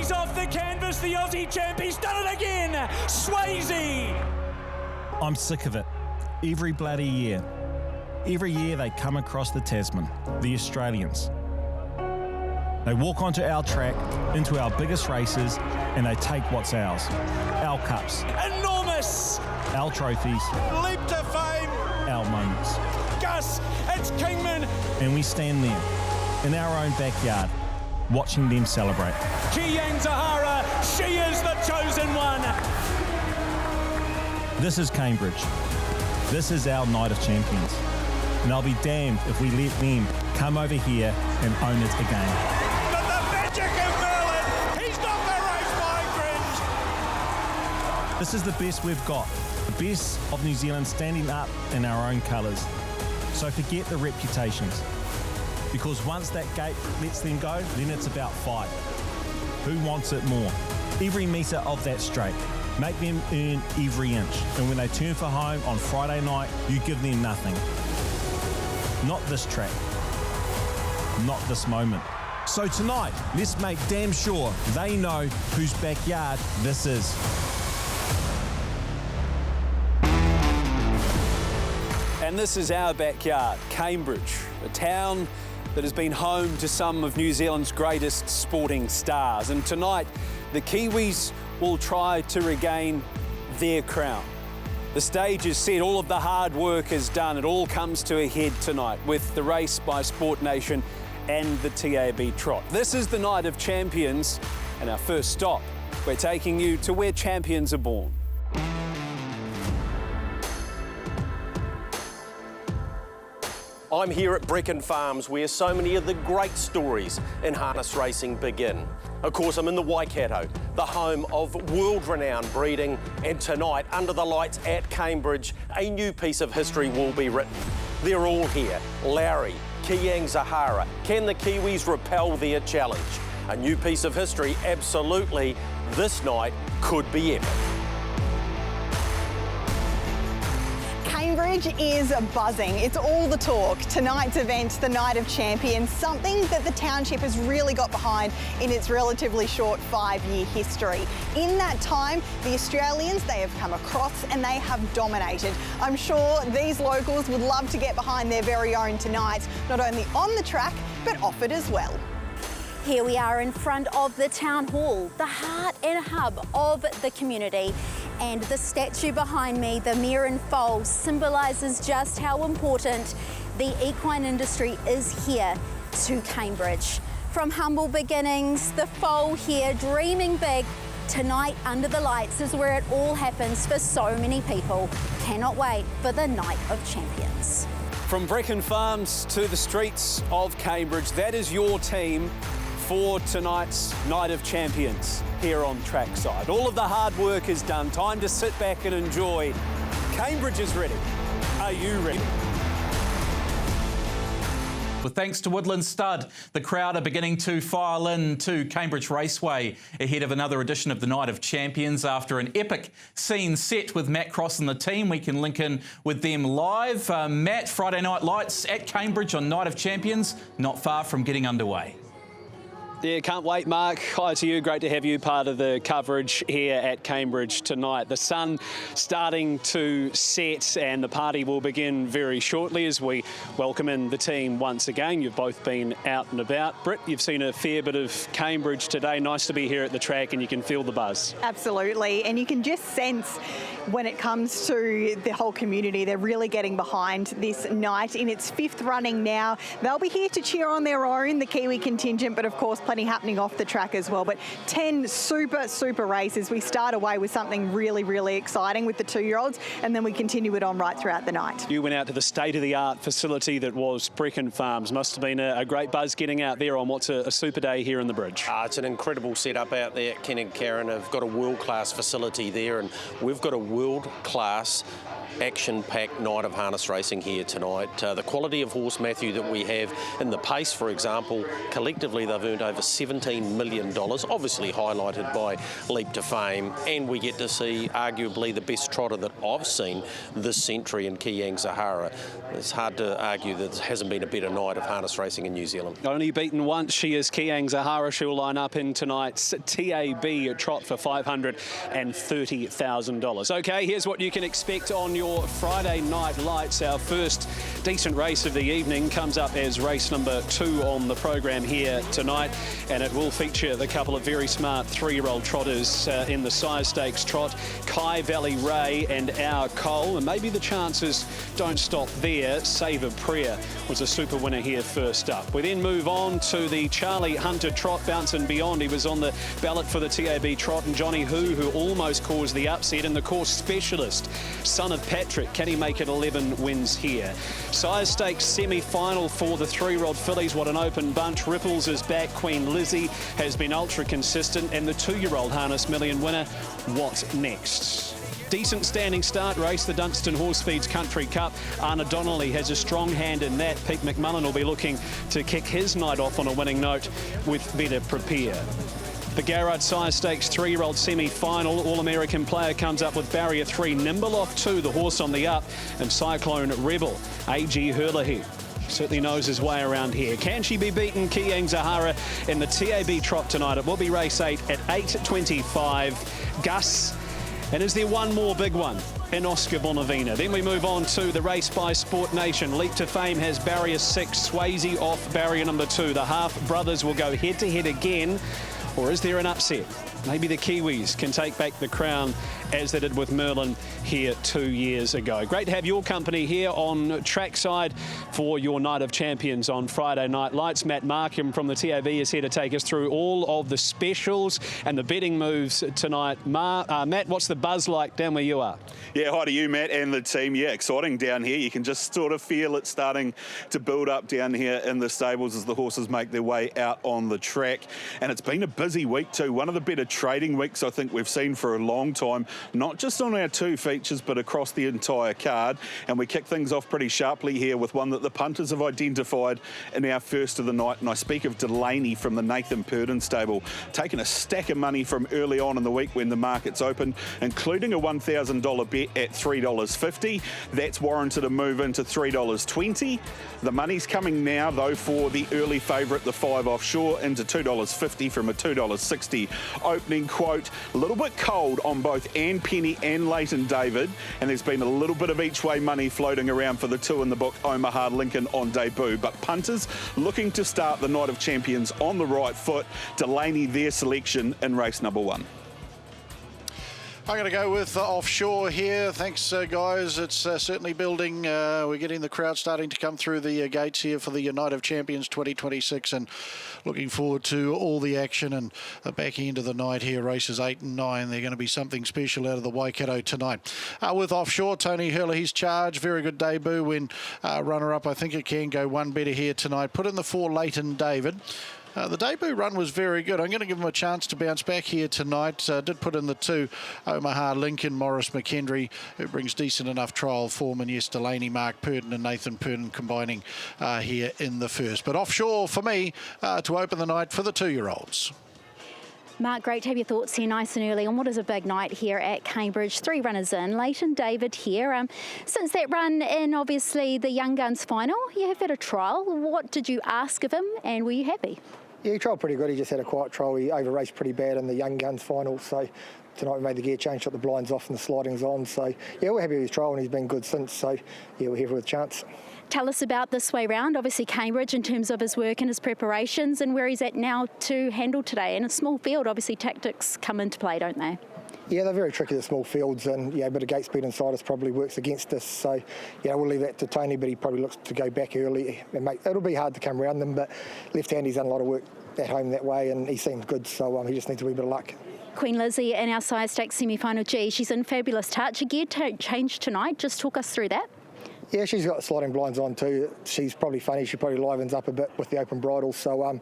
He's off the canvas, the Aussie champ. He's done it again. Swayze. I'm sick of it. Every bloody year. Every year they come across the Tasman, the Australians. They walk onto our track, into our biggest races, and they take what's ours. Our cups. Enormous. Our trophies. Leap to fame. Our moments. Gus, it's Kingman. And we stand there, in our own backyard, watching them celebrate. Kiyang Zahara, she is the chosen one. This is Cambridge. This is our Night of Champions. And I'll be damned if we let them come over here and own it again. But the magic of Merlin, he's got the race by Grinch. This is the best we've got. The best of New Zealand standing up in our own colours. So forget the reputations. Because once that gate lets them go, then it's about fight. Who wants it more? Every metre of that straight. Make them earn every inch. And when they turn for home on Friday night, you give them nothing. Not this track. Not this moment. So tonight, let's make damn sure they know whose backyard this is. And this is our backyard, Cambridge, a town that has been home to some of New Zealand's greatest sporting stars. And tonight, the Kiwis will try to regain their crown. The stage is set, all of the hard work is done. It all comes to a head tonight with the race by Sport Nation and the TAB Trot. This is the Night of Champions, and our first stop, we're taking you to where champions are born. I'm here at Brecon Farms, where so many of the great stories in harness racing begin. Of course, I'm in the Waikato, the home of world-renowned breeding, and tonight, under the lights at Cambridge, a new piece of history will be written. They're all here. Lowry, Kiyang Zahara. Can the Kiwis repel their challenge? A new piece of history, absolutely. This night could be epic. Cambridge is buzzing. It's all the talk. Tonight's event, the Night of Champions, something that the township has really got behind in its relatively short 5-year history. In that time, the Australians, they have come across and they have dominated. I'm sure these locals would love to get behind their very own tonight, not only on the track, but off it as well. Here we are in front of the town hall, the heart and hub of the community. And the statue behind me, the mare and foal, symbolises just how important the equine industry is here to Cambridge. From humble beginnings, the foal here dreaming big, tonight under the lights is where it all happens for so many people. Cannot wait for the Night of Champions. From Brecon Farms to the streets of Cambridge, that is your team for tonight's Night of Champions here on trackside. All of the hard work is done. Time to sit back and enjoy. Cambridge is ready. Are you ready? Well, thanks to Woodland Stud, the crowd are beginning to file in to Cambridge Raceway ahead of another edition of the Night of Champions. After an epic scene set with Matt Cross and the team, we can link in with them live. Matt, Friday Night Lights at Cambridge on Night of Champions, not far from getting underway. Yeah, can't wait, Mark. Hi to you. Great to have you part of the coverage here at Cambridge tonight. The sun starting to set and the party will begin very shortly as we welcome in the team once again. You've both been out and about. Britt, you've seen a fair bit of Cambridge today. Nice to be here at the track and you can feel the buzz. Absolutely, and you can just sense when it comes to the whole community, they're really getting behind this night. In its 5th running now, they'll be here to cheer on their own, the Kiwi contingent, but of course plenty happening off the track as well. But 10 super races. We start away with something really exciting with the 2-year-olds, and then we continue it on right throughout the night. You went out to the state-of-the-art facility that was Brecon Farms. Must have been a great buzz getting out there on what's a super day here in the Bridge. It's an incredible setup out there. Ken and Karen have got a world-class facility there, and we've got a world-class action-packed night of harness racing here tonight. The quality of horse, Matthew, that we have in the pace, for example, collectively they've earned over $17 million, obviously highlighted by Leap to Fame, and we get to see arguably the best trotter that I've seen this century in Kiang Zahara. It's hard to argue that there hasn't been a better night of harness racing in New Zealand. Only beaten once, she is Kiang Zahara. She'll line up in tonight's TAB Trot for $530,000. OK, here's what you can expect on your Friday night lights. Our first decent race of the evening comes up as race number 2 on the program here tonight, and it will feature the couple of very smart 3-year-old trotters in the size stakes trot, Kai Valley Ray and Our Cole, and maybe the chances don't stop there. Save a Prayer was a super winner here first up. We then move on to the Charlie Hunter Trot, Bouncing Beyond. He was on the ballot for the TAB Trot, and Johnny who almost caused the upset, and the course specialist, Son of Patrick. Can he make it 11 wins here? Size stakes semi-final for the 3-year-old fillies. What an open bunch. Ripples is back. Queen Lizzie has been ultra consistent, and the 2-year-old harness million winner. What's next? Decent standing start race, the Dunstan Horse Feeds Country Cup. Anna Donnelly has a strong hand in that. Pete McMullen will be looking to kick his night off on a winning note with Better Prepare. The Garrard Size Stakes 3-year-old semi-final. All-American player comes up with Barrier 3. Nimble off 2, the horse on the up, and Cyclone Rebel. A.G. Hurley certainly knows his way around here. Can she be beaten? Kiang Zahara in the TAB Trot tonight. It will be race 8 at 8:25. Gus. And is there one more big one in Oscar Bonavina? Then we move on to the race by Sport Nation. Leap to Fame has Barrier 6, Swayze off barrier number 2. The half brothers will go head-to-head again. Or is there an upset? Maybe the Kiwis can take back the crown as they did with Merlin here 2 years ago. Great to have your company here on trackside for your Night of Champions on Friday Night Lights. Matt Markham from the TAB is here to take us through all of the specials and the betting moves tonight. Matt, what's the buzz like down where you are? Yeah, hi to you, Matt, and the team. Yeah, exciting down here. You can just sort of feel it starting to build up down here in the stables as the horses make their way out on the track. And it's been a busy week too. One of the better trading weeks I think we've seen for a long time, not just on our 2 features, but across the entire card. And we kick things off pretty sharply here with one that the punters have identified in our first of the night. And I speak of Delaney from the Nathan Purdon stable, taking a stack of money from early on in the week when the markets opened, including a $1,000 bet at $3.50. That's warranted a move into $3.20. The money's coming now, though, for the early favourite, the 5 Offshore, into $2.50 from a $2.60 opening quote. A little bit cold on both Anne Penny and Leighton David, and there's been a little bit of each way money floating around for the 2 in the book, Omaha Lincoln on debut. But punters looking to start the Night of Champions on the right foot. Delaney, their selection in race number 1. I'm going to go with Offshore here. Thanks, guys. It's certainly building. We're getting the crowd starting to come through the gates here for the Night of Champions 2026, and looking forward to all the action and the back end of the night here. Races 8 and 9. They're going to be something special out of the Waikato tonight. With Offshore, Tony Hurley's charge. Very good debut when runner-up. I think it can go one better here tonight. Put in the 4 Leighton David. The debut run was very good. I'm going to give him a chance to bounce back here tonight. Did put in the 2 Omaha Lincoln, Morris McKendry, who brings decent enough trial form. And yes, Delaney, Mark Purdon and Nathan Purdon combining here in the first. But Offshore for me to open the night for the 2-year-olds. Mark, great to have your thoughts here nice and early on what is a big night here at Cambridge. 3 runners in. Leighton David here. Since that run in, obviously, the Young Guns final, you have had a trial. What did you ask of him and were you happy? Yeah, he trialled pretty good. He just had a quiet trial. He over-raced pretty bad in the Young Guns final. So tonight we made the gear change, shot the blinds off and the slidings on. So, yeah, we're happy with his trial and he's been good since. So, yeah, we're here with a chance. Tell us about this way round, obviously Cambridge, in terms of his work and his preparations and where he's at now to handle today. In a small field, obviously tactics come into play, don't they? Yeah, they're very tricky, the small fields, and yeah, a bit of gate speed inside us probably works against us. So, yeah, we'll leave that to Tony, but he probably looks to go back early. And it'll be hard to come around them, but left-hand, he's done a lot of work at home that way, and he seems good, so he just needs a wee bit of luck. Queen Lizzie in our size stakes semi-final G, she's in fabulous touch. A gear change tonight, just talk us through that. Yeah, she's got sliding blinds on too. She's probably funny. She probably livens up a bit with the open bridle. So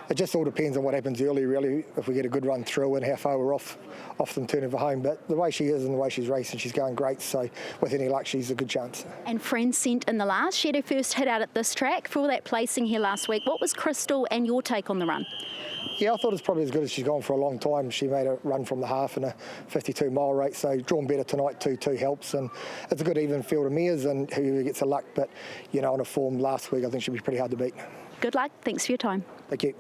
it just all depends on what happens early, really. If we get a good run through and how far we're off them turning for home. But the way she is and the way she's racing, she's going great. So with any luck, she's a good chance. And Fran sent in the last. She had her first hit out at this track for all that placing here last week. What was Crystal and your take on the run? Yeah, I thought it's probably as good as she's gone for a long time. She made a run from the half in a 52-mile rate, so drawn better tonight too helps. And it's a good even field of mares, and whoever gets the luck. But, you know, on a form last week, I think she'll be pretty hard to beat. Good luck. Thanks for your time. Thank you.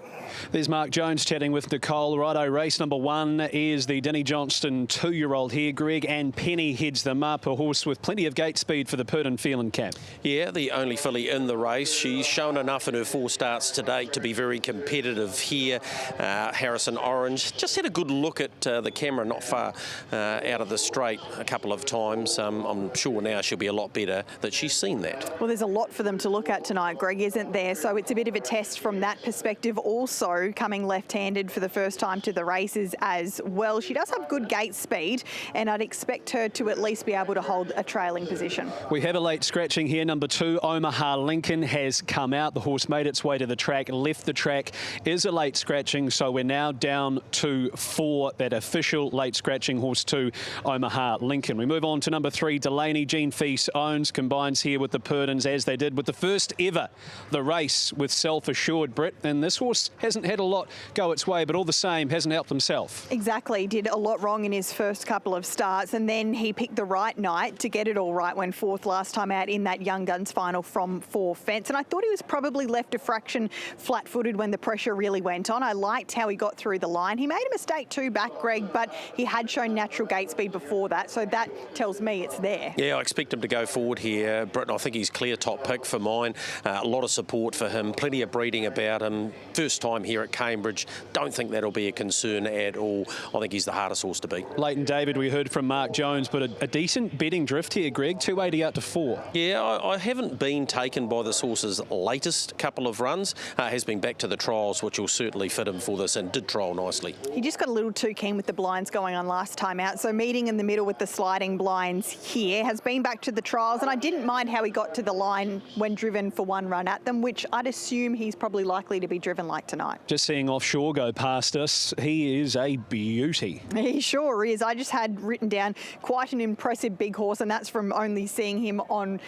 There's Mark Jones chatting with Nicole. Righto, race number 1 is the Denny Johnston 2-year-old here. Greg and Penny heads them up, a horse with plenty of gate speed for the Purdon Phelan Cap. Yeah, the only filly in the race. She's shown enough in her 4 starts to date to be very competitive here. Harrison Orange just had a good look at the camera not far out of the straight a couple of times. I'm sure now she'll be a lot better that she's seen that. Well, there's a lot for them to look at tonight, Greg, isn't there? So it's a bit of a test from that perspective. Also coming left-handed for the first time to the races as well. She does have good gate speed, and I'd expect her to at least be able to hold a trailing position. We have a late scratching here. Number 2, Omaha Lincoln, has come out. The horse made its way to the track, left the track, is a late scratching, so we're now down to 4, that official late scratching, horse 2, Omaha Lincoln. We move on to number 3, Delaney, Jean Feast owns, combines here with the Purdons as they did with the first ever, the race with Self-Assured, Brit, and this horse hasn't had a lot go its way, but all the same hasn't helped himself. Exactly, did a lot wrong in his first couple of starts, and then he picked the right night to get it all right when 4th last time out in that Young Guns final from 4 fence. And I thought he was probably left a fraction flat-footed when the pressure really went on. I liked how he got through the line. He made a mistake too back, Greg, but he had shown natural gate speed before that, so that tells me it's there. Yeah, I expect him to go forward here, Britain. I think he's clear top pick for mine. A lot of support for him, plenty of breeding about him. First time here at Cambridge. Don't think that'll be a concern at all. I think he's the hardest horse to beat. Leighton David, we heard from Mark Jones, but a decent betting drift here, Greg, 280 out to 4. Yeah, I haven't been taken by this horse's latest couple of runs. Has been back to the trials, which will certainly fit him for this, and did trial nicely. He just got a little too keen with the blinds going on last time out, so meeting in the middle with the sliding blinds here, has been back to the trials, and I didn't mind how he got to the line when driven for 1 run at them, which I'd assume he's probably likely to be driven like tonight. Just seeing Offshore go past us, he is a beauty. He sure is. I just had written down quite an impressive big horse, and that's from only seeing him on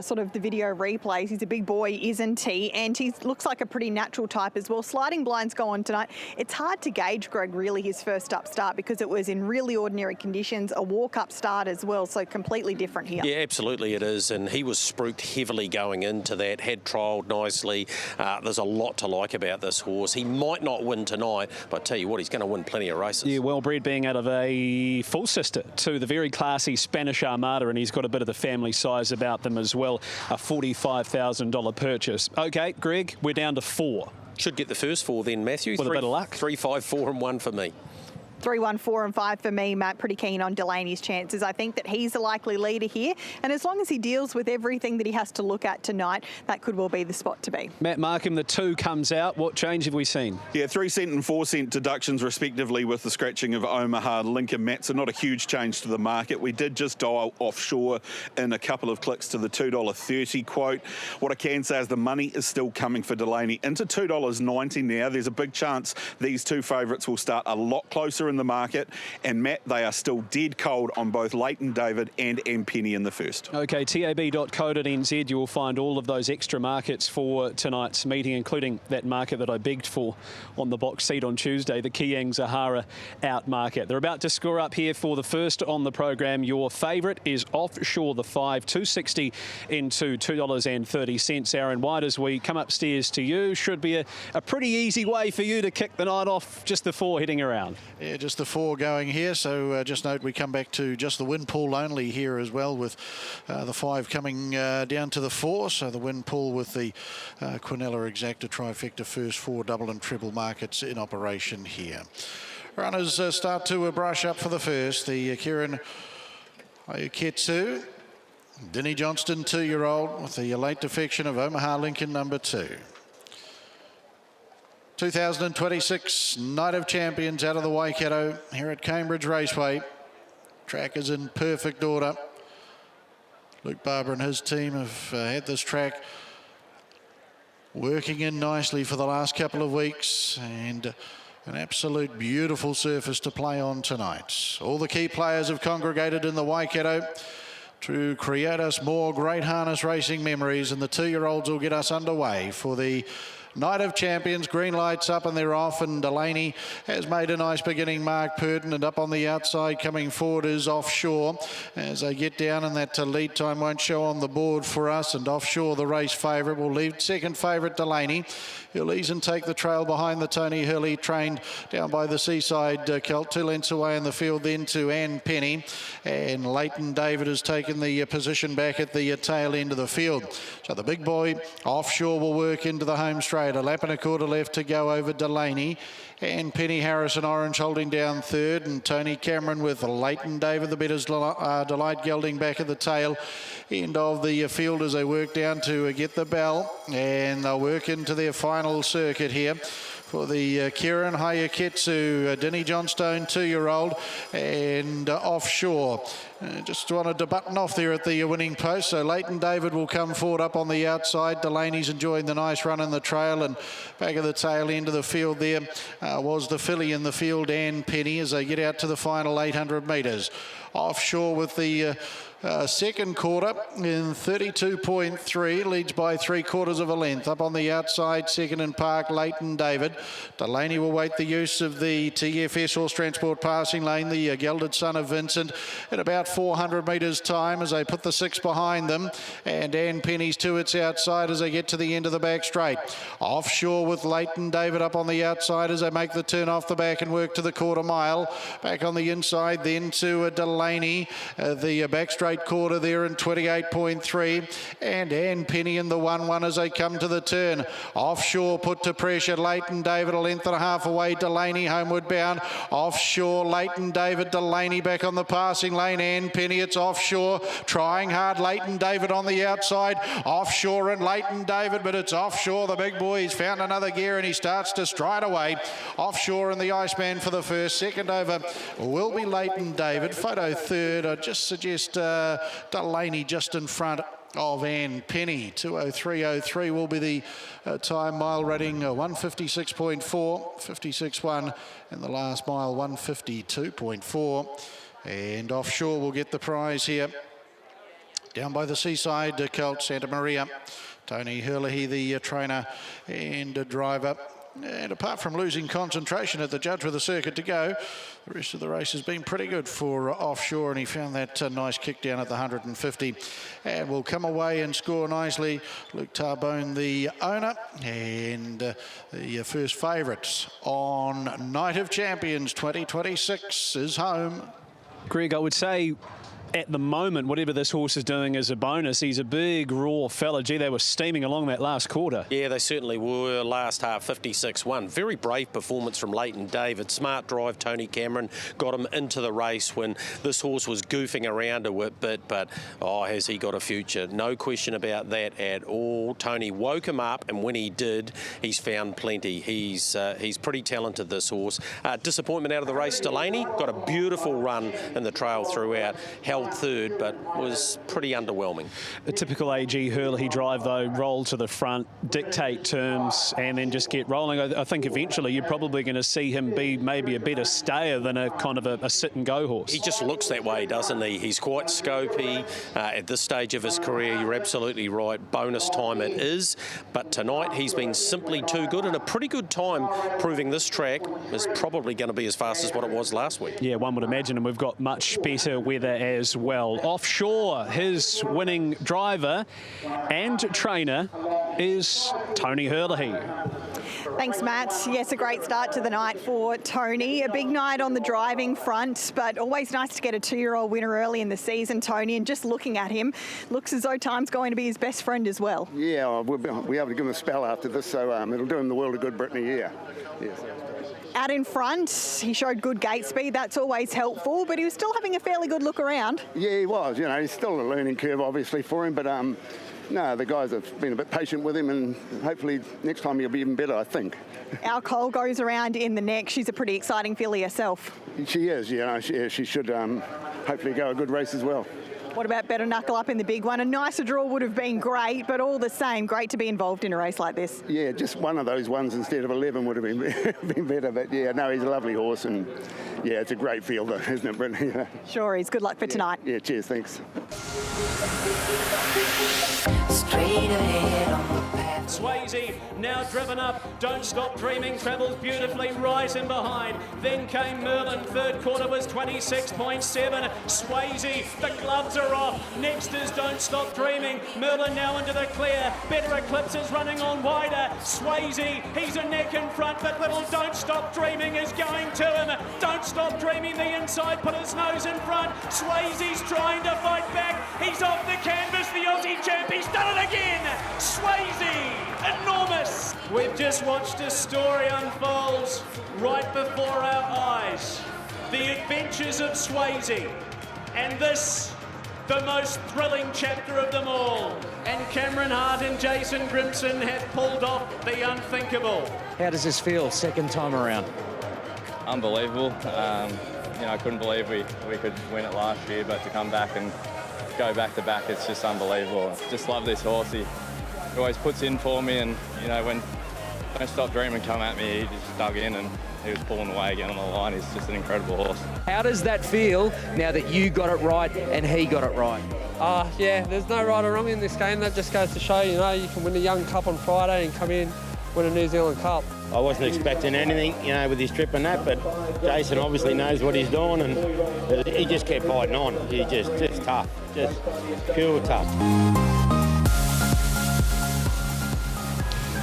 sort of the video replays. He's a big boy, isn't he? And he looks like a pretty natural type as well. Sliding blinds go on tonight. It's hard to gauge, Greg, really his first up start, because it was in really ordinary conditions, a walk-up start as well, so completely different here. Yeah, absolutely it is, and he was spruiked heavily going into that, had trialled nicely. There's a lot to like about this horse. He might not win tonight, but I tell you what, he's going to win plenty of races. Yeah, well bred, being out of a full sister to the very classy Spanish Armada, and he's got a bit of the family size about them as well. A $45,000 purchase. Okay, Greg, we're down to 4. Should get the first 4 then, Matthew. With a bit of luck. 3, 5, 4 and 1 for me. 3, 1, 4 and 5 for me, Matt. Pretty keen on Delaney's chances. I think that he's a likely leader here, and as long as he deals with everything that he has to look at tonight, that could well be the spot to be. Matt Markham, the 2 comes out. What change have we seen? Yeah, 3 cent and 4 cent deductions respectively with the scratching of Omaha Lincoln, Matt, so not a huge change to the market. We did just dial Offshore in a couple of clicks to the $2.30 quote. What I can say is the money is still coming for Delaney into $2.90 now. There's a big chance these 2 favourites will start a lot closer in the market. And Matt, they are still dead cold on both Leighton David and M. Penny in the first. Okay, tab.co.nz, you will find all of those extra markets for tonight's meeting, including that market that I begged for on the box seat on Tuesday, the Kiang Zahara out market. They're about to score up here for the first on the program. Your favourite is Offshore, the 5, $2.60 into $2.30. Aaron White, as we come upstairs to you, should be a pretty easy way for you to kick the night off. Just the 4 heading around. Yeah, just the 4 going here, so just note we come back to just the win pool only here as well, with the 5 coming down to the 4, so the win pool with the Quinella Exacta trifecta first 4 double and triple markets in operation here. Runners start to brush up for the first. The Kieran Ayuketsu, Denny Johnston 2-year-old, with the late defection of Omaha Lincoln number 2. 2026 Night of Champions out of the Waikato here at Cambridge Raceway. Track is in perfect order. Luke Barber and his team have had this track working in nicely for the last couple of weeks, and an absolute beautiful surface to play on tonight. All the key players have congregated in the Waikato to create us more great harness racing memories, and the 2-year-olds will get us underway for the Night of Champions. Green lights up and they're off, and Delaney has made a nice beginning. Mark Purden, and up on the outside coming forward is Offshore as they get down, and that lead time won't show on the board for us, and Offshore, the race favourite, will lead second favourite Delaney. He'll ease and take the trail behind the Tony Hurley, trained down by the Seaside Celt. 2 lengths away in the field then to Anne Penny, and Leighton David has taken the position back at the tail end of the field. So the big boy Offshore will work into the home straight. A lap and a quarter left to go over Delaney, and Penny Harrison Orange holding down third, and Tony Cameron with Leighton David, the Better's Delight, gelding back at the tail end of the field as they work down to get the bell, and they'll work into their final circuit here for the Kieran Hayaketsu, Denny Johnstone 2-year-old, and Offshore. Just wanted to button off there at the winning post. So Leighton David will come forward up on the outside. Delaney's enjoying the nice run in the trail, and back of the tail end of the field there was the filly in the field, Anne Penny, as they get out to the final 800 metres. Offshore with the second quarter in 32.3, leads by 3/4 of a length. Up on the outside, second in park, Leighton David. Delaney will wait the use of the TFS Horse Transport passing lane, the gelded son of Vincent, at about 400 metres time as they put the 6 behind them, and Anne Penny's to its outside as they get to the end of the back straight. Offshore with Leighton David up on the outside as they make the turn off the back and work to the quarter mile. Back on the inside then to Delaney, the back straight quarter there in 28.3, and Anne Penny in the 1-1 as they come to the turn. Offshore put to pressure, Leighton David a length and a half away, Delaney homeward bound. Offshore, Leighton David, Delaney back on the passing lane, Anne Penny, it's Offshore trying hard, Leighton David on the outside. Offshore and Leighton David, but it's Offshore, the big boy. He's found another gear and he starts to stride away. Offshore and the Iceman for the first. Second over will be Leighton David. Photo third, I just suggest Delaney just in front of Anne Penny. 2:03.03 will be the time. Mile rating 156.4, 56.1, and the last mile 152.4. And Offshore will get the prize here. Down by the Seaside Celt, Santa Maria. Tony Hurley, the trainer and driver. And apart from losing concentration at the judge with a circuit to go, the rest of the race has been pretty good for Offshore, and he found that nice kick down at the 150 and will come away and score nicely. Luke Tarbone, the owner, and the first favourites on Night of Champions 2026 is home. Greg, I would say at the moment, whatever this horse is doing is a bonus. He's a big, raw fella. Gee, they were steaming along that last quarter. Yeah, they certainly were. Last half, 56.1. Very brave performance from Leighton David. Smart drive, Tony Cameron got him into the race when this horse was goofing around a bit, but oh, has he got a future? No question about that at all. Tony woke him up, and when he did, he's found plenty. He's pretty talented, this horse. Disappointment out of the race, Delaney. Got a beautiful run in the trail throughout. Held third, but was pretty underwhelming. A typical AG Hurley drive, though. Roll to the front, dictate terms, and then just get rolling. I think eventually you're probably going to see him be maybe a better stayer than a kind of a sit-and-go horse. He just looks that way, doesn't he? He's quite scopy. At this stage of his career, you're absolutely right. Bonus time it is. But tonight, he's been simply too good, and a pretty good time proving this track is probably going to be as fast as what it was last week. Yeah, one would imagine, and we've got much better weather as well. Offshore, his winning driver and trainer is Tony Hurley. Thanks, Matt. Yes, a great start to the night for Tony. A big night on the driving front, but always nice to get a 2-year-old winner early in the season, Tony. And just looking at him, looks as though time's going to be his best friend as well. Yeah, we'll be able to give him a spell after this, so it'll do him the world of good, Brittany. Yeah. Yes. Out in front, he showed good gate speed. That's always helpful, but he was still having a fairly good look around. Yeah, he was. You know, he's still a learning curve, obviously, for him, but no, the guys have been a bit patient with him, and hopefully next time he'll be even better, I think. Our Cole goes around in the neck. She's a pretty exciting filly herself. She is, you know. She should hopefully go a good race as well. What about better knuckle up in the big one? A nicer draw would have been great, but all the same, great to be involved in a race like this. Yeah, just one of those ones instead of 11 would have been better. But yeah, no, he's a lovely horse, and yeah, it's a great fielder, isn't it, Brittany? Sure is. Good luck for tonight. Yeah, cheers, thanks. Straight ahead on the path. Swayze now driven up, Don't Stop Dreaming travels beautifully right in behind. Then came Merlin, third quarter was 26.7. Swayze, the gloves are off. Next is Don't Stop Dreaming. Merlin now into the clear. Better Eclipse is running on wider. Swayze, he's a neck in front, but little Don't Stop Dreaming is going to him. Don't Stop Dreaming, the inside, put his nose in front. Swayze's trying to fight back. He's off the canvas, the Aussie champ. He's done it again. Swayze, enormous. We've just watched a story unfold right before our eyes. The adventures of Swayze. And this, the most thrilling chapter of them all. And Cameron Hart and Jason Grimson have pulled off the unthinkable. How does this feel, second time around? Unbelievable. You know, I couldn't believe we could win it last year, but to come back and go back to back, it's just unbelievable. Just love this horse. He always puts in for me, and you know, when Don't Stop Dreaming come at me, he just dug in and he was pulling away again on the line. He's just an incredible horse. How does that feel now that you got it right and he got it right? Yeah, there's no right or wrong in this game. That just goes to show, you know, you can win a Young Cup on Friday and come in, win a New Zealand Cup. I wasn't expecting anything, you know, with his trip and that, but Jason obviously knows what he's doing, and he just kept fighting on. He's just tough, just pure tough.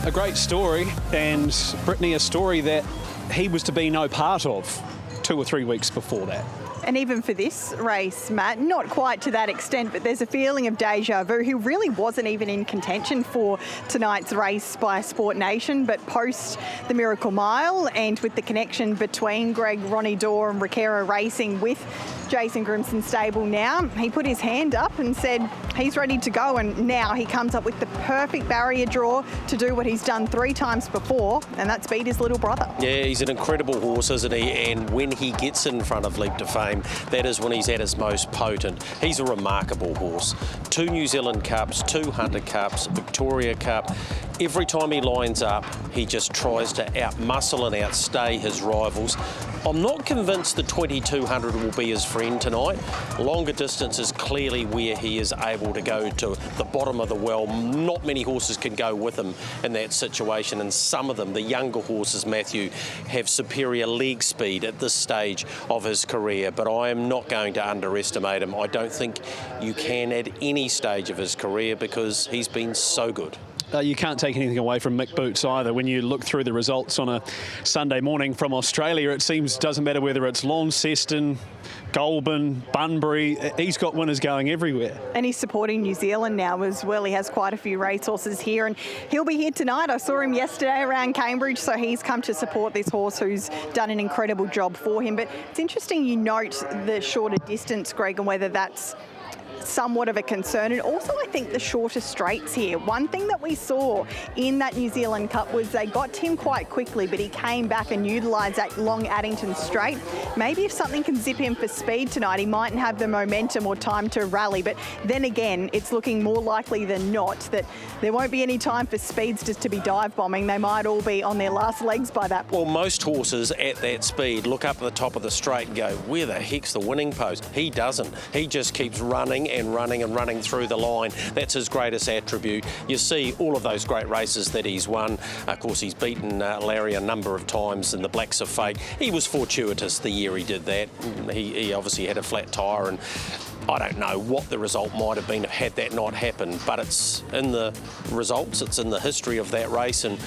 A great story, and Brittany, a story that he was to be no part of 2 or 3 weeks before that. And even for this race, Matt, not quite to that extent, but there's a feeling of deja vu. He really wasn't even in contention for tonight's race by Sport Nation, but post the Miracle Mile and with the connection between Greg, Ronnie Dorr and Recaro Racing with Jason Grimson's stable now, he put his hand up and said he's ready to go, and now he comes up with the perfect barrier draw to do what he's done 3 times before, and that's beat his little brother. Yeah, he's an incredible horse, isn't he? And when he gets in front of Leap to Fame, that is when he's at his most potent. He's a remarkable horse. 2 New Zealand Cups, 2 Hunter Cups, Victoria Cup. Every time he lines up, he just tries to outmuscle and outstay his rivals. I'm not convinced the 2200 will be his friend tonight. Longer distance is clearly where he is able to go to the bottom of the well. Not many horses can go with him in that situation, and some of them, the younger horses, Matthew, have superior leg speed at this stage of his career, but I am not going to underestimate him. I don't think you can at any stage of his career because he's been so good. You can't take anything away from Mick Boots either. When you look through the results on a Sunday morning from Australia, it seems doesn't matter whether it's Launceston, Goulburn, Bunbury, he's got winners going everywhere. And he's supporting New Zealand now as well. He has quite a few racehorses here, and he'll be here tonight. I saw him yesterday around Cambridge, so he's come to support this horse who's done an incredible job for him. But it's interesting you note the shorter distance, Greg, and whether that's somewhat of a concern, and also I think the shorter straights here. One thing that we saw in that New Zealand Cup was they got Tim quite quickly, but he came back and utilised that long Addington straight. Maybe if something can zip him for speed tonight, he mightn't have the momentum or time to rally, but then again, it's looking more likely than not that there won't be any time for speedsters to be dive bombing. They might all be on their last legs by that point. Well, most horses at that speed look up at the top of the straight and go, where the heck's the winning post? He doesn't. He just keeps running and running and running through the line. That's his greatest attribute. You see all of those great races that he's won. Of course, he's beaten Larry a number of times in the Blacks of Fate. He was fortuitous the year he did that. He obviously had a flat tyre, and I don't know what the result might have been had that not happened, but it's in the results, it's in the history of that race, and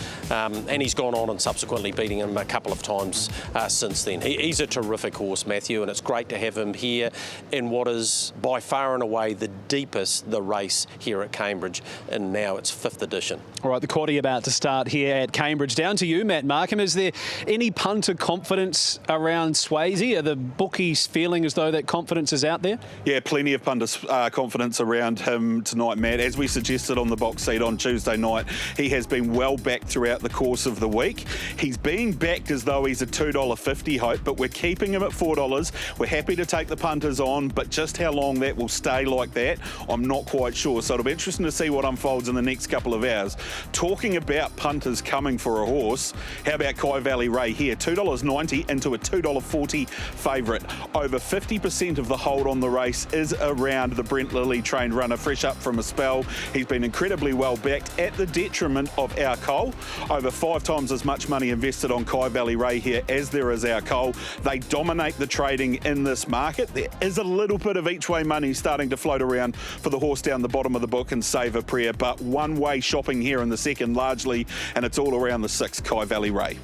he's gone on and subsequently beating him a couple of times since then. He's a terrific horse, Matthew, and it's great to have him here in what is by far and away the deepest the race here at Cambridge, and now it's 5th edition. All right, the quaddie about to start here at Cambridge. Down to you, Matt Markham. Is there any punter confidence around Swayze? Are the bookies feeling as though that confidence is out there? Yeah, plenty of punter confidence around him tonight, Matt. As we suggested on the box seat on Tuesday night, he has been well backed throughout the course of the week. He's being backed as though he's a $2.50 hope, but we're keeping him at $4. We're happy to take the punters on, but just how long that will stay like that, I'm not quite sure. So it'll be interesting to see what unfolds in the next couple of hours. Talking about punters coming for a horse, how about Kai Valley Ray here? $2.90 into a $2.40 favourite. Over 50% of the hold on the race is around the Brent Lilly trained runner, fresh up from a spell. He's been incredibly well backed at the detriment of Our Cole. Over 5 times as much money invested on Kai Valley Ray here as there is Our Cole. They dominate the trading in this market. There is a little bit of each way money starting to float around for the horse down the bottom of the book and Save a Prayer, but one-way shopping here in the second largely, and it's all around the 6, Kai Valley Ray.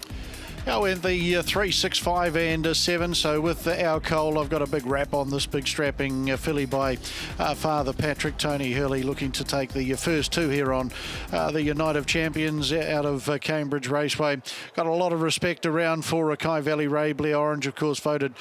Now in the 3, 6, 5 and 7. So with Our Cole, I've got a big wrap on this big strapping filly by Father Patrick. Tony Hurley looking to take the first 2 here on the United Champions out of Cambridge Raceway. Got a lot of respect around for Kai Valley Ray. Blair Orange, of course, voted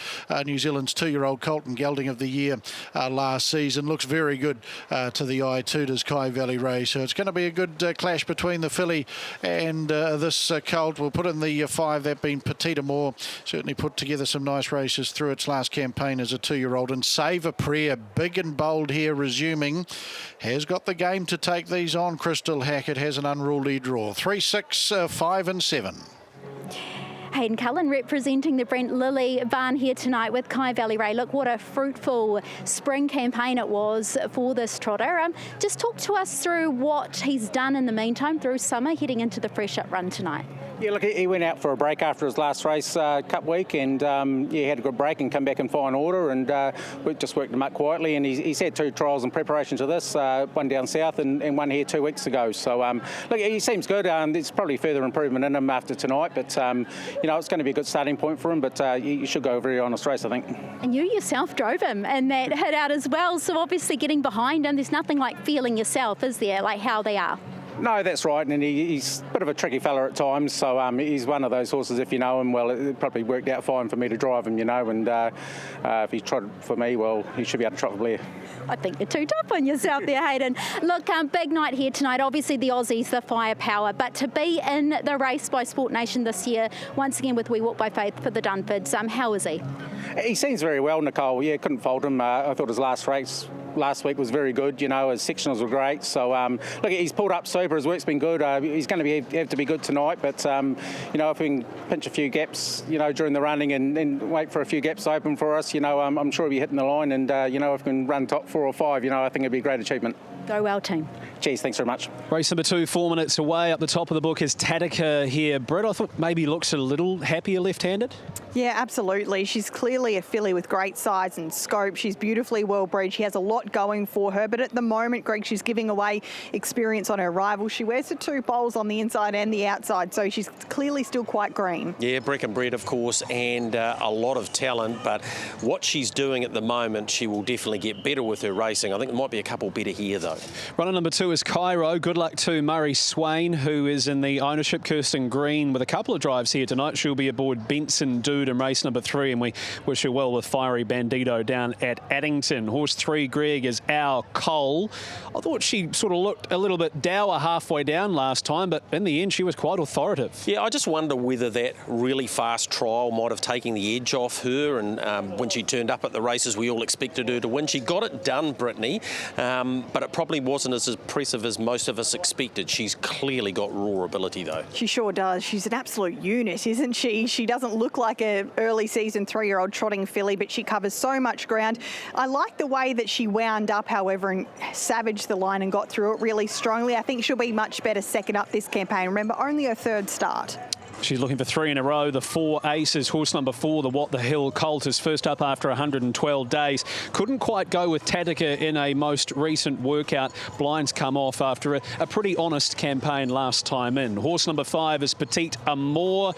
New Zealand's 2-year-old Colton Gelding of the year last season. Looks very good to the eye too, does Kai Valley Ray. So it's going to be a good clash between the filly and this colt. We'll put in the 5 there. Been Petit Amour, certainly put together some nice races through its last campaign as a 2-year-old. And Save a Prayer, big and bold here, resuming, has got the game to take these on. Crystal Hackett has an unruly draw. 3, 6, 5 and 7. Hayden Cullen representing the Brent Lilly barn here tonight with Kai Valley Ray. Look, what a fruitful spring campaign it was for this trotter. Just talk to us through what he's done in the meantime through summer, heading into the fresh up run tonight. Yeah, look, he went out for a break after his last race, Cup week, and he had a good break and come back in fine order, and we just worked him up quietly. And he's had 2 trials in preparation to this, one down south and one here 2 weeks ago. So look, he seems good. There's probably further improvement in him after tonight, but you know, it's going to be a good starting point for him. But you should go a very honest race, I think. And you yourself drove him in that hit out as well. So obviously getting behind him, there's nothing like feeling yourself, is there? Like how they are. No, that's right, and he's a bit of a tricky fella at times, so he's one of those horses, if you know him well, it probably worked out fine for me to drive him, you know, and if he trotted for me, well, he should be able to trot for Blair. I think you're too tough on yourself there, Hayden. Look, big night here tonight, obviously the Aussies, the firepower, but to be in the race by Sport Nation this year, once again with We Walk by Faith for the Dunfords, how is he? He seems very well, Nicole, yeah, couldn't fault him. I thought his last race last week was very good, you know, his sectionals were great, so look, he's pulled up super, his work's been good, he's going to have to be good tonight, but you know, if we can pinch a few gaps, you know, during the running and wait for a few gaps to open for us, you know, I'm sure he'll be hitting the line, and you know, if we can run top 4 or 5, you know, I think it'd be a great achievement. Go well, team. Cheers, thanks very much. Race number 2, 4 minutes away. Up the top of the book is Tadika here. Brett, I thought maybe looks a little happier left-handed. Yeah, absolutely. She's clearly a filly with great size and scope. She's beautifully well bred. She has a lot going for her, but at the moment, Greg, she's giving away experience on her rival. She wears the 2 poles on the inside and the outside, so she's clearly still quite green. Yeah, brick and bred, of course, and a lot of talent, but what she's doing at the moment, she will definitely get better with her racing. I think there might be a couple better here, though. Runner number 2 is Cairo. Good luck to Murray Swain, who is in the ownership. Kirsten Green with a couple of drives here tonight. She'll be aboard Benson Dude in race number 3, and we wish her well with Fiery Bandito down at Addington. Horse 3, Greg, is Our Cole. I thought she sort of looked a little bit dour halfway down last time, but in the end she was quite authoritative. Yeah, I just wonder whether that really fast trial might have taken the edge off her, and when she turned up at the races we all expected her to win. She got it done, Brittany, but it probably wasn't as impressive as most of us expected. She's clearly got raw ability, though. She sure does. She's an absolute unit, isn't she? She doesn't look like an early season 3-year-old trotting filly, but she covers so much ground. I like the way that she wound up, however, and savaged the line and got through it really strongly. I think she'll be much better second up this campaign. Remember, only her 3rd start. She's looking for 3 in a row. The 4 Aces. Horse number 4, the What the Hill Colt, is first up after 112 days. Couldn't quite go with Tadika in a most recent workout. Blinds come off after a pretty honest campaign last time in. Horse number 5 is Petite Amour.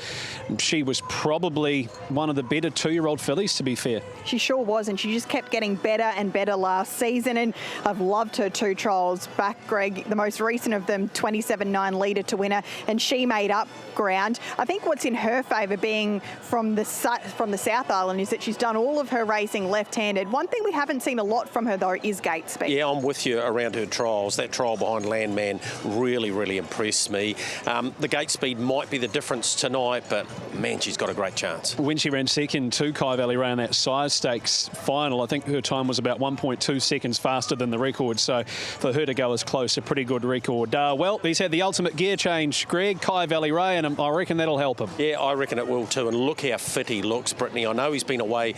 She was probably one of the better 2-year-old fillies, to be fair. She sure was, and she just kept getting better and better last season, and I've loved her 2 trials back, Greg. The most recent of them, 27.9 leader to winner, and she made up ground. I think what's in her favour, being from the South Island, is that she's done all of her racing left-handed. One thing we haven't seen a lot from her, though, is gate speed. Yeah, I'm with you around her trials. That trial behind Landman really impressed me. The gate speed might be the difference tonight, but man, she's got a great chance. When she ran second to Kai Valley Ray in that Sires Stakes final, I think her time was about 1.2 seconds faster than the record. So for her to go as close, a pretty good record. Well, he's had the ultimate gear change, Greg, Kai Valley Ray, and I reckon that'll help him. Yeah, I reckon it will too. And look how fit he looks, Brittany. I know he's been away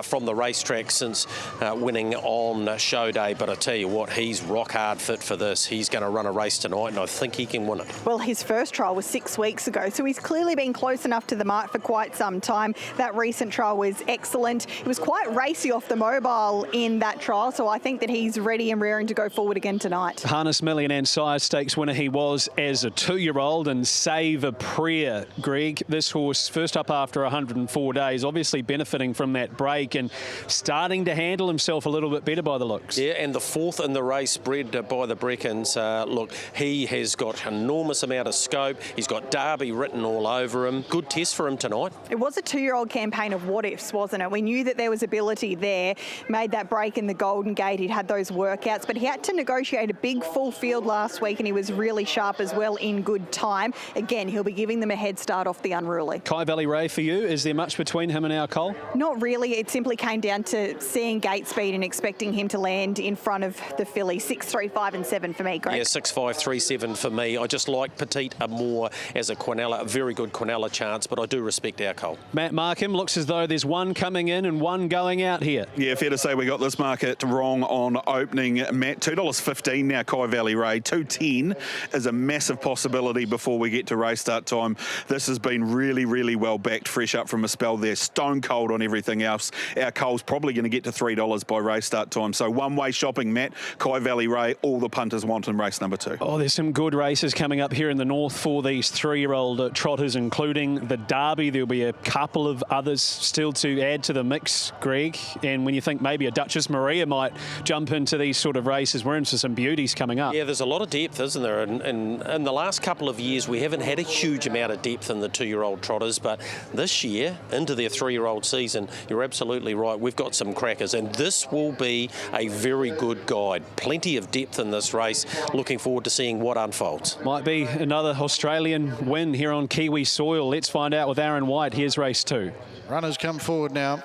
from the racetrack since winning on show day, but I tell you what, he's rock hard fit for this. He's going to run a race tonight, and I think he can win it. Well, his first trial was 6 weeks ago, so he's clearly been close enough to the mark for quite some time. That recent trial was excellent. It was quite racy off the mobile in that trial, so I think that he's ready and raring to go forward again tonight. Harness Million and Sires Stakes winner he was as a 2-year-old, and Save a Prayer, Greg. This horse, first up after 104 days, obviously benefiting from that break and starting to handle himself a little bit better by the looks. Yeah, and the fourth in the race, bred by the Breckens. Look, he has got an enormous amount of scope. He's got Derby written all over him. Good test for him tonight. It was a 2-year-old campaign of what-ifs, wasn't it? We knew that there was ability there, made that break in the Golden Gate. He'd had those workouts, but he had to negotiate a big full field last week, and he was really sharp as well in good time. Again, he'll be giving them a head start off the Unruly. Kai Valley Ray for you, is there much between him and our Cole? Not really. It simply came down to seeing gate speed and expecting him to land in front of the filly. 6, 3, 5 and 7 for me, Greg. Yeah, 6, 5, 3, 7 for me. I just like Petite Amour as a Quinella, a very good Quinella chance, but I do respect our Cole. Matt Markham, looks as though there's one coming in and one going out here. Yeah, fair to say we got this market wrong on opening, Matt. $2.15 now, Kai Valley Ray. $2.10 is a massive possibility before we get to race start time. This has been really well backed, fresh up from a spell there. Stone cold on everything else. Our Cole's probably going to get to $3 by race start time. So one-way shopping, Matt. Kai Valley Ray, all the punters want in race number 2. Oh, there's some good races coming up here in the north for these 3-year-old trotters, including the Derby. There'll be a couple of others still to add to the mix, Greg. And when you think maybe a Duchess Maria might jump into these sort of races, we're in for some beauties coming up. Yeah, there's a lot of depth, isn't there? And in the last couple of years, we haven't had a huge amount of depth in the 2-year-old trotters, but this year, into their 3-year-old season, you're absolutely right. We've got some crackers, and this will be a very good guide. Plenty of depth in this race. Looking forward to seeing what unfolds. Might be another Australian win here on Kiwi soil. Let's find out with Aaron White. Here's race 2. Runners come forward now.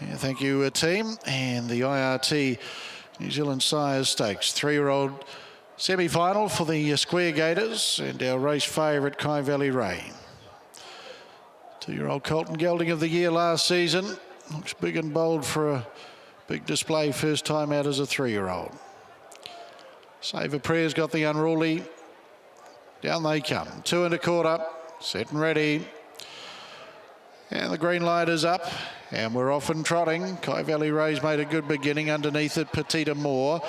Yeah, thank you, team. And the IRT New Zealand Sires Stakes 3-year-old semi-final for the Square Gators, and our race favourite Kai Valley Ray. 2-year-old Colton Gelding of the year last season. Looks big and bold for a big display first time out as a 3-year-old. Save a Prayer's got the Unruly. Down they come. 2 1/4. Set and ready. And the green light is up. And we're off and trotting. Kai Valley Ray's made a good beginning. Underneath it, Petite Amour.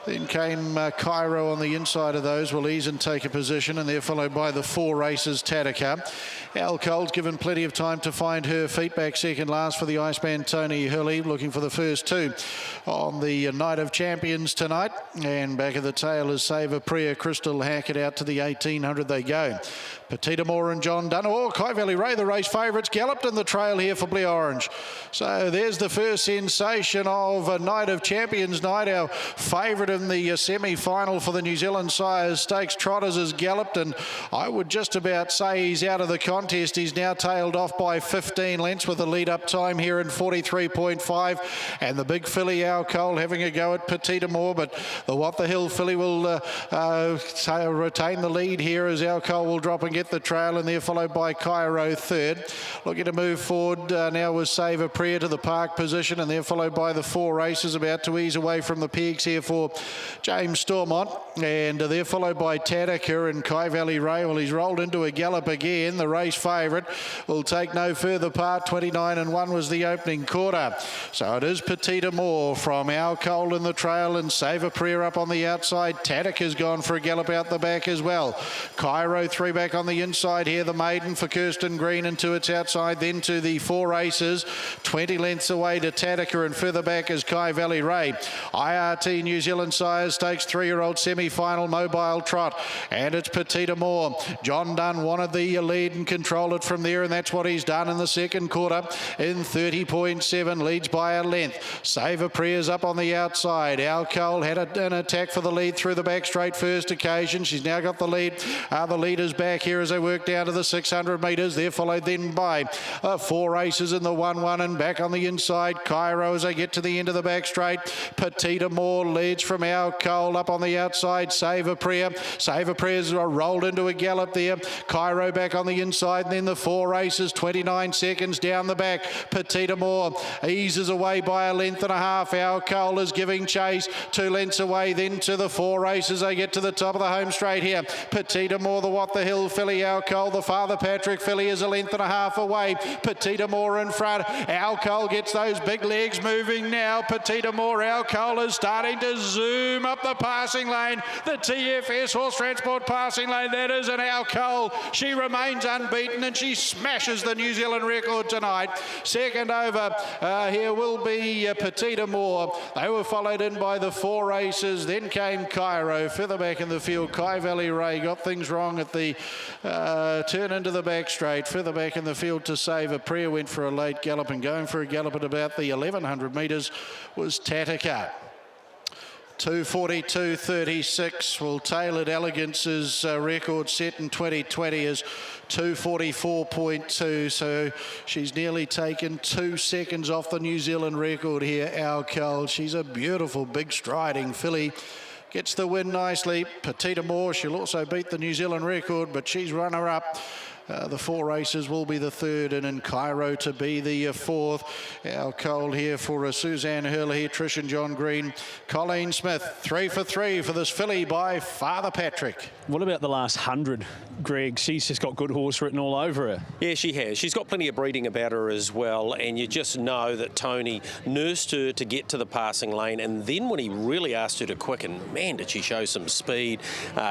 Then came Cairo on the inside of those. Will ease and take a position, and they're followed by the 4 races, Tadaka. Al Cole's given plenty of time to find her feet. Back second last for the Iceman Tony Hurley, looking for the first 2 on the Night of Champions tonight. And back of the tail is Save a Prayer, Crystal Hackett out to the 1800 they go. Petite Amour and John Dunn. Oh, Kai Valley Ray, the race favourites, galloped in the trail here for Blue Orange. So there's the first sensation of a Night of Champions night. Our favourite in the semi-final for the New Zealand Sires Stakes Trotters has galloped, and I would just about say he's out of the contest. He's now tailed off by 15 lengths with a lead-up time here in 43.5. And the big filly, Al Cole, having a go at Petite Amour, but the What the Hill filly will retain the lead here as Al Cole will drop and get the trail, and they're followed by Cairo third. Looking to move forward now with Save a Prayer to the park position, and they're followed by the 4 races, about to ease away from the peaks here for James Stormont, and they're followed by Tadaka and Kai Valley Ray. Well, he's rolled into a gallop again. The race favourite will take no further part. 29-1 was the opening quarter. So it is Petite Amour from Al Cole in the trail, and Save a Prayer up on the outside. Tadaka's gone for a gallop out the back as well. Cairo 3 back on the inside here, the maiden for Kirsten Green, and to its outside then to the 4 races. 20 lengths away to Tatica, and further back is Kai Valley Ray. IRT New Zealand Sires Stakes 3-year-old semi-final mobile trot, and it's Petita Moore. John Dunn wanted the lead and control it from there, and that's what he's done in the second quarter in 30.7, leads by a length. Save a Prayer's up on the outside. Al Cole had an attack for the lead through the back straight first occasion. She's now got the lead. The leaders back here as they work down to the 600 metres. They're followed then by 4 races in the 1-1, and back on the inside Cairo as they get to the end of the back straight. Petita Moore leads from Al Cole. Up on the outside Save a Prayer. Save a Prayer's rolled into a gallop there. Cairo back on the inside, and then the 4 races, 29 seconds down the back. Petita Moore eases away by a length and a half. Al Cole is giving chase, 2 lengths away then to the 4 races. They get to the top of the home straight here. Petita Moore, the What the Hill filly. Al Cole, the Father Patrick filly, is a length and a half away. Petita Moore in front. Al Cole gets those big legs moving now. Petita Moore, Al Cole is starting to zoom up the passing lane. The TFS Horse Transport passing lane, that is an Al Cole. She remains unbeaten, and she smashes the New Zealand record tonight. Second over here will be Petita Moore. They were followed in by the 4 races. Then came Cairo. Further back in the field, Kai Valley Ray got things wrong at the turn into the back straight. Further back in the field to Save a Prayer went for a late gallop, and going for a gallop at about the 1100 metres was Tatica. 2:42.36. Well, Tailored Elegance's record set in 2020 is 2:44.2, so she's nearly taken 2 seconds off the New Zealand record here, Al Cole. She's a beautiful, big striding filly. Gets the win nicely. Petita Moore, she'll also beat the New Zealand record, but she's runner-up. The 4 races will be the 3rd, and in Cairo to be the 4th. Al Cole here for Suzanne Hurley, Trish and John Green. Colleen Smith, 3 for 3 for this filly by Father Patrick. What about the last 100, Greg? She's just got good horse written all over her. Yeah, she has. She's got plenty of breeding about her as well, and you just know that Tony nursed her to get to the passing lane, and then when he really asked her to quicken, man, did she show some speed.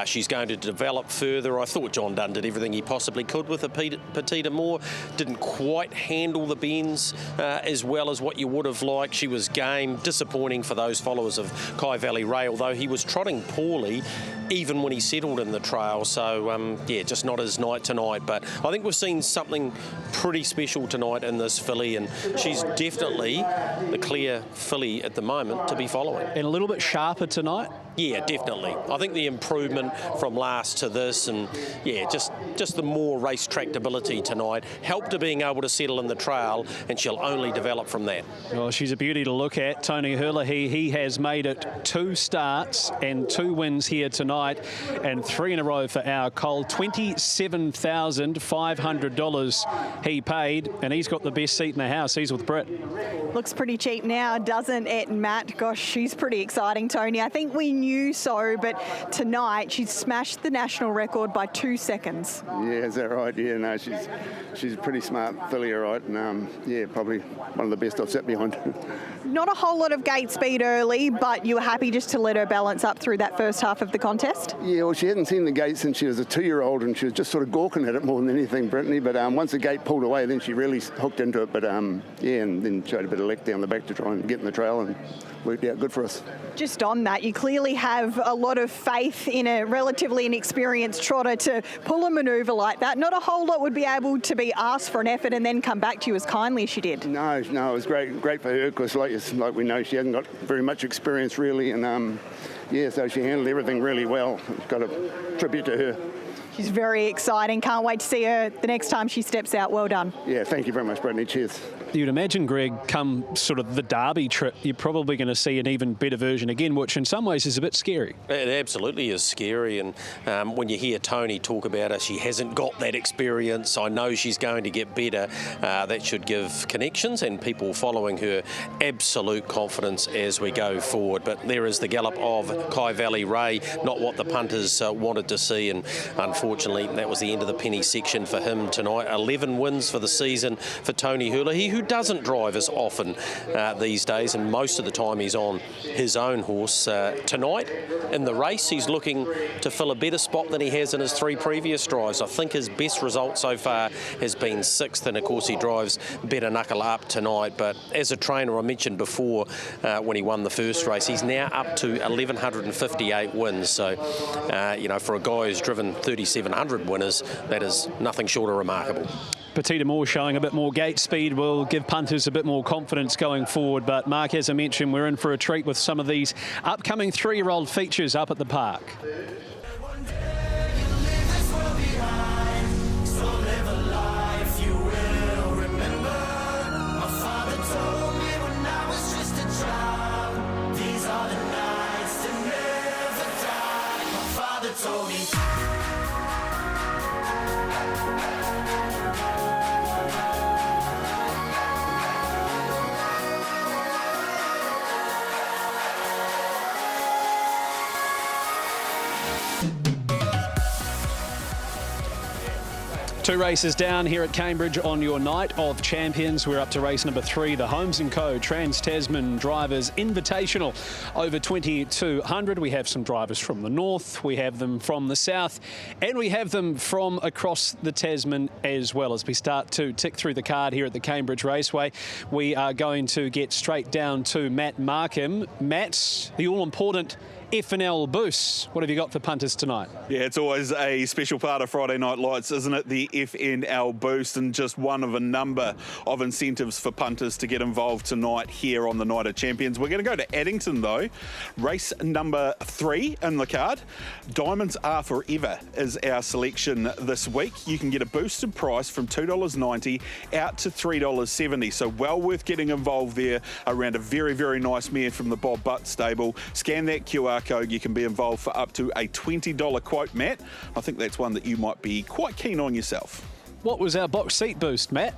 She's going to develop further. I thought John Dunn did everything he possibly could with a Petita Moore. Didn't quite handle the bends as well as what you would have liked. She was game. Disappointing for those followers of Kai Valley Ray, although he was trotting poorly even when he settled in the trail. So, yeah, just not his night tonight. But I think we've seen something pretty special tonight in this filly, and she's definitely the clear filly at the moment to be following. And a little bit sharper tonight? Yeah, definitely. I think the improvement from last to this, and yeah, just the more race tractability tonight helped her being able to settle in the trail, and she'll only develop from that. Well, she's a beauty to look at. Tony Hurley, he has made it 2 starts and 2 wins here tonight, and 3 in a row for Al Cole. $27,500 he paid, and he's got the best seat in the house. He's with Britt. Looks pretty cheap now, doesn't it, Matt? Gosh, she's pretty exciting, Tony. I think we knew so, but tonight she's smashed the national record by 2 seconds. Yeah, is that right? Yeah, no, she's a pretty smart filly, right? And yeah, probably one of the best I've sat behind. Not a whole lot of gate speed early, but you were happy just to let her balance up through that first half of the contest? Yeah, well, she hadn't seen the gate since she was a 2-year-old, and she was just sort of gawking at it more than anything, Brittany. But once the gate pulled away, then she really hooked into it. But yeah, and then showed a bit of lick down the back to try and get in the trail, and worked out good for us. Just on that, you clearly have a lot of faith in a relatively inexperienced trotter to pull a manoeuvre like that. Not a whole lot would be able to be asked for an effort and then come back to you as kindly as she did. No, it was great for her, because like we know, she hasn't got very much experience really, and yeah, so she handled everything really well. Got a tribute to her. She's very exciting. Can't wait to see her the next time she steps out. Well done. Yeah, thank you very much, Brittany. Cheers. You'd imagine, Greg, come sort of the Derby trip, you're probably going to see an even better version again, which in some ways is a bit scary. It absolutely is scary, and when you hear Tony talk about her, she hasn't got that experience. I know she's going to get better. That should give connections and people following her absolute confidence as we go forward. But there is the gallop of Kai Valley Ray, not what the punters wanted to see, and unfortunately unfortunately, that was the end of the penny section for him tonight. 11 wins for the season for Tony Hurley, he who doesn't drive as often these days, and most of the time he's on his own horse. Tonight in the race, he's looking to fill a better spot than he has in his 3 previous drives. I think his best result so far has been 6th, and of course he drives better knuckle up tonight. But as a trainer, I mentioned before when he won the first race, he's now up to 1,158 wins. So, you know, for a guy who's driven 3,700 winners, that is nothing short of remarkable. Petita Moore showing a bit more gate speed will give punters a bit more confidence going forward. But Mark, as I mentioned, we're in for a treat with some of these upcoming 3-year-old features up at the park. Two races down here at Cambridge on your Night of Champions. We're up to race number 3, the Holmes & Co. Trans-Tasman Drivers Invitational over 2,200. We have some drivers from the north, we have them from the south, and we have them from across the Tasman as well. As we start to tick through the card here at the Cambridge Raceway, we are going to get straight down to Matt Markham. Matt, the all-important F&L boost. What have you got for punters tonight? Yeah, it's always a special part of Friday Night Lights, isn't it? The F&L boost, and just one of a number of incentives for punters to get involved tonight here on the Night of Champions. We're going to go to Addington though. Race number 3 in the card. Diamonds Are Forever is our selection this week. You can get a boosted price from $2.90 out to $3.70. So well worth getting involved there around a very, very nice mare from the Bob Butt stable. Scan that QR code, you can be involved for up to a $20 quote, Matt. I think that's one that you might be quite keen on yourself. What was our box seat boost, Matt?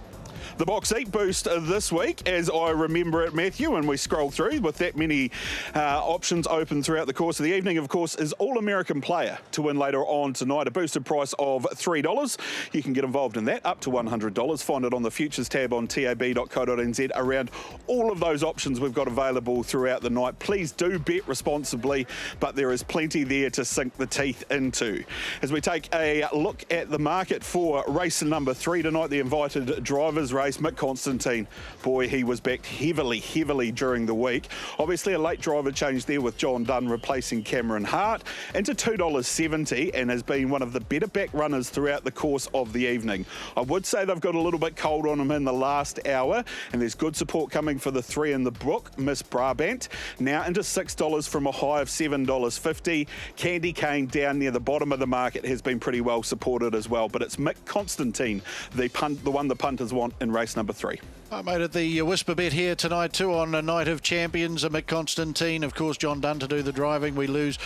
The box seat boost this week, as I remember it, Matthew, and we scroll through with that many options open throughout the course of the evening, of course, is All-American Player to win later on tonight. A boosted price of $3. You can get involved in that, up to $100. Find it on the Futures tab on tab.co.nz around all of those options we've got available throughout the night. Please do bet responsibly, but there is plenty there to sink the teeth into. As we take a look at the market for race number 3 tonight, the invited drivers race, Mick Constantine, boy, he was backed heavily during the week. Obviously a late driver change there with John Dunn replacing Cameron Hart into $2.70, and has been one of the better back runners throughout the course of the evening. I would say they've got a little bit cold on him in the last hour, and there's good support coming for the 3 in the book, Miss Brabant, now into $6 from a high of $7.50. Candy Cane down near the bottom of the market has been pretty well supported as well, but it's Mick Constantine, the one the punters want in race number 3. I made it the whisper bet here tonight too on a Night of Champions. Mick Constantine, of course, John Dunn to do the driving. We lose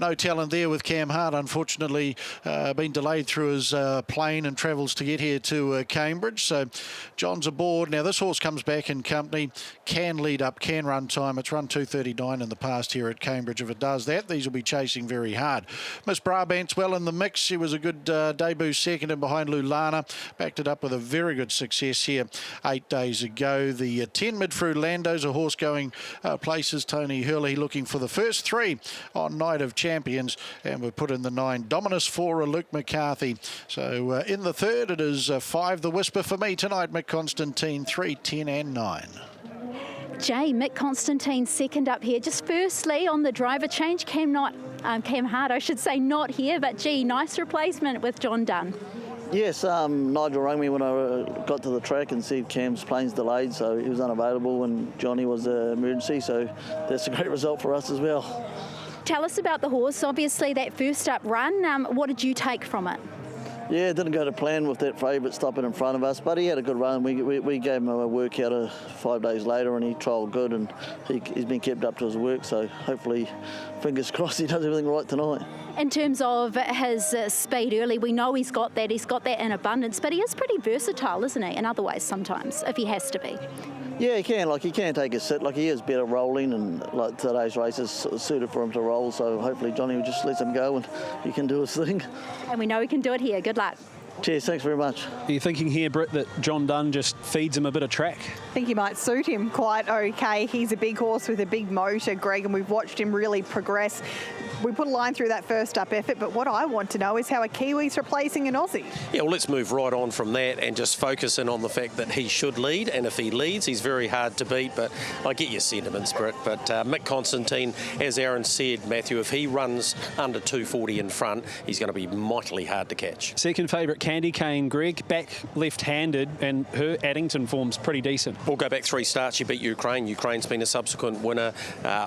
no talent there with Cam Hart, unfortunately been delayed through his plane and travels to get here to Cambridge. So John's aboard. Now this horse comes back in company, can lead up, can run time. It's run 2:39 in the past here at Cambridge. If it does that, these will be chasing very hard. Miss Brabant's well in the mix. She was a good debut second in behind Lulana. Backed it up with a very good success here 8 days ago. The 10 Midfru Lando's a horse going places. Tony Hurley looking for the first 3 on Night of Champions, and we've put in the 9 Dominus for Luke McCarthy. So in the third it is 5 the whisper for me tonight. Mick Constantine 3, 10 and 9. Jay, Mick Constantine second up here. Just firstly on the driver change, Cam Hart, I should say, not here, but gee, nice replacement with John Dunn. Yes, Nigel rang me when I got to the track and said Cam's plane's delayed, so he was unavailable, and Johnny was an emergency, so that's a great result for us as well. Tell us about the horse. Obviously that first up run, what did you take from it? Yeah, it didn't go to plan with that favourite stopping in front of us, but he had a good run. We gave him a workout 5 days later, and he trialled good, and he's been kept up to his work, so hopefully, fingers crossed, he does everything right tonight. In terms of his speed early, we know he's got that in abundance, but he is pretty versatile, isn't he, in other ways sometimes, if he has to be. Yeah, he can take a sit. He is better rolling, and today's race is suited for him to roll. So hopefully Johnny just lets him go and he can do his thing. And we know he can do it here. Good luck. Cheers, thanks very much. Are you thinking here, Britt, that John Dunn just feeds him a bit of track? I think he might suit him quite okay. He's a big horse with a big motor, Greg, and we've watched him really progress. We put a line through that first up effort, but what I want to know is how a Kiwi's replacing an Aussie. Yeah, well, let's move right on from that and just focus in on the fact that he should lead, and if he leads, he's very hard to beat, but I get your sentiments, Britt. But Mick Constantine, as Aaron said, Matthew, if he runs under 240 in front, he's going to be mightily hard to catch. Second favourite, Candy Cane, Greg, back left-handed, and her Addington form's pretty decent. We'll go back 3 starts. She beat Ukraine. Ukraine's been a subsequent winner.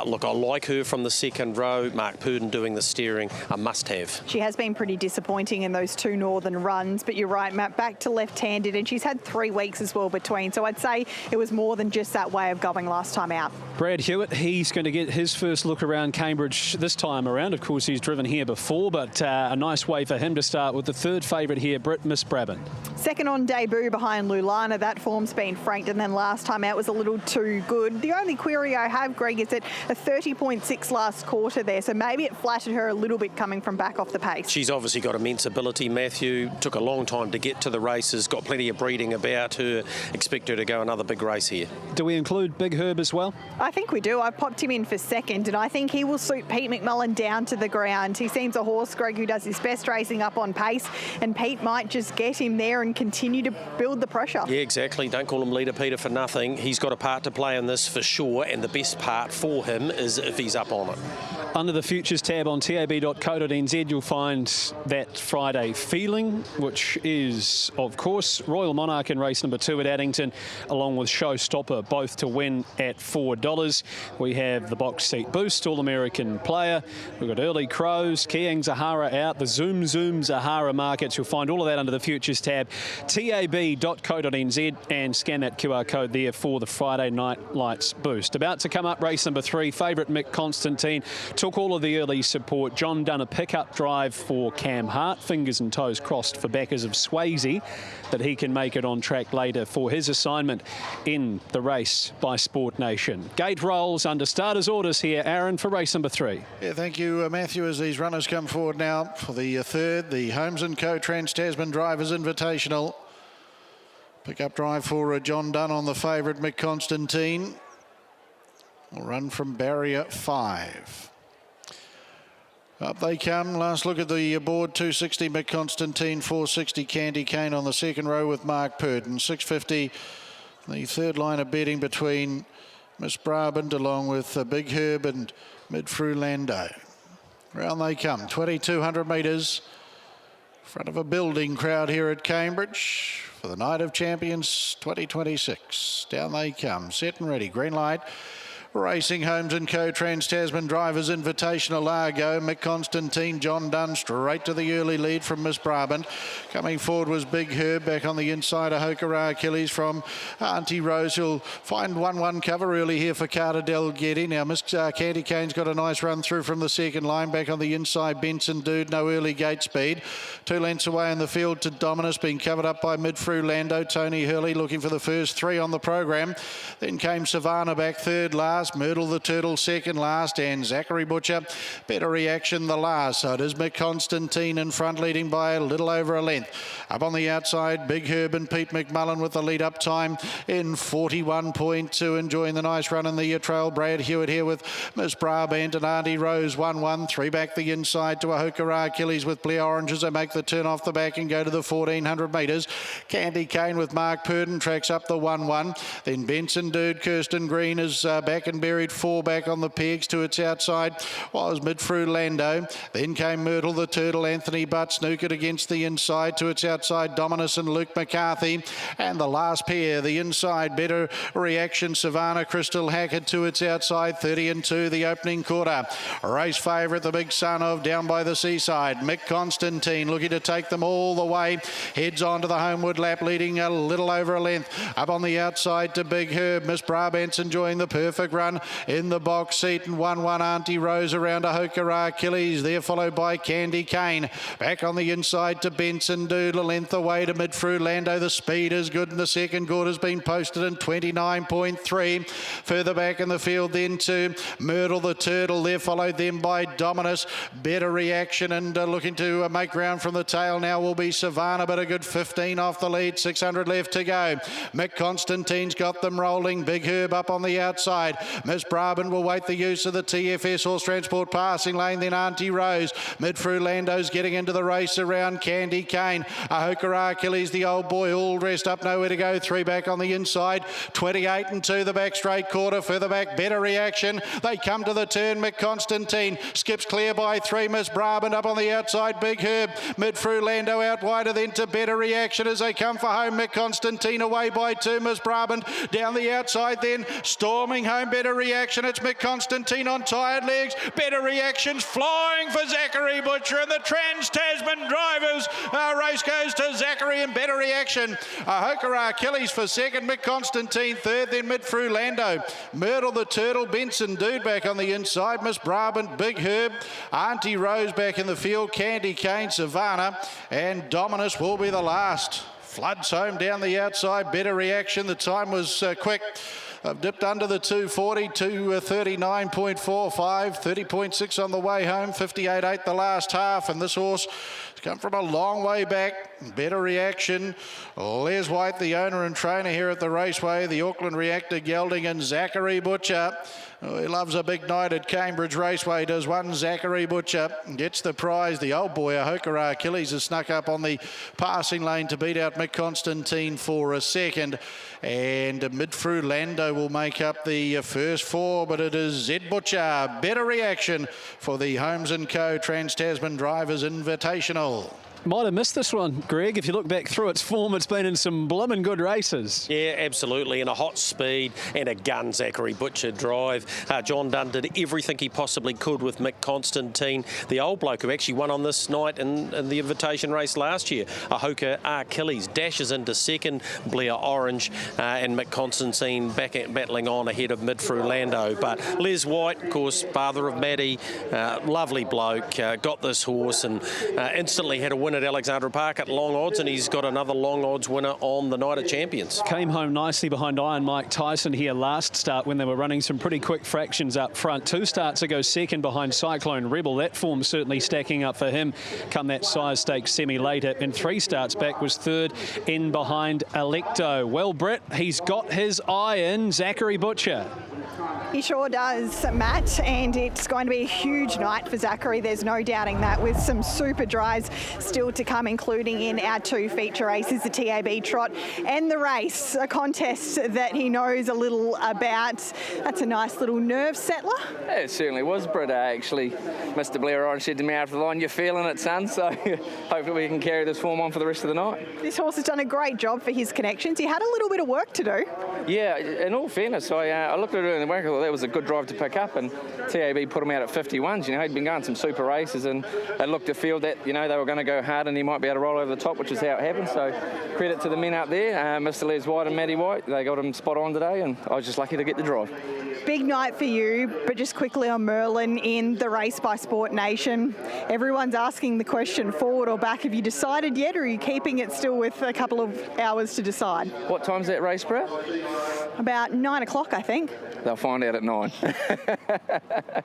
Look, I like her from the second row. Mark Purdon doing the steering, a must-have. She has been pretty disappointing in those 2 northern runs, but you're right, Matt, back to left-handed, and she's had 3 weeks as well between, so I'd say it was more than just that way of going last time out. Brad Hewitt, he's going to get his first look around Cambridge this time around. Of course, he's driven here before, but a nice way for him to start with the third favourite here, Britt, Miss Brabant. Second on debut behind Lulana. That form's been franked, and then last time out was a little too good. The only query I have, Greg, is that a 30.6 last quarter there, so maybe it flattered her a little bit coming from back off the pace. She's obviously got immense ability, Matthew. Took a long time to get to the races, got plenty of breeding about her. Expect her to go another big race here. Do we include Big Herb as well? I think we do. I popped him in for second, and I think he will suit Pete McMullen down to the ground. He seems a horse, Greg, who does his best racing up on pace, and Pete might just get him there and continue to build the pressure. Yeah, exactly. Don't call him Leader Peter for nothing. He's got a part to play in this for sure, and the best part for him is if he's up on it. Under the Futures tab on tab.co.nz, you'll find that Friday feeling, which is, of course, Royal Monarch in race number 2 at Addington, along with Showstopper, both to win at $4. We have the box seat boost, All-American player. We've got Early Crows, Kiang Zahara out, the Zoom Zahara markets. You'll find all of that under the Futures tab, tab.co.nz, and scan that QR code there for the Friday Night Lights boost. About to come up, race number 3, favourite Mick Constantine. Took all of the early support. John done a pickup drive for Cam Hart. Fingers and toes crossed for backers of Swayze that he can make it on track later for his assignment in the race by Sport Nation. Gate rolls under starters orders here, Aaron, for race number 3. Yeah, thank you, Matthew, as these runners come forward now for the third, the Holmes & Co. Trans-Tasman Drivers Invitational. Pickup drive for John Dunn on the favourite, Mick Constantine. Will run from barrier 5. Up they come. Last look at the board. 260 Mick Constantine, 460 Candy Cane on the second row with Mark Purdon. 650 the third line of betting between Miss Brabant along with Big Herb and Midfru Lando. Round they come. 2,200 metres. In front of a building crowd here at Cambridge for the Night of Champions 2026. Down they come. Set and ready. Green light. Racing Holmes & Co. Trans-Tasman Drivers Invitational Largo. Mick Constantine, John Dunn straight to the early lead from Miss Brabant. Coming forward was Big Herb. Back on the inside, a Hokara Achilles from Auntie Rose. Who'll find 1-1 cover early here for Carter Del Getty. Now Miss Candy Cane's got a nice run through from the second line. Back on the inside, Benson Dude. No early gate speed. 2 lengths away in the field to Dominus, being covered up by Midfru Lando. Tony Hurley looking for the first 3 on the program. Then came Savannah back third last. Myrtle the Turtle second last, and Zachary Butcher better reaction the last. So it is Mick Constantine in front, leading by a little over a length. Up on the outside, Big Herb and Pete McMullen with the lead up time in 41.2, enjoying the nice run in the trail. Brad Hewitt here with Miss Brabant and Auntie Rose 1-1. 3 back the inside to a Hokara Achilles with Blair Orange as they make the turn off the back and go to the 1,400 metres. Candy Cane with Mark Purdon tracks up the 1-1. Then Benson Dude, Kirsten Green is back and buried 4 back on the pegs. To its outside was Midfru Lando. Then came Myrtle the Turtle, Anthony Butt, Snookered against the inside. To its outside, Dominus and Luke McCarthy. And the last pair, the inside, Better Reaction, Savannah, Crystal Hackett. To its outside, 30-2, the opening quarter. Race favourite, the Big Son of Down by the Seaside. Mick Constantine looking to take them all the way. Heads on to the homeward lap, leading a little over a length. Up on the outside to Big Herb. Miss Brabant's enjoying the perfect run in the box seat, and 1-1 Auntie Rose around a Hokara Achilles. There followed by Candy Kane. Back on the inside to Benson Doodle, a length away to Midfru Lando. The speed is good, and the second quarter's been posted in 29.3. Further back in the field then to Myrtle the Turtle. There followed then by Dominus. Better Reaction, and looking to make ground from the tail now will be Savannah, but a good 15 off the lead. 600 left to go. Mick Constantine's got them rolling. Big Herb up on the outside. Miss Brabant will wait the use of the TFS Horse Transport passing lane. Then Auntie Rose. Midfru Lando's getting into the race around Candy Kane. Ahokara Achilles, the old boy, all dressed up, nowhere to go. 3 back on the inside. 28-2 the back straight quarter. Further back, Better Reaction. They come to the turn. Mick Constantine skips clear by 3. Miss Brabant up on the outside. Big Herb. Midfru Lando out wider then to Better Reaction as they come for home. Mick Constantine away by 2. Miss Brabant down the outside then. Storming home, Better Reaction. It's Mick Constantine on tired legs. Better Reaction's flying for Zachary Butcher, and the Trans-Tasman drivers. Race goes to Zachary and Better Reaction. Hokara Achilles for second. Mick Constantine third. Then Midfru Lando. Myrtle the Turtle. Benson Dude back on the inside. Miss Brabant. Big Herb. Auntie Rose back in the field. Candy Kane, Savannah, and Dominus will be the last. Floods home down the outside. Better Reaction. The time was quick. I've dipped under the 240 to 39.45, 30.6 on the way home, 58.8 the last half, and this horse has come from a long way back. Better Reaction. Les White, the owner and trainer here at the Raceway, the Auckland Reactor gelding, and Zachary Butcher. Oh, he loves a big night at Cambridge Raceway, does one. Zachary Butcher gets the prize. The old boy, Ahokara Achilles, has snuck up on the passing lane to beat out Mick Constantine for a second. And Midfru Lando will make up the first 4, but it is Zed Butcher. Better Reaction for the Holmes & Co. Trans-Tasman Drivers Invitational. Might have missed this one, Greg. If you look back through its form, it's been in some blooming good races. Yeah, absolutely. And a hot speed and a gun Zachary Butcher drive. John Dunn did everything he possibly could with Mick Constantine, the old bloke who actually won on this night in the invitation race last year. Ahoka Achilles dashes into second. Blair Orange and Mick Constantine battling on ahead of Midfru Lando. But Les White, of course, father of Maddie, lovely bloke, got this horse and instantly had a win at Alexandra Park at long odds, and he's got another long odds winner on the Night of Champions. Came home nicely behind Iron Mike Tyson here last start when they were running some pretty quick fractions up front. 2 starts ago, second behind Cyclone Rebel. That form certainly stacking up for him come that size stakes semi later. And 3 starts back was third in behind Electo. Well, Britt, he's got his eye in Zachary Butcher. He sure does, Matt, and it's going to be a huge night for Zachary. There's no doubting that, with some super drives still to come, including in our 2 feature races, the TAB Trot and the race, a contest that he knows a little about. That's a nice little nerve settler. Yeah, it certainly was, Britta. Actually, Mr. Blair Orange said to me after the line, "You're feeling it, son," so hopefully we can carry this form on for the rest of the night. This horse has done a great job for his connections. He had a little bit of work to do. Yeah, in all fairness, I looked at it in the work, I thought that was a good drive to pick up, and TAB put him out at 51s. You know, he'd been going some super races, and it looked to feel that, you know, they were going to go hard and he might be able to roll over the top, which is how it happened. So credit to the men out there, Mr. Les White and Matty White. They got him spot on today, and I was just lucky to get the drive. Big night for you, but just quickly on Merlin in the race by Sport Nation. Everyone's asking the question, forward or back. Have you decided yet, or are you keeping it still with a couple of hours to decide? What time's that race, Brett? About 9 o'clock, I think. They'll find out at 9.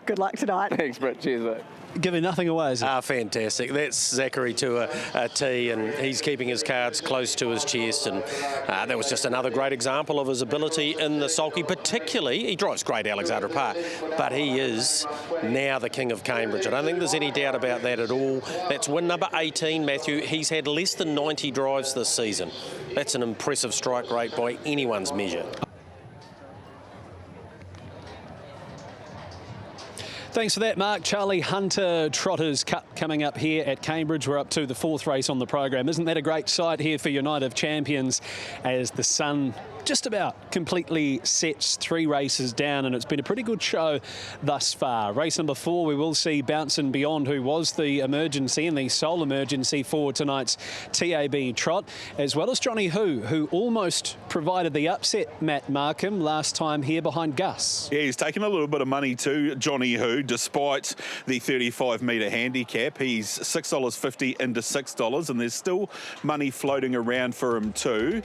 Good luck tonight. Thanks, Brett. Cheers, mate. Giving nothing away, is it? Fantastic. That's Zachary to a T, and he's keeping his cards close to his chest, and that was just another great example of his ability in the sulky. Particularly, he drives great Alexandra Park, but he is now the king of Cambridge. I don't think there's any doubt about that at all. That's win number 18, Matthew. He's had less than 90 drives this season. That's an impressive strike rate by anyone's measure. Thanks for that, Mark. Charlie Hunter Trotters Cup coming up here at Cambridge. We're up to the 4th race on the program. Isn't that a great sight here for Night of Champions as the sun just about completely sets 3 races down, and it's been a pretty good show thus far. Race number 4, we will see Bouncin' Beyond, who was the emergency and the sole emergency for tonight's TAB Trot, as well as Johnny who almost provided the upset, Matt Markham, last time here behind Gus. Yeah, he's taken a little bit of money too, Johnny despite the 35-metre handicap. He's $6.50 into $6, and there's still money floating around for him too.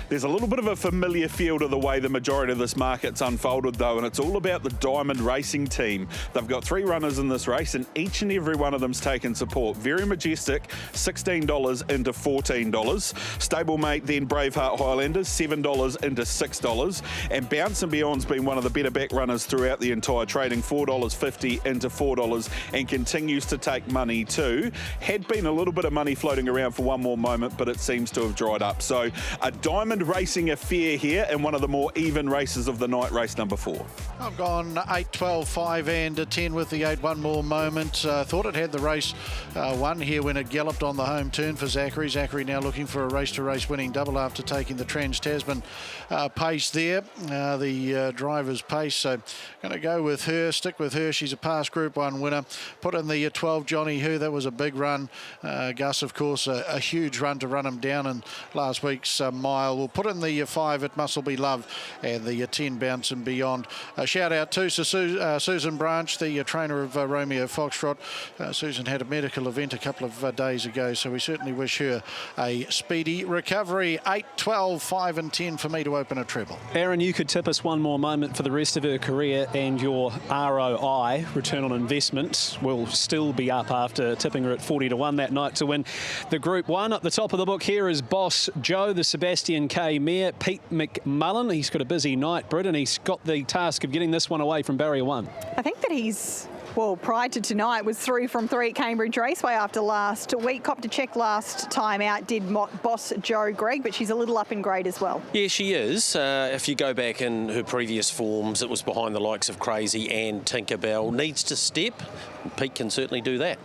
There's a little bit of a familiar feel to the way the majority of this market's unfolded though, and it's all about the Diamond Racing team. They've got 3 runners in this race, and each and every one of them's taken support. Very Majestic, $16 into $14. Stablemate, then Braveheart Highlanders, $7 into $6. And Bouncin' Beyond's been one of the better back runners throughout the entire trading, $4.50 into $4, and continues to take money too. Had been a little bit of money floating around for one more moment, but it seems to have dried up. So a Diamond Racing affair here in one of the more even races of the night, race number 4. I've gone 8, 12, 5 and 10 with the 8, one more moment. Thought it had the race won here when it galloped on the home turn for Zachary. Zachary now looking for a race-to-race winning double after taking the Trans-Tasman pace there, the driver's pace. So going to go with her, stick with her. She's a past Group 1 winner. Put in the 12, Johnny that was a big run. Gus, of course, a huge run to run him down in last week's mile. We'll put in the 5, It Muscle Be Love, and the 10, Bouncin' Beyond. A shout out to Susan Branch, the trainer of Romeo Foxtrot. Susan had a medical event a couple of days ago, so we certainly wish her a speedy recovery. 8, 12, 5 and 10 for me to open a treble. Aaron, you could tip us one more moment for the rest of her career, and your ROI, return on investment, will still be up after tipping her at 40 to 1 that night to win the Group 1. Up the top of the book here is Boss Joe, the Sebastian K mare. Pete McMullen, he's got a busy night, Britt, and he's got the task of getting this one away from barrier 1. I think that he's, well, prior to tonight, was 3 from 3 at Cambridge Raceway after last week. Copped a check last time out, did Boss Joe Greg, but she's a little up in grade as well. Yeah, she is. If you go back in her previous forms, it was behind the likes of Crazy and Tinkerbell. Needs to step. Pete can certainly do that.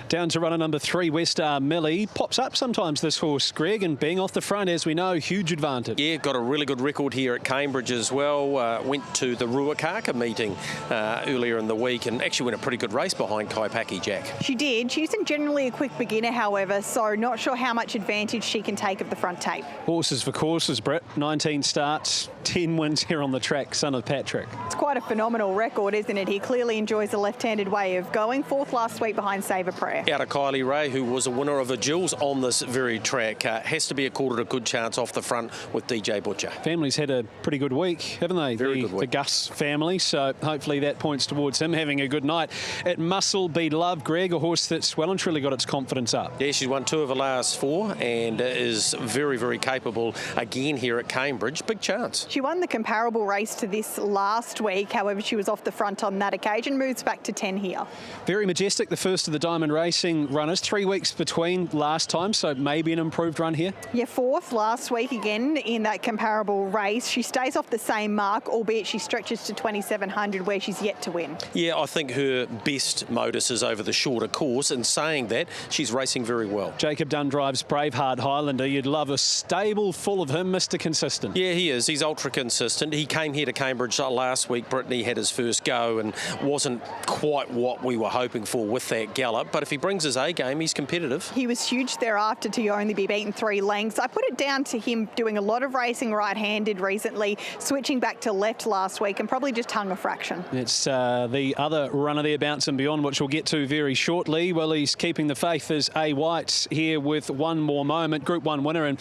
Down to runner number 3, Westar Millie. Pops up sometimes, this horse, Greg, and being off the front, as we know, huge advantage. Yeah, got a really good record here at Cambridge as well. Went to the Ruakaka meeting earlier in the week and actually went a pretty good race behind Kaipaki Jack. She did. She isn't generally a quick beginner, however, so not sure how much advantage she can take of the front tape. Horses for courses, Brett. 19 starts, 10 wins here on the track, son of Patrick. It's quite a phenomenal record, isn't it? He clearly enjoys a left-handed way of going. 4th last week behind Saver Prayer. Out of Kylie Ray, who was a winner of a Jules on this very track. Has to be accorded a good chance off the front with DJ Butcher. Family's had a pretty good week, haven't they? Very good week. The Gus family, so hopefully that points towards him having a good night. It Muscle Be Love, Greg, a horse that's well and truly got its confidence up. Yeah, she's won 2 of her last 4 and is very, very capable again here at Cambridge. Big chance. She won the comparable race to this last week, however she was off the front on that occasion, moves back to 10 here. Very Majestic, the first of the Diamond Racing runners, 3 weeks between last time, so maybe an improved run here. Yeah, 4th last week again in that comparable race. She stays off the same mark, albeit she stretches to 2,700 where she's yet to win. Yeah, I think her best modus is over the shorter course, and saying that, she's racing very well. Jacob Dunn drives Braveheart Highlander. You'd love a stable full of him, Mr. Consistent. Yeah, he is. He's ultra consistent. He came here to Cambridge last week. Brittany had his first go and wasn't quite what we were hoping for with that gallop, but if he brings his A game, he's competitive. He was huge thereafter to only be beaten 3 lengths. I put it down to him doing a lot of racing right-handed recently, switching back to left last week and probably just hung a fraction. It's the other runner there, Bouncin' Beyond, which we'll get to very shortly. Well, he's keeping the faith as A. White here with one more moment, Group 1 winner. And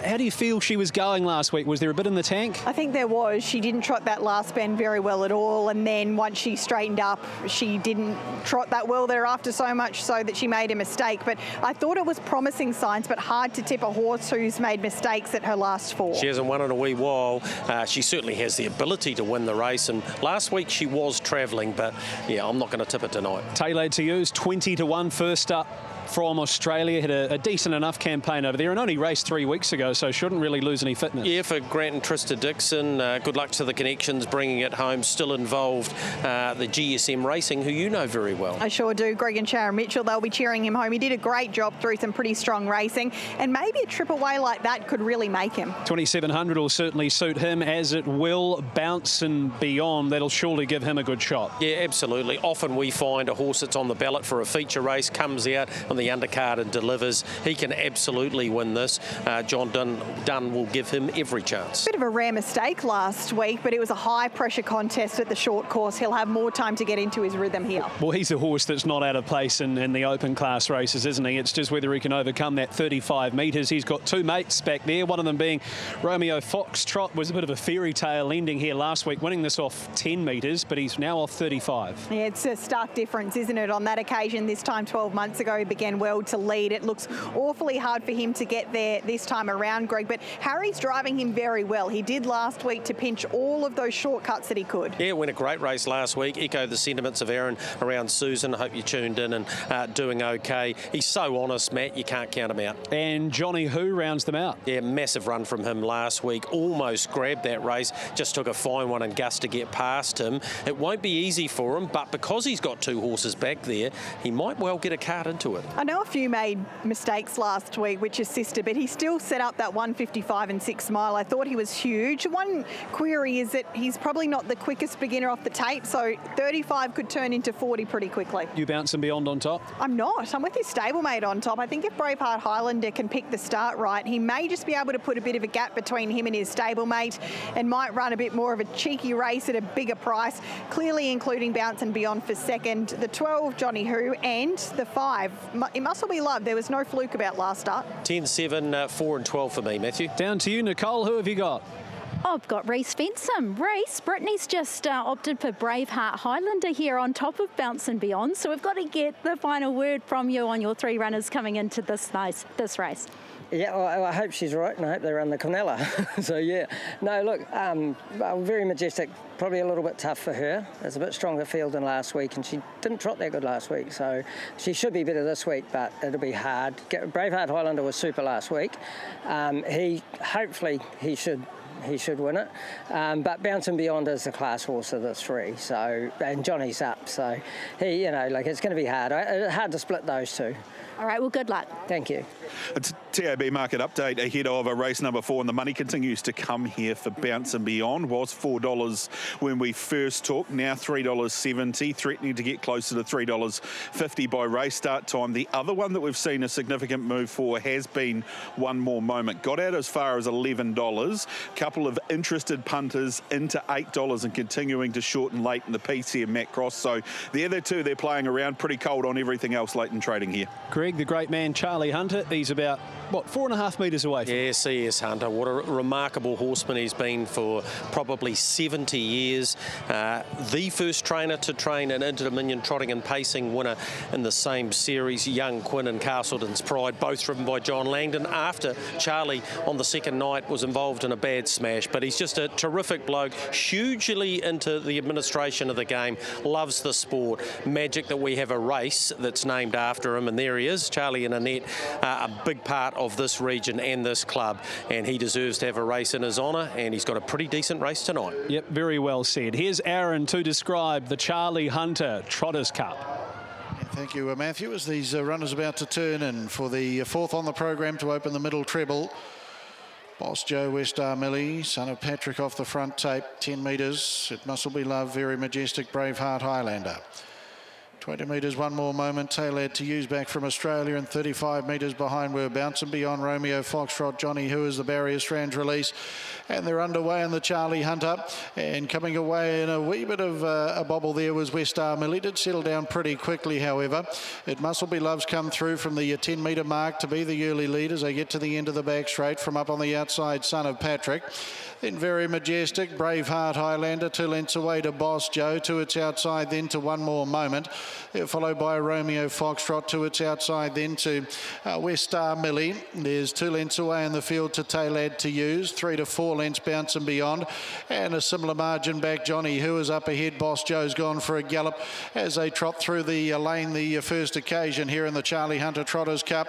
how do you feel she was going last week? Was there a bit in the tank? I think there was. She didn't trot that last bend very well at all, and then once she straightened up, she didn't trot that well thereafter, so much so that she made a mistake. But I thought it was promising signs, but hard to tip a horse who's made mistakes at her last 4. She hasn't won in a wee while. She certainly has the ability to win the race, and last week she was travelling, but yeah, I'm not going to tip it tonight. Taylor to use 20 to 1 first up. from Australia. Had a decent enough campaign over there and only raced 3 weeks ago, so shouldn't really lose any fitness. Yeah, for Grant and Trista Dixon, good luck to the connections bringing it home. Still involved, the GSM Racing, who you know very well. I sure do. Greg and Sharon Mitchell, they'll be cheering him home. He did a great job through some pretty strong racing, and maybe a trip away like that could really make him. 2700 will certainly suit him, as it will Bounce and Beyond. That'll surely give him a good shot. Yeah, absolutely. Often we find a horse that's on the ballot for a feature race, comes out on the undercard and delivers. He can absolutely win this. John Dunn will give him every chance. Bit of a rare mistake last week, but it was a high pressure contest at the short course. He'll have more time to get into his rhythm here. Well, he's a horse that's not out of place in the open class races, isn't he? It's just whether he can overcome that 35 metres. He's got two mates back there, one of them being Romeo Foxtrot. Was a bit of a fairy tale ending here last week, winning this off 10 metres, but he's now off 35. Yeah, it's a stark difference, isn't it? On that occasion, this time 12 months ago, he began well to lead. It looks awfully hard for him to get there this time around, Greg, but Harry's driving him very well. He did last week to pinch all of those shortcuts that he could. Yeah, went a great race last week. Echo the sentiments of Aaron around Susan. I hope you tuned in and doing okay. He's so honest, Matt, you can't count him out. And Johnny Who rounds them out. Yeah, massive run from him last week. Almost grabbed that race. Just took a fine one and Gus to get past him. It won't be easy for him, but because he's got two horses back there, he might well get a card into it. I know a few made mistakes last week, which assisted, but he still set up that 155 and 6 mile. I thought he was huge. One query is that he's probably not the quickest beginner off the tape, so 35 could turn into 40 pretty quickly. You Bounce and Beyond on top? I'm not. I'm with his stablemate on top. I think if Braveheart Highlander can pick the start right, he may just be able to put a bit of a gap between him and his stablemate and might run a bit more of a cheeky race at a bigger price, clearly including Bounce and Beyond for second, the 12, Johnny Who, and the 5. It Must All Be Love. There was no fluke about last start. 10, 7, 4 and 12 for me, Matthew. Down to you, Nicole. Who have you got? I've got Reece Fensom. Reece, Brittany's just opted for Braveheart Highlander here on top of Bounce and Beyond, so we've got to get the final word from you on your three runners coming into this race. Yeah, well, I hope she's right, and I hope they run the Cornella. So, yeah. No, look, very majestic, probably a little bit tough for her. It's a bit stronger field than last week, and she didn't trot that good last week, so she should be better this week, but it'll be hard. Braveheart Highlander was super last week. Hopefully he should win it, but Bounce and Beyond is the class horse of the three. So, and Johnny's up, so it's going to be hard. Hard to split those two. All right, well, good luck. Thank you. It's TAB market update ahead of race number 4, and the money continues to come here for Bounce and Beyond. Was $4 when we first talked, now $3.70, threatening to get closer to $3.50 by race start time. The other one that we've seen a significant move for has been One More Moment. Got out as far as $11. Couple of interested punters into $8 and continuing to shorten late in the piece here, Matt Cross. So the other two, they're playing around, pretty cold on everything else late in trading here. Greg, the great man Charlie Hunter, he's about, 4.5 metres away. Yes, he is, Hunter. What a remarkable horseman he's been for probably 70 years. The first trainer to train an Inter-Dominion trotting and pacing winner in the same series, Young Quinn and Castleton's Pride, both driven by John Langdon, after Charlie on the second night was involved in a bad smash. But he's just a terrific bloke, hugely into the administration of the game, loves the sport. Magic that we have a race that's named after him, and there he is, Charlie and Annette, a big part of this region and this club, and he deserves to have a race in his honour, and he's got a pretty decent race tonight. Yep, very well said. Here's Aaron to describe the Charlie Hunter Trotters Cup. Thank you, Matthew. As these runners about to turn in for the 4th on the program to open the middle treble. Boss Joe Westar Millie, son of Patrick off the front tape, 10 metres. It Must All Be Love, Very Majestic, Braveheart Highlander. 20 metres, One More Moment, Tailad to use back from Australia, and 35 metres behind were Bounce and Beyond, Romeo Foxtrot, Johnny Who is the barrier strands release, and they're underway in the Charlie Hunter, and coming away in a wee bit of a bobble there was Westar Millie. Did settle down pretty quickly, however. It Must All Be Love's come through from the 10 metre mark to be the early lead as they get to the end of the back straight from up on the outside, son of Patrick. then Very Majestic, Braveheart Highlander, 2 lengths away to Boss Joe, to its outside then to One More Moment. They're followed by Romeo Foxtrot, to its outside then to West Star Millie. There's 2 lengths away in the field to Taylad to Use, 3 to 4 lengths Bounce and Beyond, and a similar margin back. Johnny Who is up ahead. Boss Joe's gone for a gallop as they trot through the lane the first occasion here in the Charlie Hunter Trotters Cup.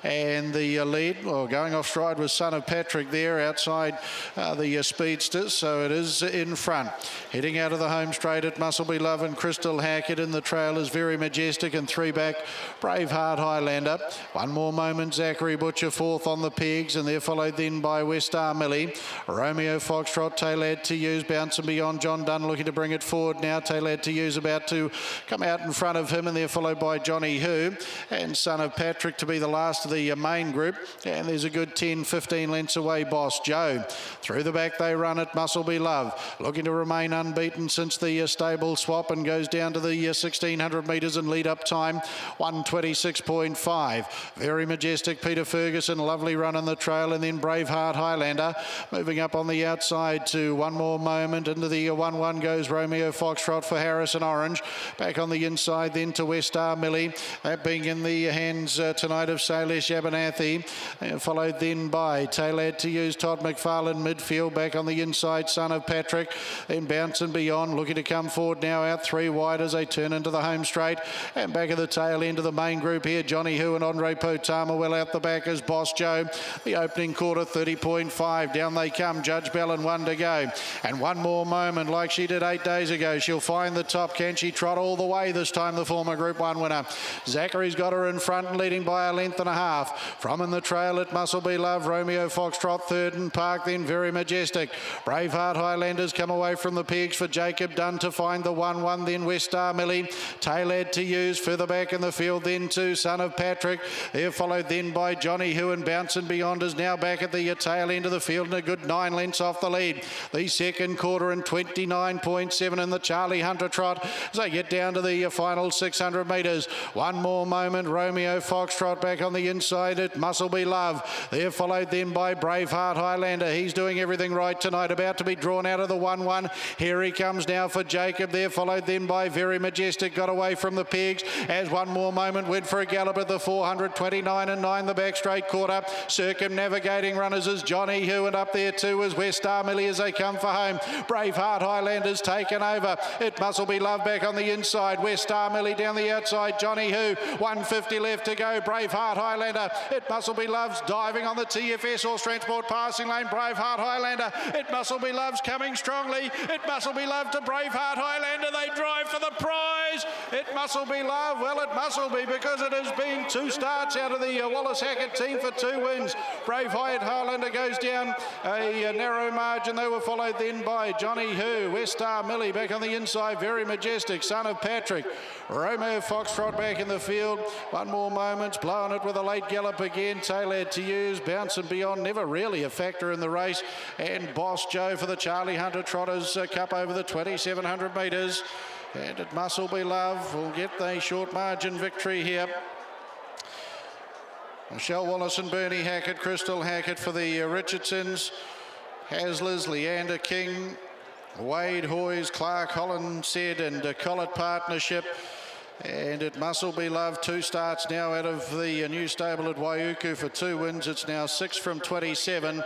And the lead, well, going off stride was Son of Patrick there outside the speedsters, so it is in front. Heading out of the home straight at Muscle Be Love and Crystal Hackett. In the trail is Very Majestic, and 3 back Braveheart Highlander. One More Moment, Zachary Butcher 4th on the pegs, and they're followed then by West Star Millie. Romeo Foxtrot, Taylad to Use, Bounce and Beyond. John Dunn looking to bring it forward now. Taylad to Use about to come out in front of him, and they're followed by Johnny Who and Son of Patrick to be the last of the main group. And there's a good 10-15 lengths away Boss Joe. Through the back they run at Muscle Be Love, looking to remain unbeaten since the stable swap, and goes down to the 1600 metres and lead up time 1:26.5. Very Majestic, Peter Ferguson, lovely run on the trail, and then Braveheart Highlander moving up on the outside to One More Moment. Into the 1-1 goes Romeo Foxtrot for Harrison Orange. Back on the inside then to West Star Millie, that being in the hands tonight of Salish Abernathy, followed then by Taylad to Use, Todd McFarlane midfield. Back on the inside Son of Patrick, then Bounce and Beyond looking to come forward now, out 3 wide as they turn into the home straight, and back of the tail end of the main group here Johnny Who and Andre Potama. Well out the back is Boss Joe. The opening quarter 30.5, down they come. Judge Bell, 1 to go, and One More Moment like she did 8 days ago. She'll find the top. Can she trot all the way this time, the former Group 1 winner? Zachary's got her in front and leading by a length and a half. From in the trail at Muscle Be Love, Romeo Foxtrot 3rd and Park, then Very Majestic. Braveheart Highlanders come away from the pegs for Jacob Dunn to find the 1-1, then West Star Millie. Taylad to Use further back in the field then to Son of Patrick. They're followed then by Johnny Who, and Bounce and Beyond is now back at the tail end of the field and a good 9 lengths off the lead. The second quarter and 29.7 in the Charlie Hunter Trot as they get down to the final 600 metres. One More Moment, Romeo Foxtrot back on the inside at Muscle Be Love. They're followed then by Braveheart Highlander. He's doing everything right tonight, about to be drawn out of the 1-1. Here he comes now for Jacob. They're followed then by Very Majestic, got away from the pegs as One More Moment went for a gallop at the 400, 29 and 9 the back straight quarter. Circumnavigating runners is Johnny Who, and up there too is West Star Millie as they come for home. Braveheart Highlanders taken over. It Muscle Be Love back on the inside. West Star Millie down the outside. Johnny Who, 150 left to go. Braveheart Highlander. It Muscle Be Love's diving on the TFS Horse Transport passing lane. Braveheart Highlander. It Muscle Be Love's coming strongly. It Muscle Be Love to Braveheart Highlander. They drive for the prize. It Muscle Be Love. Well, it Muscle Be, because it has been 2 starts out of the Wallace Hackett team for 2 wins. Braveheart Highlander goes down a narrow margin. They were followed then by Johnny Who, West Star Millie back on the inside. Very Majestic, Son of Patrick. Romeo Foxtrot back in the field. One More Moment's blowing it with a late gallop again. Taylad to Use, Bounce and Beyond, never really a factor in the race. And Boss Joe for the Charlie Hunter Trotters Cup over the 2,700 metres. And at Muscle Be Love will get the short margin victory here. Michelle Wallace and Bernie Hackett, Crystal Hackett for the Richardsons. Haslers, Leander King, Wade Hoyes, Clark Holland said, and Collett Partnership. And at Muscle Be Love, 2 starts now out of the new stable at Waiuku for 2 wins. It's now 6 from 27.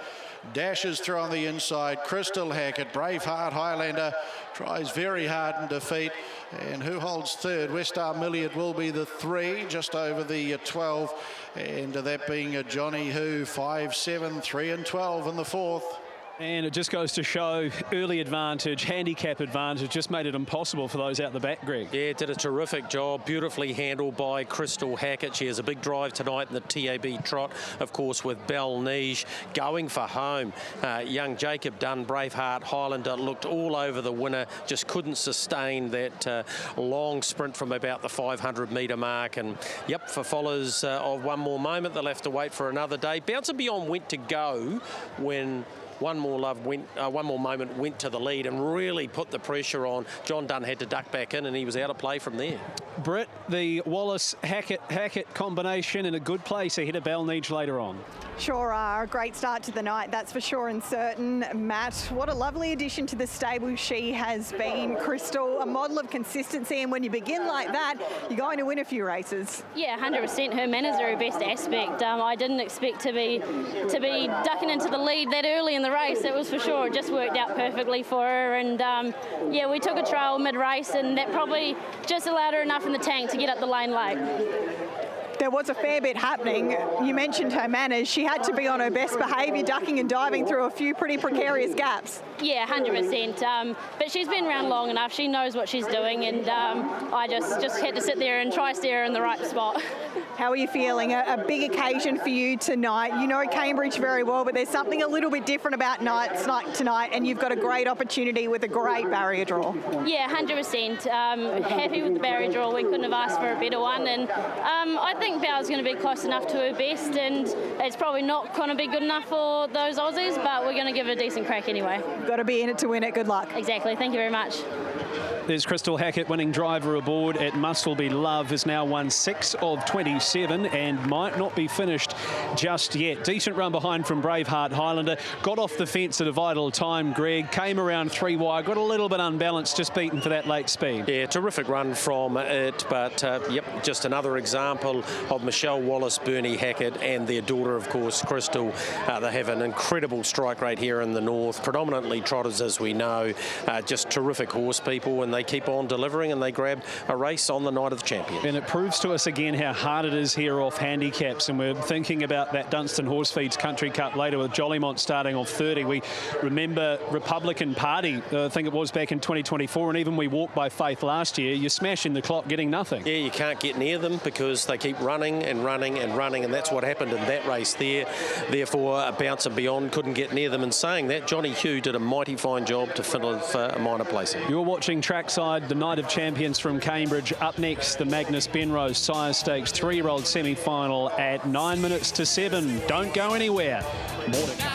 Dashes through on the inside. Crystal Hackett, Braveheart Highlander tries very hard in defeat. And who holds 3rd? West Star Millie, it will be the 3, just over the 12. And that being a Johnny Who, 5, 7, 3 and 12 in the 4th. And it just goes to show early advantage, handicap advantage, just made it impossible for those out the back, Greg. Yeah, did a terrific job, beautifully handled by Crystal Hackett. She has a big drive tonight in the TAB Trot, of course, with Belnige going for home. Young Jacob Dunn, Braveheart Highlander, looked all over the winner, just couldn't sustain that long sprint from about the 500 metre mark. And yep, for followers of One More Moment, they'll have to wait for another day. Bounce and Beyond went to go when One More Moment went to the lead and really put the pressure on. John Dunn had to duck back in and he was out of play from there. Britt, the Wallace-Hackett combination in a good place ahead of Belnige later on. Sure are. A great start to the night, that's for sure and certain. Matt, what a lovely addition to the stable she has been. Crystal, a model of consistency, and when you begin like that, you're going to win a few races. Yeah, 100%. Her manners are her best aspect. I didn't expect to be ducking into the lead that early in the race. It was for sure. It just worked out perfectly for her, and yeah, we took a trail mid-race, and that probably just allowed her enough in the tank to get up the lane late. There was a fair bit happening. You mentioned her manners. She had to be on her best behaviour, ducking and diving through a few pretty precarious gaps. Yeah, 100%. But she's been around long enough. She knows what she's doing, and I just had to sit there and try steer her in the right spot. How are you feeling? A big occasion for you tonight. You know Cambridge very well, but there's something a little bit different about nights like tonight, and you've got a great opportunity with a great barrier draw. Yeah, 100%. Happy with the barrier draw. We couldn't have asked for a better one, and I think Bow's going to be close enough to her best, and it's probably not going to be good enough for those Aussies, but we're going to give it a decent crack anyway. You've got to be in it to win it. Good luck. Exactly. Thank you very much. There's Crystal Hackett, winning driver aboard at Musselby. Love has now won 6 of 27 and might not be finished just yet. Decent run behind from Braveheart Highlander. Got off the fence at a vital time, Greg. Came around 3 wide. Got a little bit unbalanced, just beaten for that late speed. Yeah, terrific run from it, but yep, just another example of Michelle Wallace, Bernie Hackett, and their daughter, of course, Crystal. They have an incredible strike rate here in the north, predominantly trotters, as we know. Just terrific horse people, and they keep on delivering, and they grab a race on the night of the champions. And it proves to us again how hard it is here off handicaps, and we're thinking about that Dunstan Horsefeeds Country Cup later with Jollymont starting off 30. We remember Republican Party, I think it was back in 2024, and even We Walk by Faith last year. You're smashing the clock, getting nothing. Yeah, you can't get near them because they keep running and running and running, and that's what happened in that race there. Therefore, Bounce and Beyond couldn't get near them. And saying that, Johnny Hugh did a mighty fine job to finish a minor placing. You're watching trackside, the Night of Champions from Cambridge. Up next, the Magnus Benrose Sire Stakes 3-year-old semi-final at 9 minutes to 7. Don't go anywhere. More to come.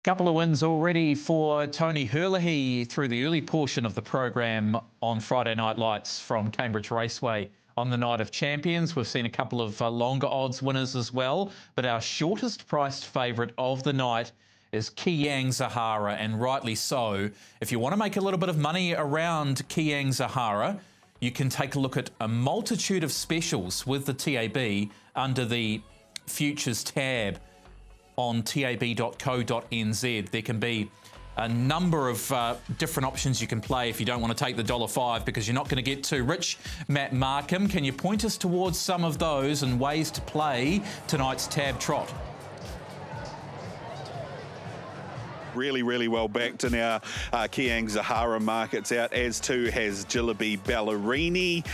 Couple of wins already for Tony Herlihy through the early portion of the program on Friday Night Lights from Cambridge Raceway on the Night of Champions. We've seen a couple of longer odds winners as well, but our shortest priced favourite of the night is Kiyang Zahara, and rightly so. If you want to make a little bit of money around Kiyang Zahara, you can take a look at a multitude of specials with the TAB under the Futures tab on tab.co.nz. There can be a number of different options you can play if you don't want to take the $1.05 because you're not going to get too rich. Matt Markham, can you point us towards some of those and ways to play tonight's TAB Trot? Really well backed in our Kiyang Zahara markets out, as too has Jillaby Ballerini.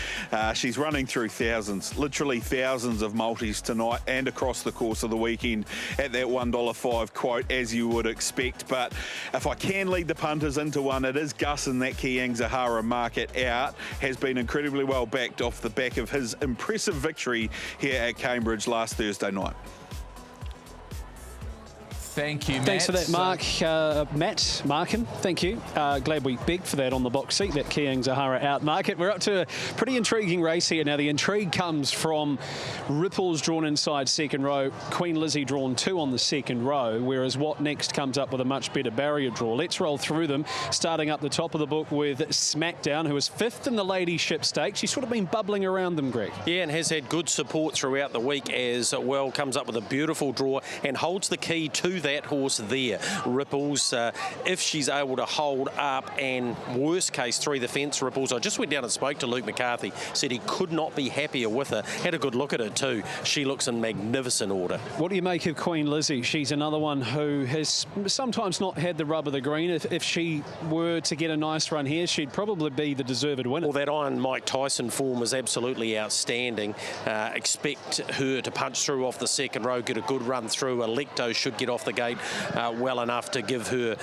She's running through thousands, literally thousands of multis tonight and across the course of the weekend at that $1.05 quote, as you would expect. But if I can lead the punters into one, it is Gus in that Kiyang Zahara market out. Has been incredibly well backed off the back of his impressive victory here at Cambridge last Thursday night. Thank you, Matt. Thanks for that, Mark. Matt Markham, thank you. Glad we begged for that on the box seat, that Kiyang Zahara out market. We're up to a pretty intriguing race here. Now, the intrigue comes from Ripples drawn inside second row, Queen Lizzie drawn 2 on the second row, whereas What Next comes up with a much better barrier draw. Let's roll through them, starting up the top of the book with Smackdown, who is 5th in the Ladyship Stakes. She's sort of been bubbling around them, Greg. Yeah, and has had good support throughout the week as well. Comes up with a beautiful draw and holds the key to that horse there, Ripples. If she's able to hold up and worst case through the fence, Ripples. I just went down and spoke to Luke McCarthy, said he could not be happier with her. Had a good look at her too. She looks in magnificent order. What do you make of Queen Lizzie? She's another one who has sometimes not had the rub of the green. If she were to get a nice run here, she'd probably be the deserved winner. Well, that Iron Mike Tyson form is absolutely outstanding. Expect her to punch through off the second row, get a good run through. Electo should get off the gate well enough to give her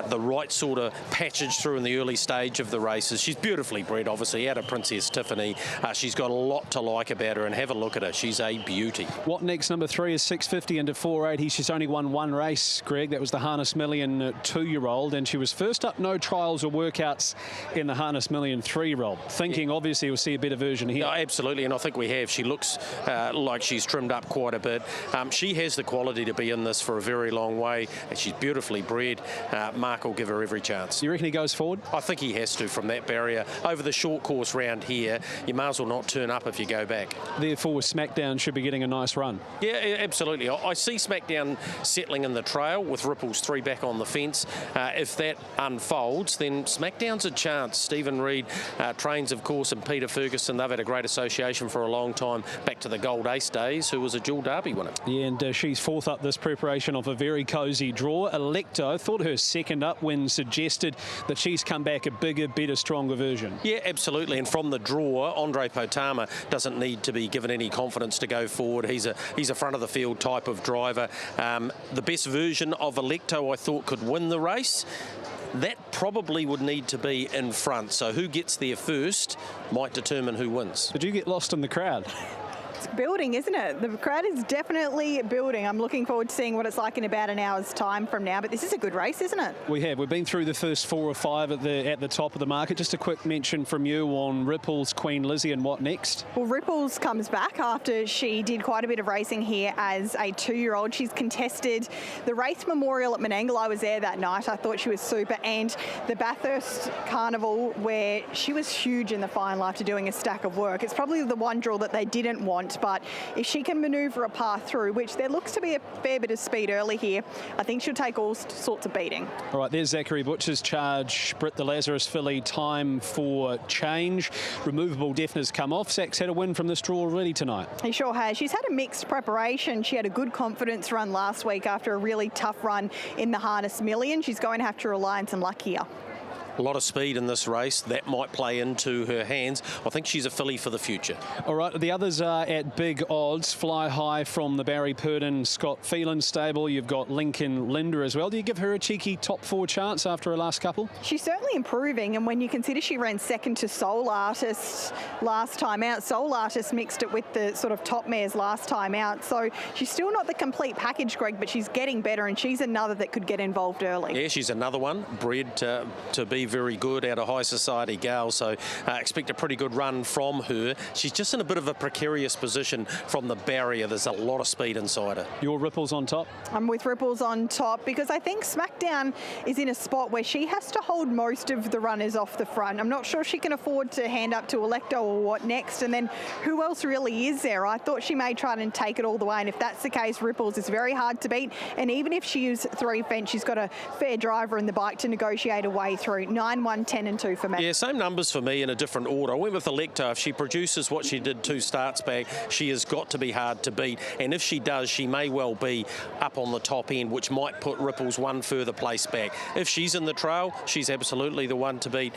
the right sort of passage through in the early stage of the races. She's beautifully bred, obviously, out of Princess Tiffany. She's got a lot to like about her, and have a look at her. She's a beauty. What next? Number 3 is 650 into 480. She's only won one race, Greg. That was the Harness Million 2-year-old, and she was first up, no trials or workouts in the Harness Million 3-year-old. Thinking, obviously, we'll see a better version here. No, absolutely, and I think we have. She looks like she's trimmed up quite a bit. She has the quality to be in this for a very long way, and she's beautifully bred. Mark will give her every chance. You reckon he goes forward? I think he has to from that barrier. Over the short course round here, you may as well not turn up if you go back. Therefore, Smackdown should be getting a nice run. Yeah, absolutely. I see Smackdown settling in the trail with Ripples 3 back on the fence. If that unfolds, then Smackdown's a chance. Stephen Reid trains, of course, and Peter Ferguson. They've had a great association for a long time, back to the Gold Ace days, who was a dual derby winner. Yeah, and she's fourth up this preparation of a very cosy draw. Electo, thought her second up win suggested that she's come back a bigger, better, stronger version. Yeah, absolutely. And from the draw, Andre Potama doesn't need to be given any confidence to go forward. He's a front of the field type of driver. The best version of Electo, I thought, could win the race. That probably would need to be in front. So who gets there first might determine who wins. Did you get lost in the crowd? It's building, isn't it? The crowd is definitely building. I'm looking forward to seeing what it's like in about an hour's time from now. But this is a good race, isn't it? We've been through the first 4 or 5 at the top of the market. Just a quick mention from you on Ripples, Queen Lizzie, and what next? Well, Ripples comes back after she did quite a bit of racing here as a 2-year-old. She's contested the Race Memorial at Menangle. I was there that night. I thought she was super. And the Bathurst Carnival, where she was huge in the final after doing a stack of work. It's probably the one draw that they didn't want. But if she can manoeuvre a path through, which there looks to be a fair bit of speed early here, I think she'll take all sorts of beating. All right, there's Zachary Butcher's charge. Britt the Lazarus filly, time for change. Removable deafness come off. Zach's had a win from this draw already tonight. He sure has. She's had a mixed preparation. She had a good confidence run last week after a really tough run in the Harness Million. She's going to have to rely on some luck here. A lot of speed in this race. That might play into her hands. I think she's a filly for the future. All right, the others are at big odds. Fly High from the Barry Purdon Scott Phelan stable. You've got Lincoln Linda as well. Do you give her a cheeky top 4 chance after her last couple? She's certainly improving, and when you consider she ran second to Soul Artist last time out, Soul Artist mixed it with the sort of top mares last time out, so she's still not the complete package, Greg, but she's getting better, and she's another that could get involved early. Yeah, she's another one bred to be very good out of high society gal, so expect a pretty good run from her. She's just in a bit of a precarious position from the barrier. There's a lot of speed inside her. Your Ripples on top? I'm with Ripples on top because I think Smackdown is in a spot where she has to hold most of the runners off the front. I'm not sure she can afford to hand up to Electo or what next, and then who else really is there? I thought she may try and take it all the way, and if that's the case, Ripples is very hard to beat, and even if she uses 3 fence, she's got a fair driver in the bike to negotiate a way through. 9-1, 10 and 2 for me. Yeah, same numbers for me in a different order. I went with Electo. If she produces what she did 2 starts back, she has got to be hard to beat. And if she does, she may well be up on the top end, which might put Ripples 1 further place back. If she's in the trail, she's absolutely the one to beat.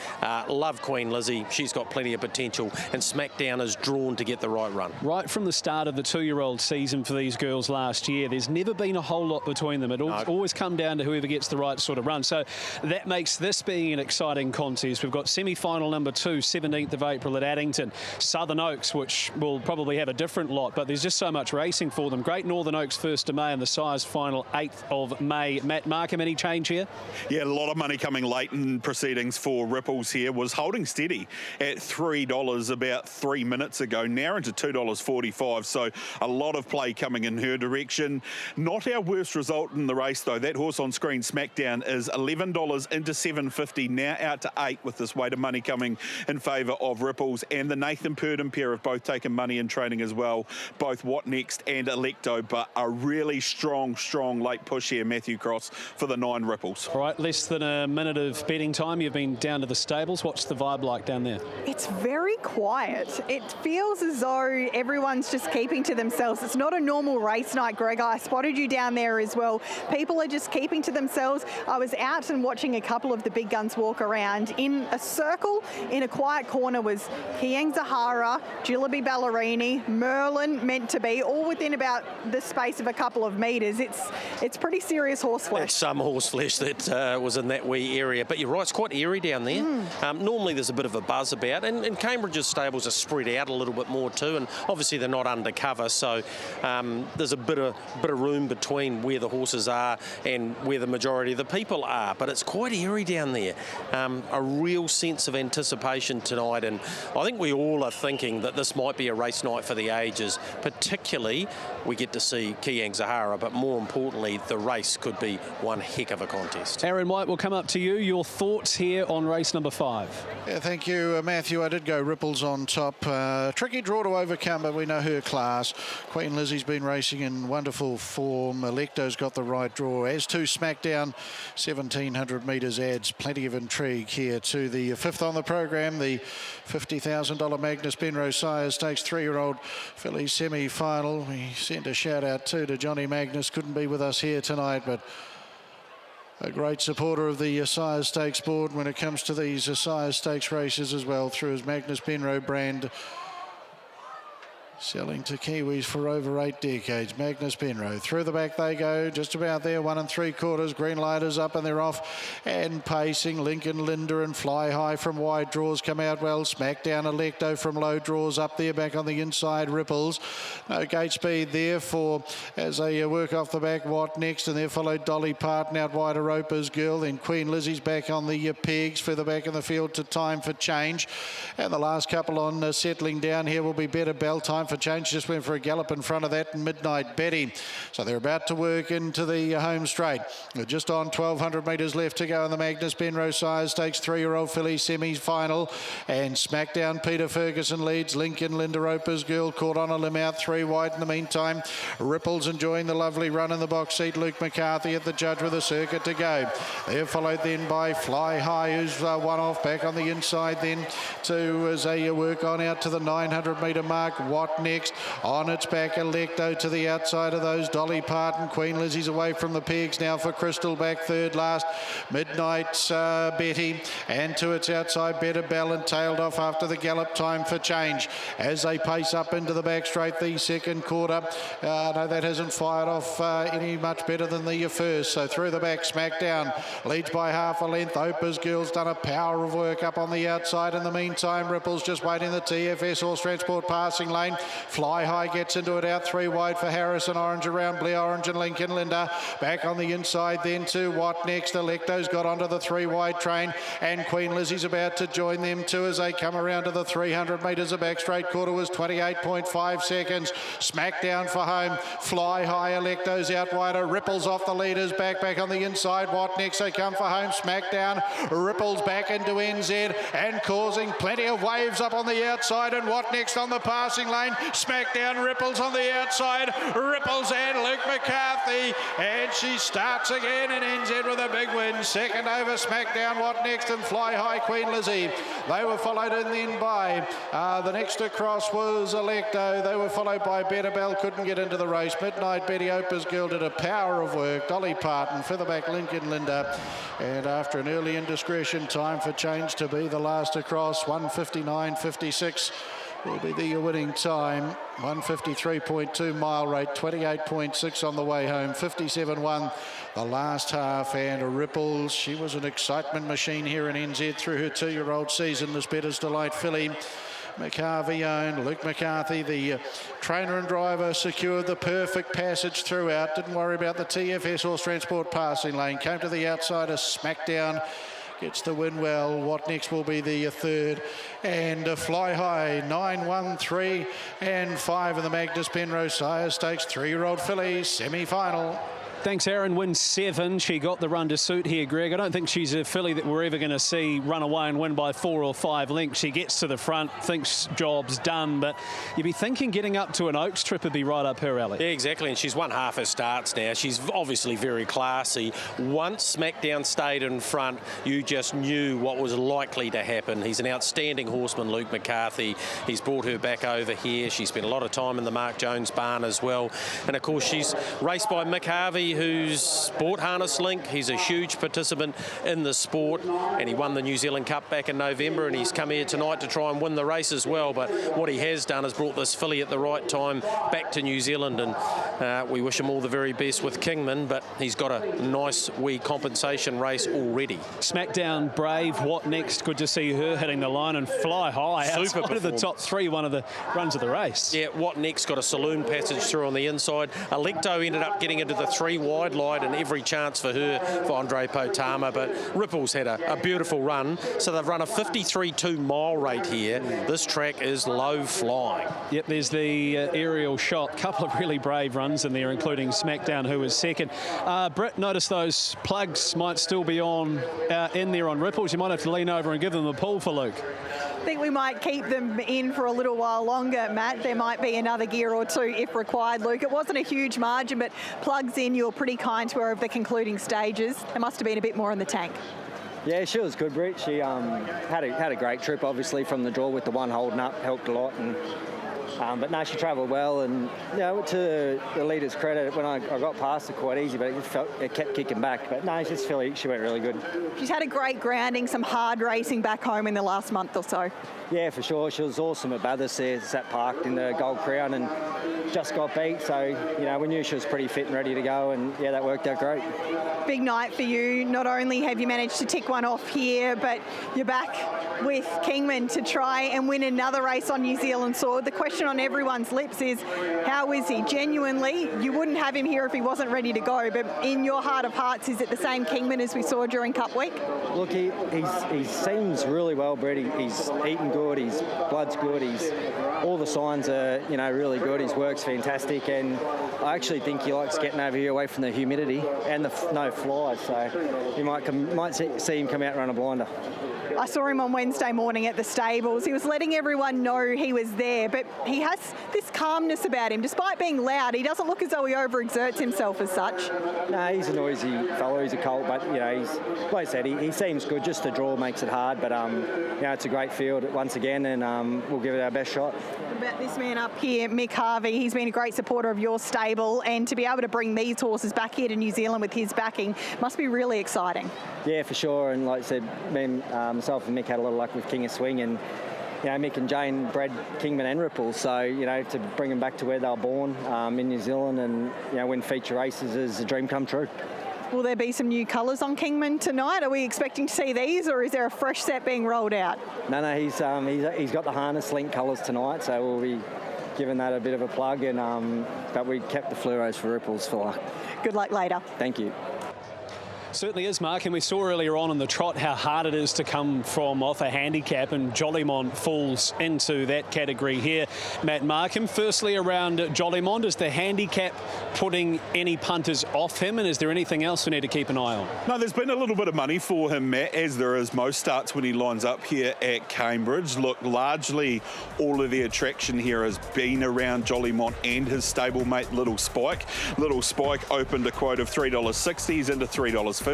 Love Queen Lizzie. She's got plenty of potential. And Smackdown is drawn to get the right run. Right from the start of the 2-year-old season for these girls last year, there's never been a whole lot between them. It's always come down to whoever gets the right sort of run. So that makes this being an exciting contest. We've got semi-final number 2, 17th of April at Addington. Southern Oaks, which will probably have a different lot, but there's just so much racing for them. Great Northern Oaks 1st of May and the Size final 8th of May. Matt Markham, any change here? Yeah, a lot of money coming late in proceedings for Ripples here. Was holding steady at $3 about 3 minutes ago, now into $2.45. So a lot of play coming in her direction. Not our worst result in the race, though. That horse on screen, Smackdown, is $11 into $7.50 now out to 8 with this weight of money coming in favour of Ripples. And the Nathan Purdon pair have both taken money in training as well, both What Next and Electo, but a really strong late push here, Matthew Cross, for the 9 Ripples. All right, less than a minute of betting time. You've been down to the stables. What's the vibe like down there? It's very quiet. It feels as though everyone's just keeping to themselves. It's not a normal race night, Greg. I spotted you down there as well. People are just keeping to themselves. I was out and watching a couple of the big guns walk around. In a circle, in a quiet corner, was Kiang Zahara, Jillaby Ballerini, Merlin, Meant to Be, all within about the space of a couple of metres. It's pretty serious horse flesh. It's some horse flesh that was in that wee area. But you're right, it's quite airy down there. Normally there's a bit of a buzz about, and Cambridge's stables are spread out a little bit more too, and obviously they're not undercover, so there's a bit of room between where the horses are and where the majority of the people are. But it's quite airy down there. A real sense of anticipation tonight, and I think we all are thinking that this might be a race night for the ages. Particularly, we get to see Kiang Zahara, but more importantly, the race could be one heck of a contest. Aaron White, will come up to you. Your thoughts here on race number 5? Yeah, thank you, Matthew. I did go Ripples on top. Tricky draw to overcome, but we know her class. Queen Lizzie's been racing in wonderful form. Electo's got the right draw, as to Smackdown. 1,700 metres adds plenty of intrigue here to the 5th on the program, the $50,000 Magnus Benrose Sires Stakes 3-year-old filly semi-final. We sent a shout out too to Johnny Magnus. Couldn't be with us here tonight, but a great supporter of the Sires Stakes board when it comes to these Sires Stakes races as well, through his Magnus Benrose brand. Selling to Kiwis for over 8 decades. Magnus Benrose. Through the back they go, just about there, 1 3/4. Green light is up and they're off. And pacing, Lincoln, Linda and Fly High from wide draws come out well. Smackdown, Electo from low draws up there, back on the inside, Ripples. No gate speed there for, as they work off the back, What Next, and there followed Dolly Parton out wide, a Roper's Girl. Then Queen Lizzie's back on the pegs, further back in the field to Time for Change. And the last couple on settling down here will be Better Bell. Time for Change just went for a gallop in front of that, and Midnight Betty. So they're about to work into the home straight. We're just on 1,200 metres left to go in the Magnus Benrose Sires Stakes 3-year-old filly semi-final. And Smackdown, Peter Ferguson leads. Lincoln, Linda Roper's Girl caught on a limb out 3 wide in the meantime. Ripples enjoying the lovely run in the box seat. Luke McCarthy at the judge with a circuit to go. They're followed then by Fly High, who's one off back on the inside then to, as they work on out to the 900 metre mark. What Next? On its back, Electo to the outside of those. Dolly Parton, Queen Lizzie's away from the pegs now for Crystal back third last. Midnight Betty, and to its outside, Better Bell, and tailed off after the gallop. Time for Change as they pace up into the back straight, the second quarter. No, that hasn't fired off any much better than the first. So through the back, Smackdown leads by half a length. Opa's Girl's done a power of work up on the outside. In the meantime, Ripples just waiting the TFS Horse Transport passing lane. Fly High gets into it out 3 wide for Harrison Orange around Blair Orange and Lincoln Linda. Back on the inside then to What Next? Electo's got onto the 3 wide train, and Queen Lizzie's about to join them too as they come around to the 300 metres. The back straight quarter was 28.5 seconds. Smackdown for home. Fly High, Electo's out wider. Ripples off the leaders, back on the inside. What Next? They come for home. Smackdown, Ripples back into NZ and causing plenty of waves up on the outside, and What Next on the passing lane. Smackdown, Ripples on the outside. Ripples and Luke McCarthy, and she starts again in NZ with a big win. Second over Smackdown, What Next, and Fly High, Queen Lizzie. They were followed in then by the next across was Electo. They were followed by Better Bell, couldn't get into the race. Midnight Betty, Opa's Girl did a power of work. Dolly Parton, further back Lincoln Linda, and after an early indiscretion, Time for Change to be the last across. 1:59.56 will be the winning time. 1:53.2 mile rate, 28.6 on the way home, 57.1 the last half. And Ripples, she was an excitement machine here in NZ through her 2-year-old season. This Better's Delight filly, McCarthy owned. Luke McCarthy, the trainer and driver, secured the perfect passage throughout. Didn't worry about the TFS Horse Transport passing lane. Came to the outside, a Smackdown gets the win well. What Next will be the third. And Fly High, 9, 1, 3 and 5 in the Magnus Benrose Sires Stakes 3-year-old filly semi-final. Thanks, Aaron. Wins 7. She got the run to suit here, Greg. I don't think she's a filly that we're ever going to see run away and win by 4 or 5 lengths. She gets to the front, thinks job's done, but you'd be thinking getting up to an Oaks trip would be right up her alley. Yeah, exactly, and she's won half her starts now. She's obviously very classy. Once Smackdown stayed in front, you just knew what was likely to happen. He's an outstanding horseman, Luke McCarthy. He's brought her back over here. She spent a lot of time in the Mark Jones barn as well. And of course, she's raced by Mick Harvey, who's bought Harness Link. He's a huge participant in the sport, and he won the New Zealand Cup back in November, and he's come here tonight to try and win the race as well. But what he has done is brought this filly at the right time back to New Zealand, and we wish him all the very best with Kingman, but he's got a nice wee compensation race already. Smackdown Brave, what next? Good to see her hitting the line and fly high. Super outside of the top 3, one of the runs of the race. Yeah, what next? Got a saloon passage through on the inside. Electo ended up getting into the 3 wide line, and every chance for her for Andre Potama, but Ripples had a beautiful run. So they've run a 53.2 mile rate here. This track is low flying. Yep, there's the aerial shot. Couple of really brave runs in there, including Smackdown, who was second. Britt, notice those plugs might still be on in there on Ripples. You might have to lean over and give them a pull for Luke. I think we might keep them in for a little while longer, Matt. There might be another gear or 2 if required, Luke. It wasn't a huge margin, but plugs in, you were pretty kind to her over the concluding stages. There must have been a bit more in the tank. Yeah, she was good, Britt. She had a great trip, obviously, from the draw with the one holding up, helped a lot. And but no, she travelled well, and you know, to the leader's credit, when I got past it quite easy, but it kept kicking back. But no, she went really good. She's had a great grounding, some hard racing back home in the last month or so. Yeah, for sure. She was awesome at Bathurst there, sat parked in the Gold Crown and just got beat. So, you know, we knew she was pretty fit and ready to go, and yeah, that worked out great. Big night for you. Not only have you managed to tick one off here, but you're back with Kingman to try and win another race on New Zealand Sword. The question on everyone's lips is, how is he? Genuinely, you wouldn't have him here if he wasn't ready to go, but in your heart of hearts, is it the same Kingman as we saw during Cup Week? Look, he seems really well bred. He's eating good, his blood's good, all the signs are, you know, really good. His work's fantastic, and I actually think he likes getting over here away from the humidity and the no flies, so you might see him come out and run a blinder. I saw him on Wednesday morning at the stables. He was letting everyone know he was there, but he has this calmness about him. Despite being loud, he doesn't look as though he overexerts himself as such. No, he's a noisy fellow. He's a colt, but, you know, like I said, he seems good. Just the draw makes it hard, but, you know, it's a great field once again, and we'll give it our best shot. About this man up here, Mick Harvey, he's been a great supporter of your stable, and to be able to bring these horses back here to New Zealand with his backing must be really exciting. Yeah, for sure, and like I said, myself and Mick had a lot of luck with King of Swing, and you know, Mick and Jane bred Kingman and Ripples, so you know, to bring them back to where they were born in New Zealand and you know, win feature races is a dream come true. Will there be some new colours on Kingman tonight? Are we expecting to see these, or is there a fresh set being rolled out? No, he's got the Harness Link colours tonight, so we'll be giving that a bit of a plug, and but we kept the fluoros for Ripples for luck. Good luck later. Thank you. Certainly is, Mark, and we saw earlier on in the trot how hard it is to come from off a handicap, and Jolimont falls into that category here. Matt Markham, firstly around Jolimont, is the handicap putting any punters off him, and is there anything else we need to keep an eye on? No, there's been a little bit of money for him, Matt, as there is most starts when he lines up here at Cambridge. Look, largely all of the attraction here has been around Jolimont and his stablemate Little Spike. Little Spike opened a quote of $3.60, he's into $3.50.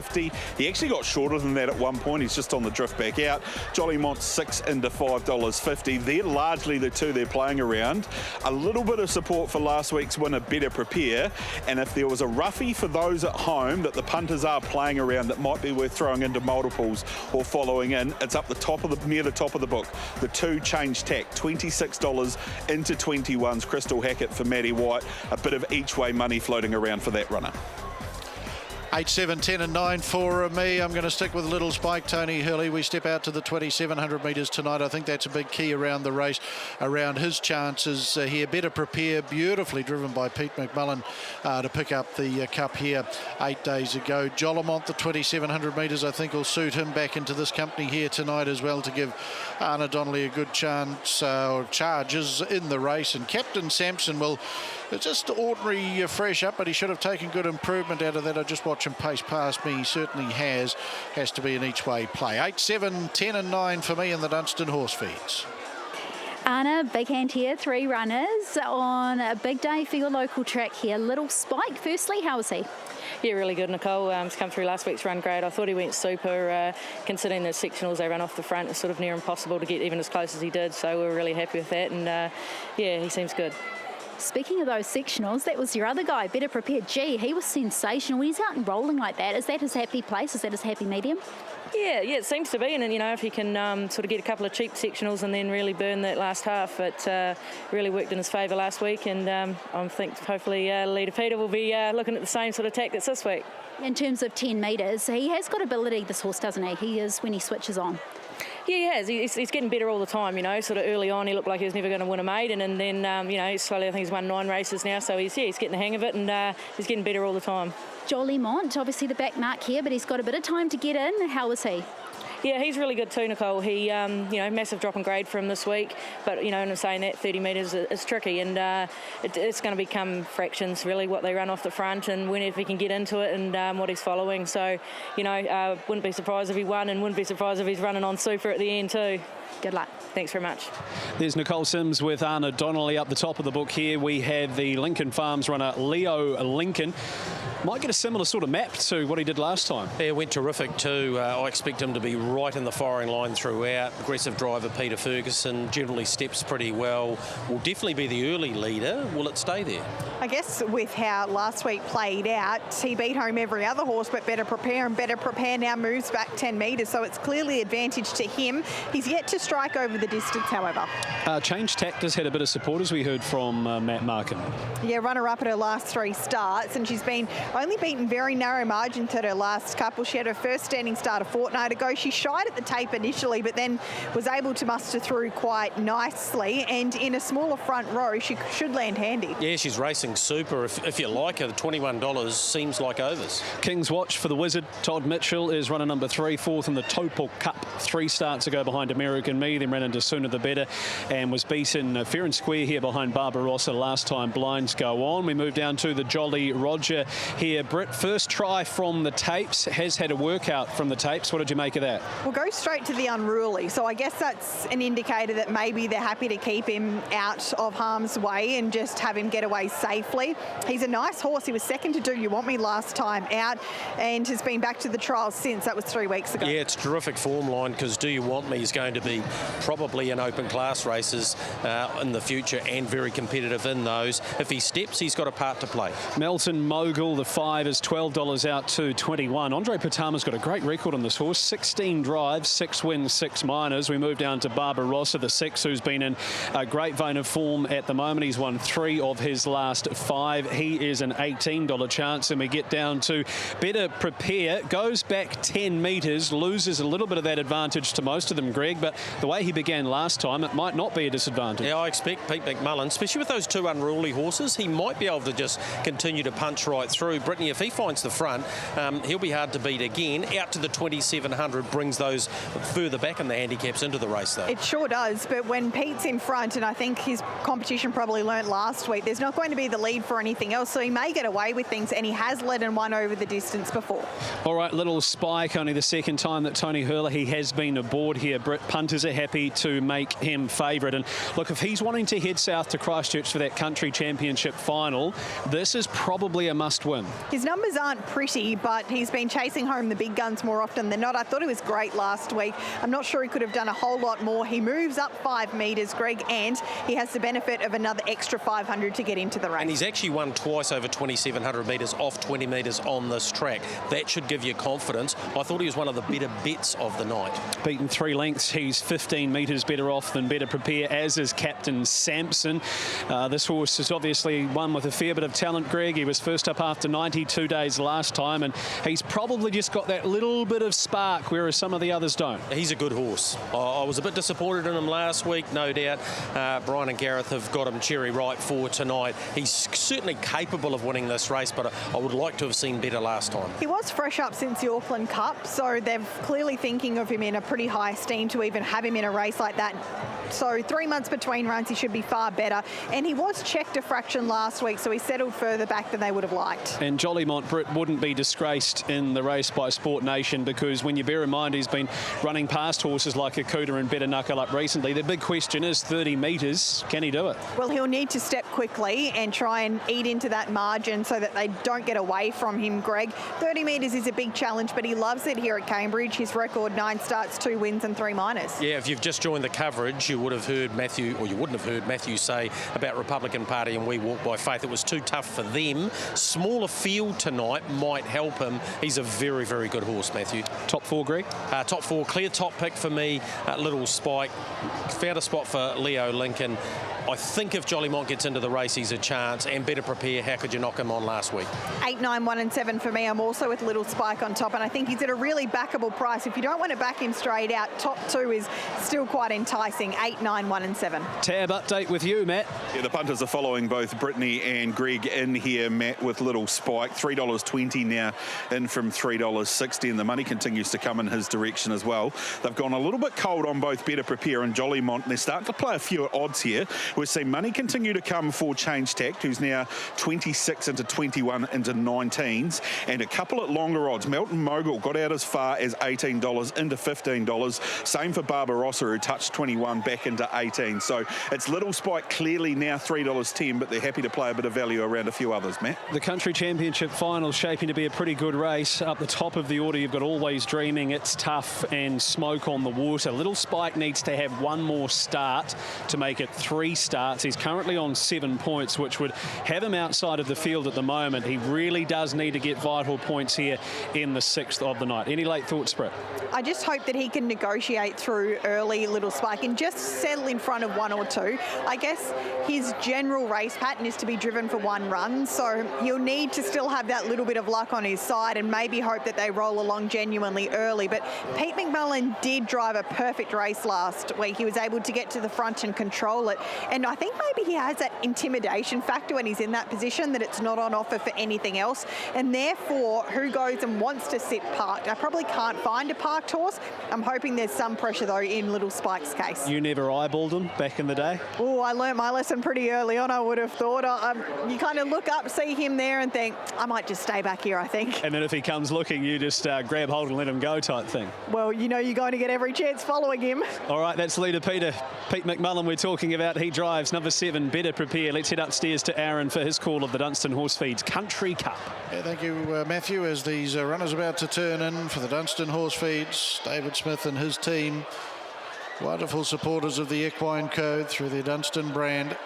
He actually got shorter than that at one point. He's just on the drift back out. Jolimont 6 into $5.50. They're largely the two they're playing around. A little bit of support for last week's winner, Better Prepare. And if there was a roughie for those at home that the punters are playing around that might be worth throwing into multiples or following in, it's up the top of near the top of the book. The 2 change tack, $26 into 21s. Crystal Hackett for Maddie White. A bit of each way money floating around for that runner. 8, 7, 10 and 9 for me. I'm going to stick with Little Spike, Tony Hurley. We step out to the 2,700 metres tonight. I think that's a big key around the race, around his chances here. Better Prepare, beautifully driven by Pete McMullen to pick up the cup here 8 days ago. Jollimont, the 2,700 metres, I think will suit him back into this company here tonight as well, to give Anna Donnelly a good chance or charges in the race. And Captain Sampson will just ordinary fresh up, but he should have taken good improvement out of that. I just watch him pace past me. He certainly has to be an each way play. 8, 7, 10 and 9 for me in the Dunstan horse feeds. Anna, big hand here, 3 runners on a big day for your local track here. Little Spike, firstly, how was he? Yeah, really good, Nicole. He's come through last week's run great. I thought he went super, considering the sectionals they ran off the front. It's sort of near impossible to get even as close as he did, so we're really happy with that. And yeah, he seems good. Speaking of those sectionals, that was your other guy, Better Prepared. Gee, he was sensational. When he's out and rolling like that, is that his happy place? Is that his happy medium? Yeah, it seems to be. And then, you know, if he can sort of get a couple of cheap sectionals and then really burn that last half, it really worked in his favour last week. And I think hopefully Leader Peter will be looking at the same sort of tactics this week. In terms of 10 metres, he has got ability, this horse, doesn't he? He is when he switches on. Yeah, he has. He's getting better all the time, you know. Sort of early on, he looked like he was never going to win a maiden, and then, you know, slowly I think he's won 9 races now, so he's getting the hang of it, and he's getting better all the time. Jollimont, obviously the back mark here, but he's got a bit of time to get in. How was he? Yeah, he's really good too, Nicole. He, you know, massive drop in grade for him this week. But, you know, and I'm saying that 30 metres is tricky, and it's going to become fractions, really, what they run off the front and whenever he can get into it and what he's following. So, you know, wouldn't be surprised if he won and wouldn't be surprised if he's running on super at the end too. Good luck. Thanks very much. There's Nicole Sims with Anna Donnelly up the top of the book here. We have the Lincoln Farms runner, Leo Lincoln. Might get a similar sort of map to what he did last time. Yeah, went terrific too. I expect him to be right in the firing line throughout. Aggressive driver Peter Ferguson generally steps pretty well. Will definitely be the early leader. Will it stay there? I guess with how last week played out, he beat home every other horse but Better Prepare, and Better Prepare now moves back 10 metres, so it's clearly advantage to him. He's yet to strike over the distance, however. Change Tactors had a bit of support, as we heard from Matt Markham. Yeah, runner-up at her last 3 starts, and she's been only beaten very narrow margin to her last couple. She had her first standing start a fortnight ago. She shied at the tape initially, but then was able to muster through quite nicely, and in a smaller front row, she should land handy. Yeah, she's racing super. If you like her, the $21 seems like overs. King's Watch for the Wizard. Todd Mitchell is runner number 3, 4th in the Topol Cup 3 starts ago behind American Me, then ran into Sooner the Better and was beaten fair and square here behind Barbarossa last time. Blinds go on. We move down to the Jolly Roger here. Britt, first try from the tapes, has had a workout from the tapes. What did you make of that? We'll go straight to the unruly, so I guess that's an indicator that maybe they're happy to keep him out of harm's way and just have him get away safely. He's a nice horse. He was second to Do You Want Me last time out and has been back to the trials since. That was 3 weeks ago. Yeah, it's a terrific form line, because Do You Want Me is going to be probably in open class races in the future and very competitive in those. If he steps, he's got a part to play. Melton Mogul, the 5 is $12 out to 21. Andre Patama's got a great record on this horse. 16 drives, 6 wins, 6 minors. We move down to Barbarossa, the 6, who's been in a great vein of form at the moment. He's won 3 of his last 5. He is an $18 chance. And we get down to Better Prepare. Goes back 10 metres, loses a little bit of that advantage to most of them, Greg, but the way he began last time, it might not be a disadvantage. Yeah, I expect Pete McMullen, especially with those 2 unruly horses, he might be able to just continue to punch right through. Brittany, if he finds the front, he'll be hard to beat again. Out to the 2,700 brings those further back in the handicaps into the race, though. It sure does, but when Pete's in front, and I think his competition probably learnt last week, there's not going to be the lead for anything else, so he may get away with things, and he has led and won over the distance before. All right, Little Spike, only the second time that Tony Hurley has been aboard here. Britt, punters are happy to make him favourite. And look, if he's wanting to head south to Christchurch for that country championship final, this is probably a must-win. His numbers aren't pretty, but he's been chasing home the big guns more often than not. I thought he was great last week. I'm not sure he could have done a whole lot more. He moves up 5 metres, Greg, and he has the benefit of another extra 500 to get into the race. And he's actually won twice over 2,700 metres off 20 metres on this track. That should give you confidence. I thought he was one of the better bets of the night. Beaten 3 lengths. He's 15 metres better off than Better Prepare, as is Captain Sampson. This horse is obviously one with a fair bit of talent, Greg. He was first up after 92 days last time, and he's probably just got that little bit of spark, whereas some of the others don't. He's a good horse. I was a bit disappointed in him last week, no doubt. Brian and Gareth have got him cherry ripe for tonight. He's certainly capable of winning this race, but I would like to have seen better last time. He was fresh up since the Auckland Cup, so they're clearly thinking of him in a pretty high esteem to even have him in a race like that. So 3 months between runs, he should be far better. And he was checked a fraction last week, so he settled further back than they would have liked. And Jollymont Britt wouldn't be disgraced in the race by Sport Nation, because when you bear in mind he's been running past horses like Akuta and Better Knuckle Up recently, the big question is 30 metres, can he do it? Well, he'll need to step quickly and try and eat into that margin so that they don't get away from him, Greg. 30 metres is a big challenge, but he loves it here at Cambridge. His record, 9 starts, 2 wins and 3 minors. Yeah, if you've just joined the coverage, you would have heard Matthew, or you wouldn't have heard Matthew say about Republican Party and We Walk by Faith. It was too tough for them. Smaller field tonight might help him. He's a very, very good horse, Matthew. Top 4, Greg? Top 4, clear top pick for me. Little Spike. Found a spot for Leo Lincoln. I think if Jollymont gets into the race, he's a chance. And Better Prepare, how could you knock him on last week? 8, 9, 1 and 7 for me. I'm also with Little Spike on top, and I think he's at a really backable price. If you don't want to back him straight out, top 2 is still quite enticing. 8, 9, 1 and 7. Tab update with you, Matt. Yeah, the punters are following both Brittany and Greg in here, Matt, with Little Spike. $3.20 now, in from $3.60, and the money continues to come in his direction as well. They've gone a little bit cold on both Better Prepare and Jollymont, and they're starting to play a few odds here. We're seeing money continue to come for Change Tact, who's now 26 into 21 into 19s, and a couple at longer odds. Melton Mogul got out as far as $18 into $15. Same for Barbarossa, who touched 21 back into 18. So it's Little Spike clearly now $3.10, but they're happy to play a bit of value around a few others, Matt. The Country Championship final shaping to be a pretty good race. Up the top of the order, you've got Always Dreaming, It's Tough, and Smoke on the Water. Little Spike needs to have one more start to make it 3 starts. He's currently on 7 points, which would have him outside of the field at the moment. He really does need to get vital points here in the 6th of the night. Any late thoughts, Brett? I just hope that he can negotiate through early, Little Spike, and just settle in front of 1 or 2. I guess his general race pattern is to be driven for 1 run, so he'll need to still have that little bit of luck on his side and maybe hope that they roll along genuinely early. But Pete McMullen did drive a perfect race last week. He was able to get to the front and control it, and I think maybe he has that intimidation factor when he's in that position, that it's not on offer for anything else, and therefore who goes and wants to sit parked? I probably can't find a parked horse. I'm hoping there's some pressure though in Little Spike's case. You never eyeballed him back in the day? Oh, I learnt my lesson pretty early on, I would have thought. You kind of look up, see him there and think, I might just stay back here, I think. And then if he comes looking, you just grab hold and let him go type thing. Well, you know you're going to get every chance following him. All right, that's leader Pete McMullen we're talking about. He drives number 7, Better Prepare. Let's head upstairs to Aaron for his call of the Dunstan Horse Feeds Country Cup. Yeah, thank you, Matthew. As these runners about to turn in for the Dunstan Horse Feeds, David Smith and his team, wonderful supporters of the Equine Code through their Dunstan brand.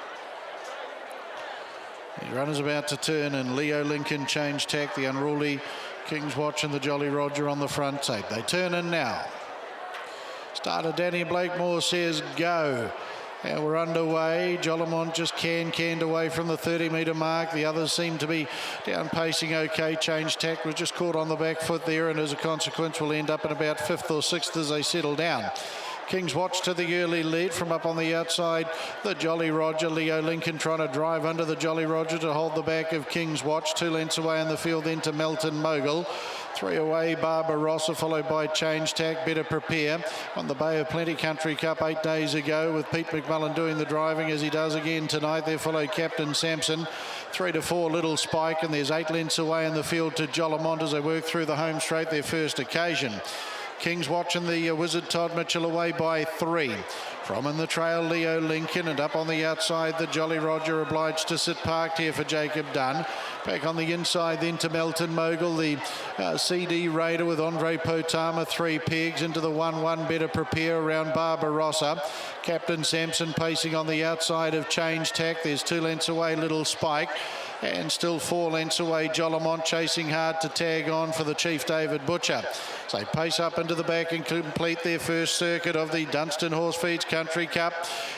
The runners about to turn in, Leo Lincoln, Change Tack, the Unruly, King's Watch and the Jolly Roger on the front tape. They turn in now. Starter Danny Blakemore says go. And we're underway. Jollymont just canned away from the 30-metre mark. The others seem to be down pacing okay. Change Tack was just caught on the back foot there, and as a consequence will end up in about 5th or 6th as they settle down. King's Watch to the early lead from up on the outside. The Jolly Roger, Leo Lincoln trying to drive under the Jolly Roger to hold the back of King's Watch. 2 lengths away in the field then to Melton Mogul. 3 away, Barbarossa, followed by Change Tack, Better Prepare. On the Bay of Plenty Country Cup 8 days ago with Pete McMullen doing the driving as he does again tonight. There followed Captain Sampson. 3 to 4, Little Spike, and there's 8 lengths away in the field to Jollymont as they work through the home straight, their first occasion. King's watching the Wizard Todd Mitchell away by 3. From in the trail, Leo Lincoln, and up on the outside, the Jolly Roger obliged to sit parked here for Jacob Dunn. Back on the inside then to Melton Mogul, the CD Raider with Andre Potama, 3 pegs into the 1-1, Better Prepare around Barbarossa. Captain Sampson pacing on the outside of Change Tack. There's 2 lengths away, Little Spike. And still 4 lengths away, Jollimont chasing hard to tag on for the Chief David Butcher. So they pace up into the back and complete their first circuit of the Dunstan Horse Feeds Country Cup.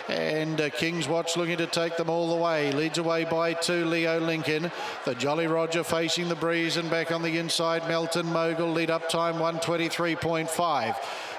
And King's Watch looking to take them all the way. Leads away by 2, Leo Lincoln. The Jolly Roger facing the breeze, and back on the inside, Melton Mogul. Lead up time 1:23.5.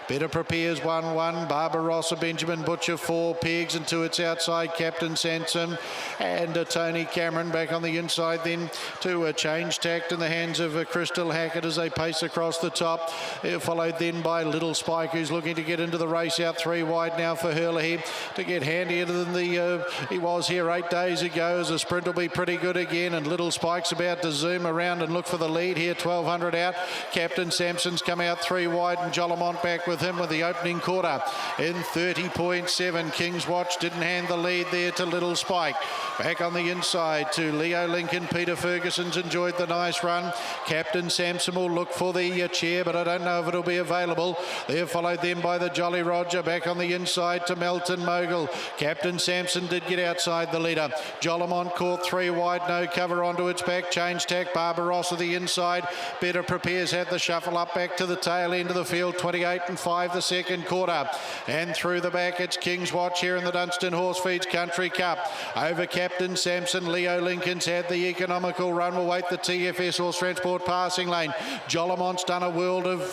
Better Prepares 1-1, Barbarossa, Benjamin Butcher 4, Pegs, and to its outside, Captain Sanson and Tony Cameron back on the inside then to a change tact in the hands of Crystal Hackett as they pace across the top. Followed then by Little Spike, who's looking to get into the race out 3 wide now for Hurley to get handier than he was here 8 days ago, as the sprint will be pretty good again, and Little Spike's about to zoom around and look for the lead here, 1200 out. Captain Sampson's come out 3 wide, and Jollimont back with him with the opening quarter in 30.7. King's Watch didn't hand the lead there to Little Spike. Back on the inside to Leo Lincoln. Peter Ferguson's enjoyed the nice run. Captain Sampson will look for the chair, but I don't know if it'll be available. They're followed then by the Jolly Roger. Back on the inside to Melton Mogul. Captain Sampson did get outside the leader. Jollimont caught 3 wide, no cover onto its back. Change tack, Barbarossa the inside. Better Prepares had the shuffle up back to the tail end of the field. 28.5 the second quarter. And through the back, it's King's Watch here in the Dunstan Horse Feeds Country Cup. Over Captain Sampson, Leo Lincoln's had the economical run. Will wait the TFS Horse Transport passing lane. Jollimont's done a world of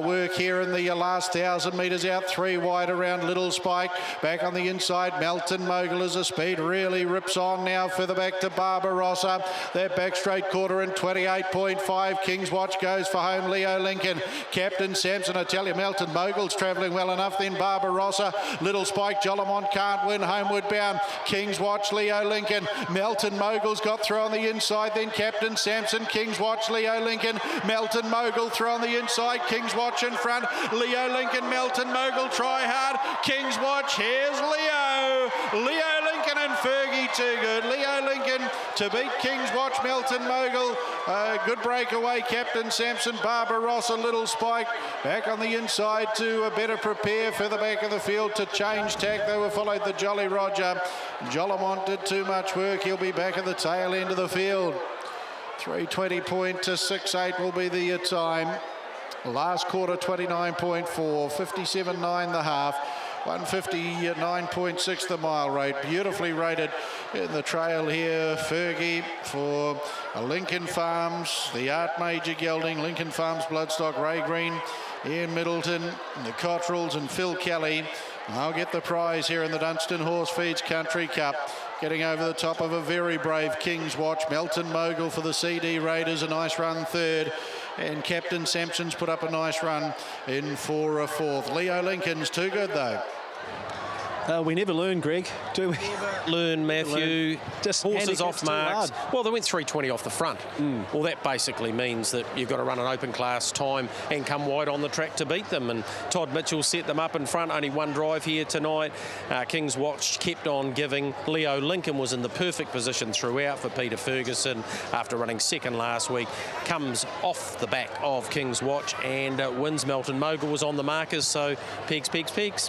work here in the last 1,000 metres out 3 wide around Little Spike. Back on the inside, Melton Mogul as the speed really rips on now. Further back to Barbarossa. That back straight quarter in 28.5. King's Watch goes for home, Leo Lincoln. Captain Sampson, I tell you, Melton Mogul's travelling well enough. Then Barbarossa, Little Spike, Jollimont can't win, homeward bound. King's Watch, Leo Lincoln. Melton Mogul's got through on the inside. Then Captain Sampson, King's Watch, Leo Lincoln. Melton Mogul through on the inside. King's Watch in front. Leo Lincoln, Melton Mogul try hard. King's Watch, here's Leo. Leo Lincoln and Fergie too good. Leo Lincoln to beat King's Watch, Melton Mogul. Good breakaway, Captain Sampson, Barbarossa, Little Spike. Back on the inside to a Better Prepare for the back of the field to change tack. They were followed the Jolly Roger. Jollimont did too much work. He'll be back at the tail end of the field. 3:20.68 will be the time. Last quarter 29.4, 57.9 the half. 159.6 the mile rate. Beautifully rated in the trail here. Fergie for Lincoln Farms, the Art Major gelding, Lincoln Farms Bloodstock, Ray Green, Ian Middleton, the Cottrells and Phil Kelly. They'll get the prize here in the Dunstan Horse Feeds Country Cup. Getting over the top of a very brave King's Watch. Melton Mogul for the CD Raiders, a nice run third. And Captain Sampson's put up a nice run in for a fourth. Leo Lincoln's too good though. We never learn, Greg, do we? Learn, Matthew. Just horses off marks. Well, they went 3:20 off the front. Well, that basically means that you've got to run an open class time and come wide on the track to beat them. And Todd Mitchell set them up in front. Only one drive here tonight. King's Watch kept on giving. Leo Lincoln was in the perfect position throughout for Peter Ferguson after running second last week. Comes off the back of King's Watch and wins. Melton Mogul was on the markers, so pegs.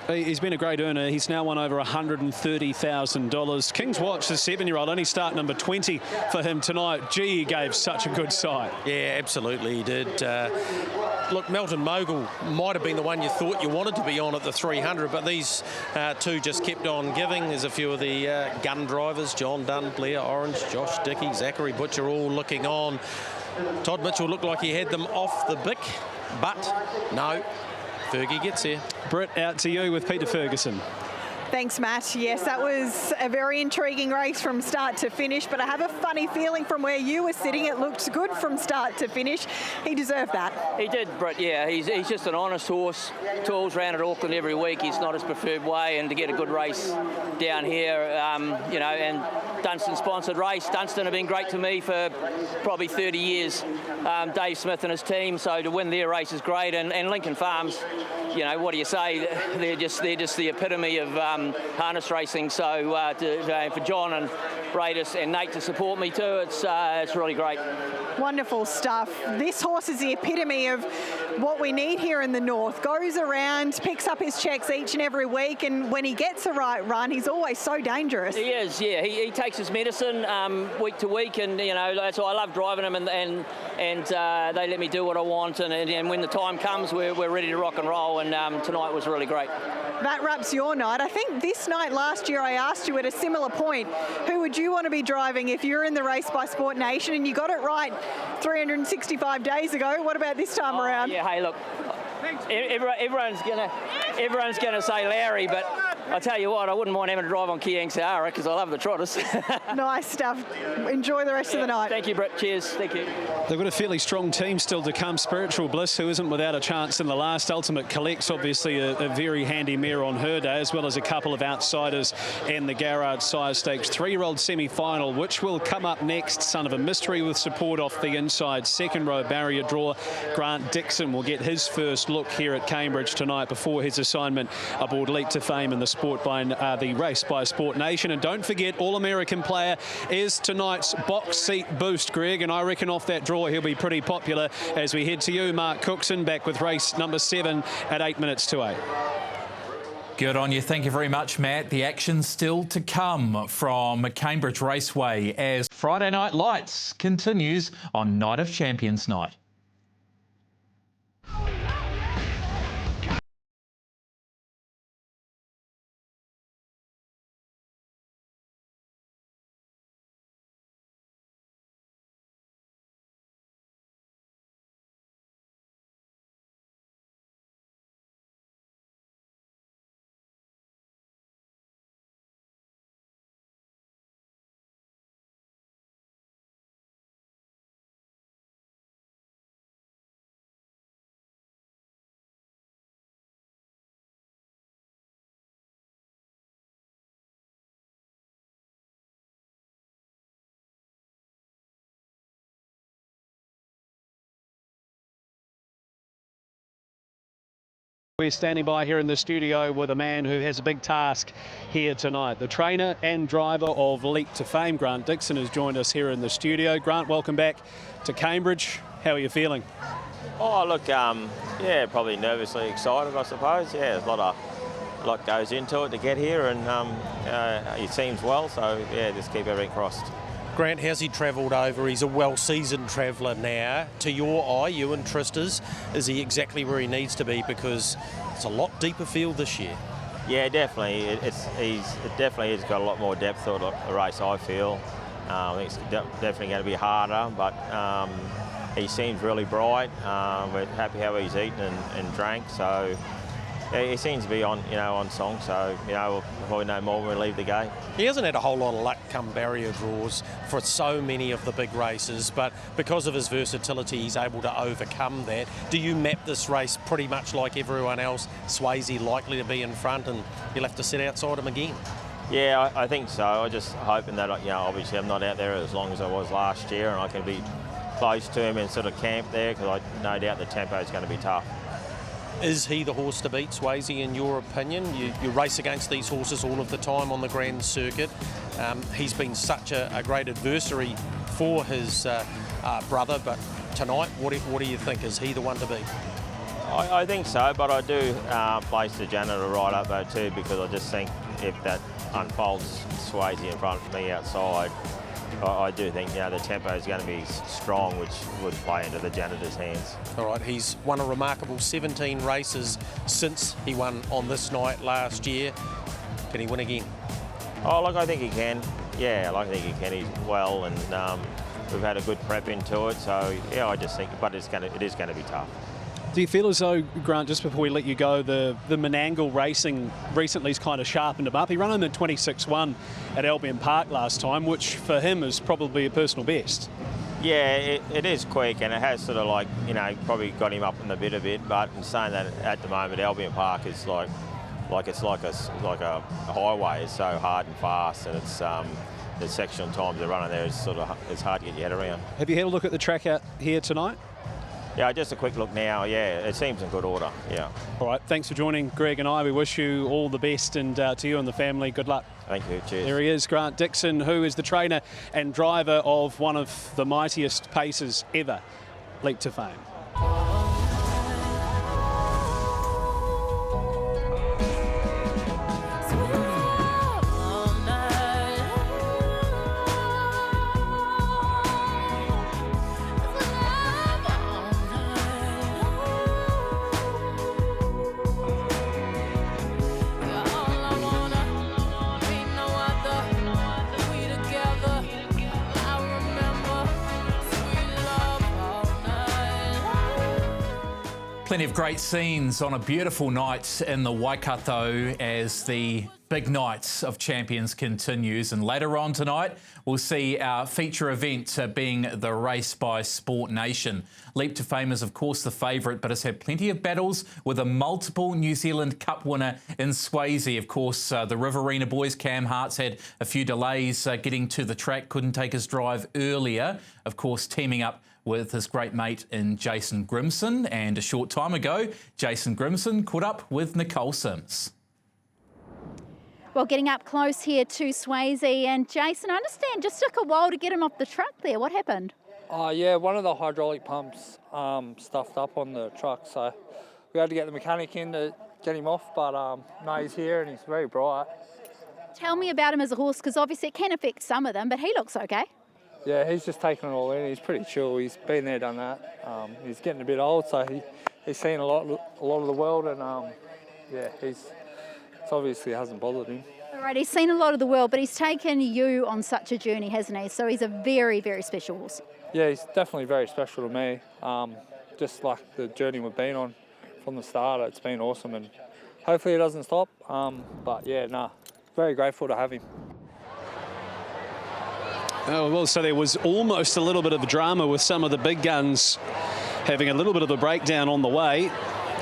He's been a great earner. He's now won over $130,000. King's Watch, the 7-year-old, only start number 20 for him tonight. Gee, he gave such a good sight. Yeah, absolutely he did. Look, Melton Mogul might have been the one you thought you wanted to be on at the 300, but these two just kept on giving. There's a few of the gun drivers, John Dunn, Blair Orange, Josh Dickey, Zachary Butcher, all looking on. Todd Mitchell looked like he had them off the bick, but no, Fergie gets here. Britt, out to you with Peter Ferguson. Thanks, Matt. Yes, that was a very intriguing race from start to finish, but I have a funny feeling from where you were sitting, it looked good from start to finish. He deserved that. He did, Brett, yeah. He's just an honest horse. Tours round at Auckland every week. He's not his preferred way, and to get a good race down here, you know, and Dunstan-sponsored race. Dunstan have been great to me for probably 30 years. Dave Smith and his team, so to win their race is great. And Lincoln Farms, you know, what do you say? They're just the epitome of harness racing. So for John and Radis and Nate to support me too, it's really great. Wonderful stuff. This horse is the epitome of what we need here in the north. Goes around, picks up his checks each and every week, and when he gets the right run, he's always so dangerous. He is, yeah. He takes his medicine week to week, and that's why I love driving him. And they let me do what I want, and when the time comes, we're ready to rock and roll. And tonight was really great. That wraps your night. I think this night last year I asked you at a similar point, who would you want to be driving if you're in the Race by Sport Nation, and you got it right 365 days ago. What about this time around? Yeah, hey, look, everyone's gonna say Larry, but I tell you what, I wouldn't mind having to drive on Kiang Sahara because I love the trotters. Nice stuff. Enjoy the rest of the night. Thank you, Brett. Cheers. Thank you. They've got a fairly strong team still to come. Spiritual Bliss, who isn't without a chance in the last. Ultimate Collects, obviously a very handy mare on her day, as well as a couple of outsiders in the Garrard Sire Stakes 3-year-old semi-final, which will come up next. Son of a Mystery with support off the inside. Second row barrier draw. Grant Dixon will get his first look here at Cambridge tonight before his assignment aboard Leap to Fame in the the Race by Sport Nation. And don't forget, All-American player is tonight's box seat boost, Greg, and I reckon off that draw he'll be pretty popular as we head to you, Mark Cookson, back with race number 7 at 8 minutes to 8. Good on you. Thank you very much, Matt. The action still to come from Cambridge Raceway as Friday Night Lights continues on Night of Champions night. We're standing by here in the studio with a man who has a big task here tonight. The trainer and driver of Leap to Fame, Grant Dixon, has joined us here in the studio. Grant, welcome back to Cambridge. How are you feeling? Oh, look, yeah, probably nervously excited, I suppose. Yeah, there's a lot goes into it to get here, and he seems well, so yeah, just keep everything crossed. Grant, how's he travelled over? He's a well-seasoned traveller now. To your eye, you and Trista's, is he exactly where he needs to be? Because it's a lot deeper field this year. Yeah, definitely. It definitely has got a lot more depth to the race, I feel. I think it's definitely going to be harder, but he seems really bright. We're happy how he's eaten and drank, so yeah, he seems to be on song. So we'll probably know more when we leave the gate. He hasn't had a whole lot of luck come barrier draws for so many of the big races, but because of his versatility, he's able to overcome that. Do you map this race pretty much like everyone else? Swayze likely to be in front, and you'll have to sit outside him again. Yeah, I think so. I'm just hoping that obviously I'm not out there as long as I was last year, and I can be close to him and sort of camp there, because I no doubt the tempo is going to be tough. Is he the horse to beat, Swayze, in your opinion? You race against these horses all of the time on the grand circuit. He's been such a great adversary for his brother, but tonight, what do you think? Is he the one to beat? I think so, but I do place the janitor right up though too, because I just think if that unfolds Swayze in front of me outside, I do think the tempo is going to be strong, which would play into the janitor's hands. All right, he's won a remarkable 17 races since he won on this night last year. Can he win again? Oh, look, I think he can. Yeah, I think he can. He's well, and we've had a good prep into it. So yeah, I just think, but it is going to be tough. Do you feel as though, Grant, just before we let you go, the Menangle racing recently has kind of sharpened him up? He ran him in 26-1 at Albion Park last time, which for him is probably a personal best. Yeah, it is quick, and it has sort of probably got him up in the bit a bit. But in saying that, at the moment, Albion Park is like a highway. It's so hard and fast, and it's the sectional times they're running there is it's hard to get your head around. Have you had a look at the track out here tonight? Yeah, just a quick look now. Yeah, it seems in good order. Yeah. All right, thanks for joining Greg and I. We wish you all the best, and to you and the family, good luck. Thank you. Cheers. There he is, Grant Dixon, who is the trainer and driver of one of the mightiest paces ever, Leap to Fame. Plenty of great scenes on a beautiful night in the Waikato as the big night of champions continues. And later on tonight, we'll see our feature event being the race by Sport Nation. Leap to Fame is, of course, the favourite, but has had plenty of battles with a multiple New Zealand Cup winner in Swayze. Of course, the Riverina boys, Cam Hart's had a few delays getting to the track, couldn't take his drive earlier. Of course, teaming up with his great mate in Jason Grimson, and a short time ago, Jason Grimson caught up with Nicole Sims. Well, getting up close here to Swayze, and Jason, I understand just took a while to get him off the truck there. What happened? Yeah, one of the hydraulic pumps stuffed up on the truck, so we had to get the mechanic in to get him off, but no, he's here and he's very bright. Tell me about him as a horse, because obviously it can affect some of them, but he looks okay. Yeah, he's just taking it all in. He's pretty chill. He's been there, done that. He's getting a bit old, so he's seen a lot of the world, and yeah, it's obviously hasn't bothered him. All right, he's seen a lot of the world, but he's taken you on such a journey, hasn't he? So he's a very, very special horse. Yeah, he's definitely very special to me. Just like the journey we've been on from the start, it's been awesome, and hopefully it doesn't stop. But yeah, very grateful to have him. Oh, well, so there was almost a little bit of drama with some of the big guns having a little bit of a breakdown on the way.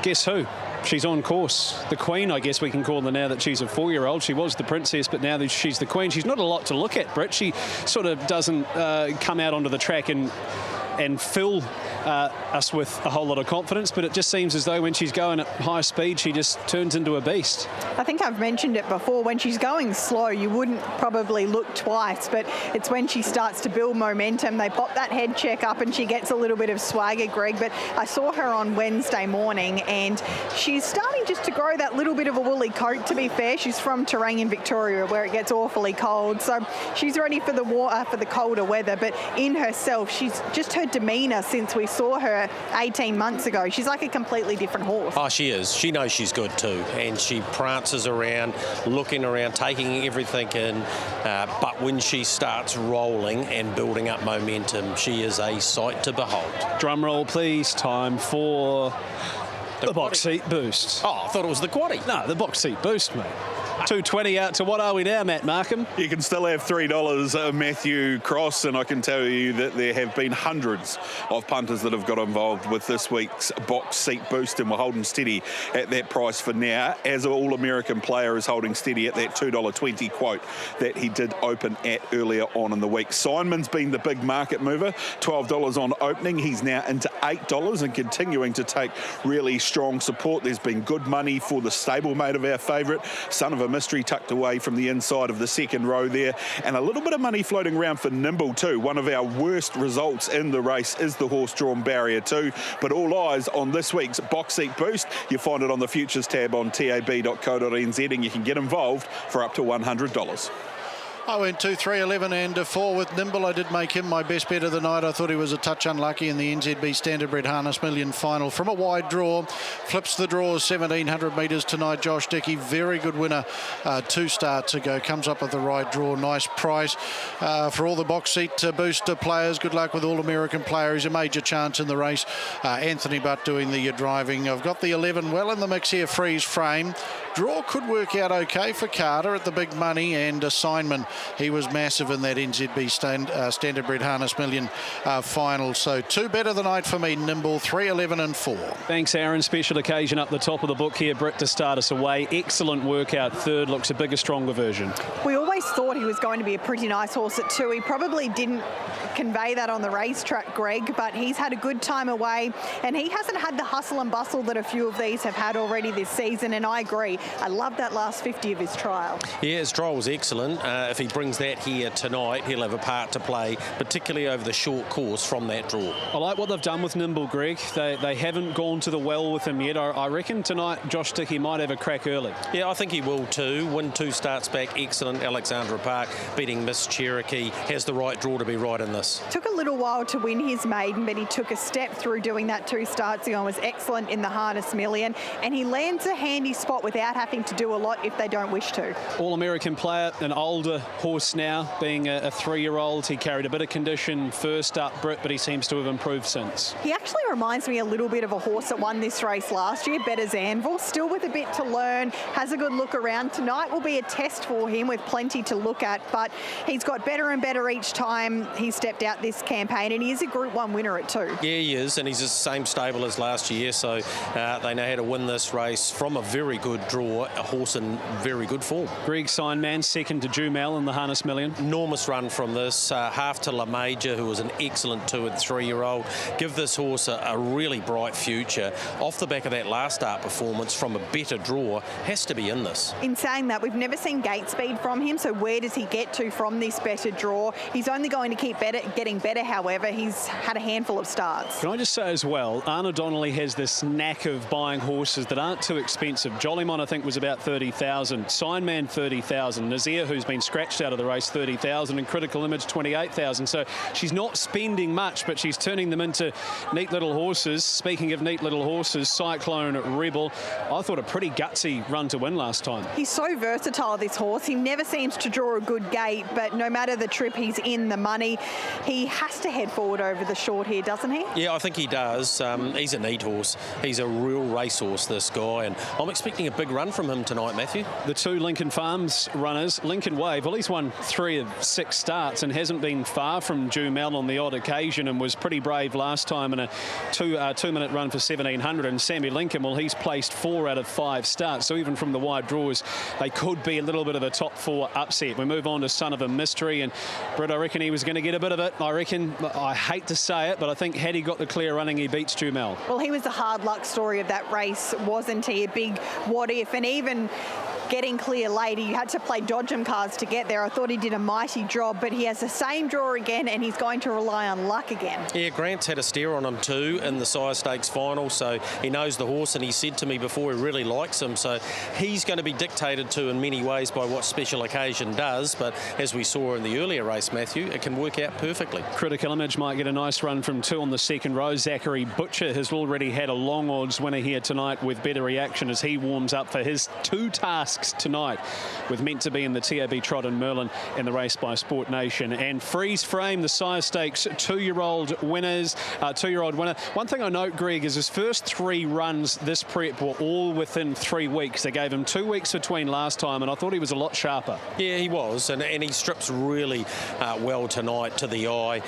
Guess who? She's on course. The Queen, I guess we can call her now that she's a 4-year-old. She was the princess, but now that she's the Queen, she's not a lot to look at, Britt. She sort of doesn't come out onto the track and fill us with a whole lot of confidence, but it just seems as though when she's going at high speed, she just turns into a beast. I think I've mentioned it before, when she's going slow, you wouldn't probably look twice, but it's when she starts to build momentum, they pop that head check up and she gets a little bit of swagger, Greg. But I saw her on Wednesday morning and she's starting just to grow that little bit of a woolly coat, to be fair. She's from Terang in Victoria, where it gets awfully cold, so she's ready for the colder weather. But in herself, she's just her demeanour since we saw her 18 months ago. She's like a completely different horse. Oh, she is. She knows she's good too, and she prances around, looking around, taking everything in. But when she starts rolling and building up momentum, she is a sight to behold. Drum roll, please. Time for the box seat boost. Oh, I thought it was the quaddie. No, the box seat boost, mate. 220 out to what are we now, Matt Markham? You can still have $3, Matthew Cross, and I can tell you that there have been hundreds of punters that have got involved with this week's box seat boost, and we're holding steady at that price for now, as an All-American player is holding steady at that $2.20 quote that he did open at earlier on in the week. Simon's been the big market mover, $12 on opening. He's now into $8 and continuing to take really strong support. There's been good money for the stablemate of our favourite, Son of a Mystery, tucked away from the inside of the second row there, and a little bit of money floating around for Nimble too. One of our worst results in the race is the horse drawn Barrier 2, but all eyes on this week's box seat boost. You find it on the futures tab on tab.co.nz, and you can get involved for up to $100. I went 2, 3, 11 and 4 with Nimble. I did make him my best bet of the night. I thought he was a touch unlucky in the NZB Standardbred Harness Million final. From a wide draw, flips the draws 1,700 metres tonight. Josh Dickey, very good winner 2 starts ago. Comes up with the right draw. Nice price for all the box seat booster players. Good luck with All-American player. He's a major chance in the race. Anthony Butt doing the driving. I've got the 11 well in the mix here. Freeze frame. Draw could work out okay for Carter at the big money, and Assignment. He was massive in that NZB Standardbred Harness Million final. So 2 bet of the night for me, Nimble, 3, 11 and 4. Thanks, Aaron. Special occasion up the top of the book here, Britt, to start us away. Excellent workout. Third looks a bigger, stronger version. We always thought he was going to be a pretty nice horse at 2. He probably didn't convey that on the racetrack, Greg, but he's had a good time away, and he hasn't had the hustle and bustle that a few of these have had already this season, and I agree. I love that last 50 of his trial. Yeah, his trial was excellent. If he brings that here tonight, he'll have a part to play, particularly over the short course from that draw. I like what they've done with Nimble, Greg. They haven't gone to the well with him yet. I reckon tonight Josh Dickey might have a crack early. Yeah, I think he will too. Win 2 starts back, excellent. Alexandra Park beating Miss Cherokee, has the right draw to be right in this. Took a little while to win his maiden, but he took a step through doing that 2 starts ago and was excellent in the Harness Million, and he lands a handy spot without having to do a lot if they don't wish to. All-American player, an older horse now, being a 3-year-old. He carried a bit of condition first up, Britt, but he seems to have improved since. He actually reminds me a little bit of a horse that won this race last year, Better Zanville, still with a bit to learn, has a good look around. Tonight will be a test for him with plenty to look at, but he's got better and better each time he's stepped out this campaign, and he is a Group 1 winner at 2. Yeah, he is, and he's the same stable as last year, so they know how to win this race from a very good draw, a horse in very good form. Greg Signman, second to Jumel in the Harness Million. Enormous run from this, half to La Major, who was an excellent 2 and 3-year-old. Give this horse a really bright future. Off the back of that last start performance from a better draw, has to be in this. In saying that, we've never seen gate speed from him, so where does he get to from this better draw? He's only going to keep getting better, however. He's had a handful of starts. Can I just say as well, Arnaud Donnelly has this knack of buying horses that aren't too expensive. Jollymon, I think, was about 30,000. Signman, 30,000. Nazir, who's been scratched out of the race, 30,000. And Critical Image, 28,000. So she's not spending much, but she's turning them into neat little horses. Speaking of neat little horses, Cyclone Rebel, I thought a pretty gutsy run to win last time. He's so versatile, this horse. He never seems to draw a good gate, but no matter the trip, he's in the money. He has to head forward over the short here, doesn't he? Yeah, I think he does. He's a neat horse. He's a real racehorse, this guy, and I'm expecting a big run from him tonight, Matthew. The 2 Lincoln Farms runners, Lincoln Wave, well, he's won 3 of 6 starts and hasn't been far from Jumel on the odd occasion, and was pretty brave last time in a 2-minute run for 1700. And Sammy Lincoln, well, he's placed 4 out of 5 starts, so even from the wide draws, they could be a little bit of a top 4 upset. We move on to Son of a Mystery, and Britt, I reckon he was going to get a bit of it. I hate to say it, but I think had he got the clear running, he beats Jumel. Well, he was the hard luck story of that race, wasn't he? A big what if, and even getting clear late, he had to play dodgem cards to get there. I thought he did a mighty job, but he has the same draw again, and he's going to rely on luck again. Yeah, Grant's had a steer on him too in the Sire Stakes final, so he knows the horse, and he said to me before he really likes him, so he's going to be dictated to in many ways by what Special Occasion does, but as we saw in the earlier race, Matthew, it can work out perfectly. Critical Image might get a nice run from 2 on the second row. Zachary Butcher has already had a long odds winner here tonight with better reaction as he warms up for his 2 tasks tonight, with meant to be in the TAB Trot and Merlin in the race by Sport Nation. And Freeze Frame, the Sire Stakes 2-year-old winners, 2-year-old winner. One thing I note, Greg, is his first 3 runs this prep were all within 3 weeks. They gave him 2 weeks between last time, and I thought he was a lot sharper. Yeah, he was, and he strips really well tonight to the eye.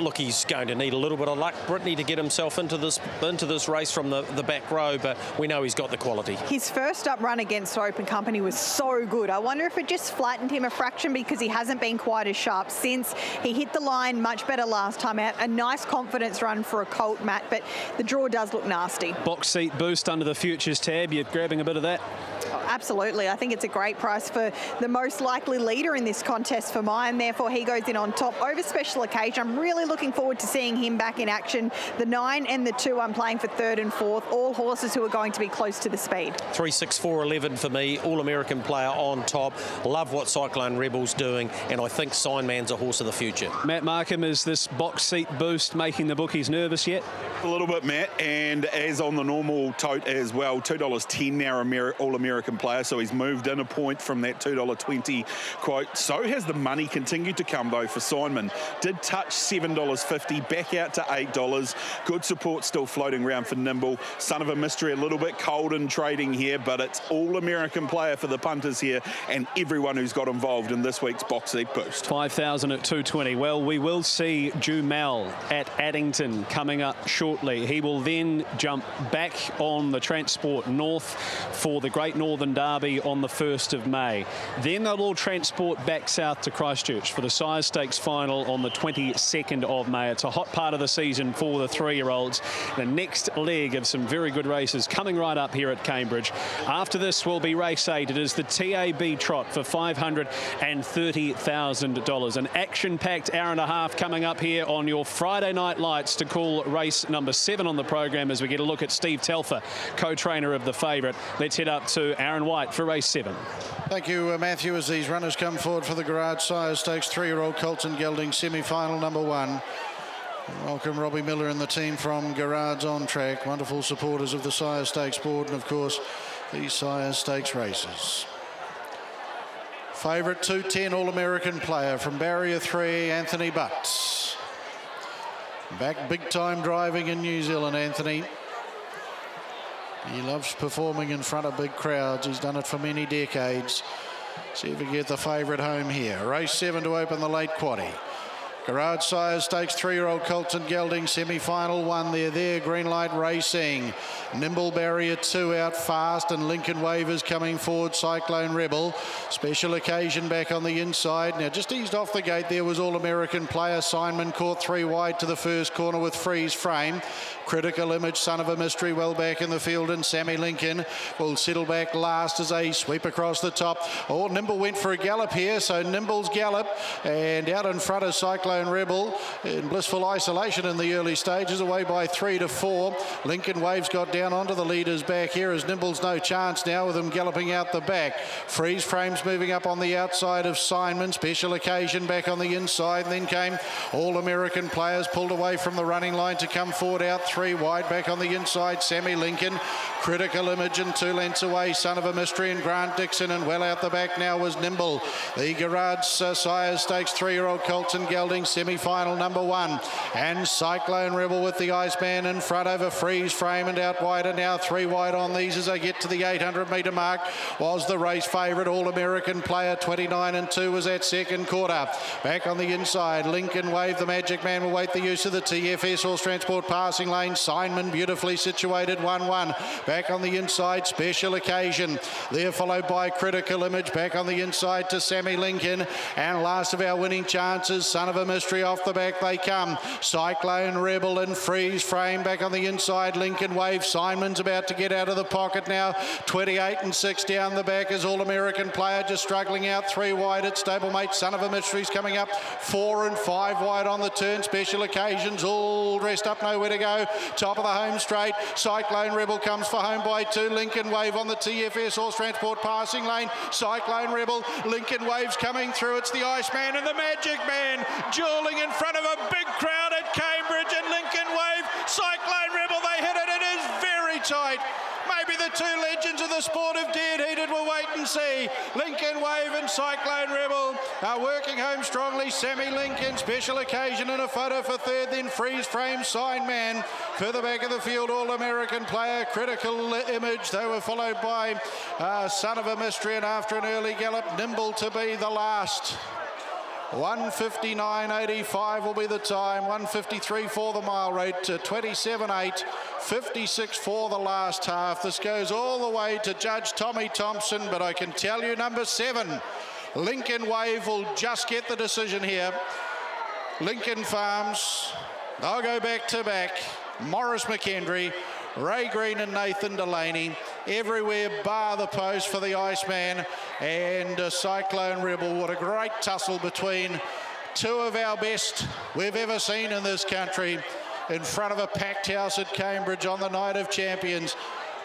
Look, he's going to need a little bit of luck, Brittany, to get himself into this race from the back row, but we know he's got the quality. His first up run against Open Company was so good. I wonder if it just flattened him a fraction because he hasn't been quite as sharp since. He hit the line much better last time out. A nice confidence run for a colt, Matt, but the draw does look nasty. Box seat boost under the futures tab. You're grabbing a bit of that? Oh, absolutely. I think it's a great price for the most likely leader in this contest for mine. Therefore, he goes in on top over Special Occasion. I'm really looking forward to seeing him back in action. The 9 and the 2 I'm playing for 3rd and 4th. All horses who are going to be close to the speed. 3, 6, 4, 11 for me. All-American player on top. Love what Cyclone Rebel's doing, and I think Signman's a horse of the future. Matt Markham, is this box seat boost making the bookies nervous yet? A little bit, Matt, and as on the normal tote as well, $2.10 now All-American player, so he's moved in a point from that $2.20 quote. So has the money continued to come, though, for Signman. Did touch $7.50, back out to $8. Good support still floating around for Nimble. Son of a Mystery, a little bit cold in trading here, but it's All-American player for the punters here, and everyone who's got involved in this week's box seat boost. 5,000 at 220. Well, we will see Jumel at Addington coming up shortly. He will then jump back on the Transport North for the Great Northern Woodland Derby on the 1st of May. Then they'll all transport back south to Christchurch for the Sires Stakes final on the 22nd of May. It's a hot part of the season for the 3-year-olds. The next leg of some very good races coming right up here at Cambridge. After this will be race 8. It is the TAB Trot for $530,000. An action-packed hour and a half coming up here on your Friday night lights to call race number 7 on the program as we get a look at Steve Telfer, co-trainer of the favourite. Let's head up to Aaron White for race 7. Thank you, Matthew, as these runners come forward for the Garage Sires Stakes 3-year-old Colton Gelding semi-final number 1. Welcome Robbie Miller and the team from Garage on track. Wonderful supporters of the Sires Stakes board and, of course, these Sires Stakes races. Favourite 210 All-American player from Barrier 3, Anthony Butts. Back big-time driving in New Zealand, Anthony. He loves performing in front of big crowds. He's done it for many decades. See if we get the favourite home here. Race 7 to open the late quaddie. Garage Sires Stakes 3-year-old Colton Gelding semi-final 1. They're there. Green light racing. Nimble Barrier 2 out fast and Lincoln Wave is coming forward. Cyclone Rebel. Special Occasion back on the inside. Now just eased off the gate there was All-American player. Simon caught 3 wide to the first corner with Freeze Frame. Critical Image, Son of a Mystery, well back in the field, and Sammy Lincoln will settle back last as they sweep across the top. Oh, Nimble went for a gallop here, so Nimble's gallop, and out in front of Cyclone Rebel in blissful isolation in the early stages, away by 3 to 4. Lincoln Waves got down onto the leaders back here as Nimble's no chance now with them galloping out the back. Freeze Frame's moving up on the outside of Simon. Special Occasion back on the inside, and then came All-American players pulled away from the running line to come forward out 3 wide back on the inside. Sammy Lincoln, Critical Image, and 2 lengths away Son of a Mystery and Grant Dixon, and well out the back now was Nimble. The Garage Sires Stakes 3-year-old Colton Gelding semi-final number 1, and Cyclone Rebel with the Iceman in front over Freeze Frame, and out wide and now 3 wide on these as they get to the 800 metre mark was the race favourite All-American player. 29 and 2 was that second quarter. Back on the inside, Lincoln Wave, the Magic Man, will wait the use of the TFS Horse Transport passing lane. Simon beautifully situated 1-1. Back on the inside, Special Occasion. There followed by Critical Image. Back on the inside to Sammy Lincoln. And last of our winning chances, Son of a Mystery off the back they come. Cyclone Rebel and Freeze Frame back on the inside. Lincoln Wave. Simon's about to get out of the pocket now. 28 and 6 down the back is All-American player just struggling out 3 wide at stablemate. Son of a Mystery's coming up 4 and 5 wide on the turn. Special Occasions all dressed up, nowhere to go. Top of the home straight. Cyclone Rebel comes for home by 2. Lincoln Wave on the TFS Horse Transport passing lane. Cyclone Rebel. Lincoln Wave's coming through. It's the Iceman and the Magic Man dueling in front of a big crowd at Cambridge, and Lincoln Wave, Cyclone Rebel, they hit it. It is very tight. Maybe the 2 legends of the sport have dared heated. We'll wait and see. Lincoln Wave and Cyclone Rebel are working home strongly. Sammy Lincoln, Special Occasion and a photo for 3rd. Then Freeze Frame, Sign Man. Further back of the field, All-American player, Critical Image. They were followed by Son of a Mystery, and after an early gallop, Nimble to be the last. 1:59.85 will be the time. 1:53 for the mile rate. 27.8. 56 for the last half. This goes all the way to Judge Tommy Thompson, but I can tell you number 7, Lincoln Wave, will just get the decision here. Lincoln Farms, they'll go back to back. Morris McKendry, Ray Green and Nathan Delaney, everywhere bar the post for the Iceman and Cyclone Rebel. What a great tussle between 2 of our best we've ever seen in this country in front of a packed house at Cambridge on the night of champions.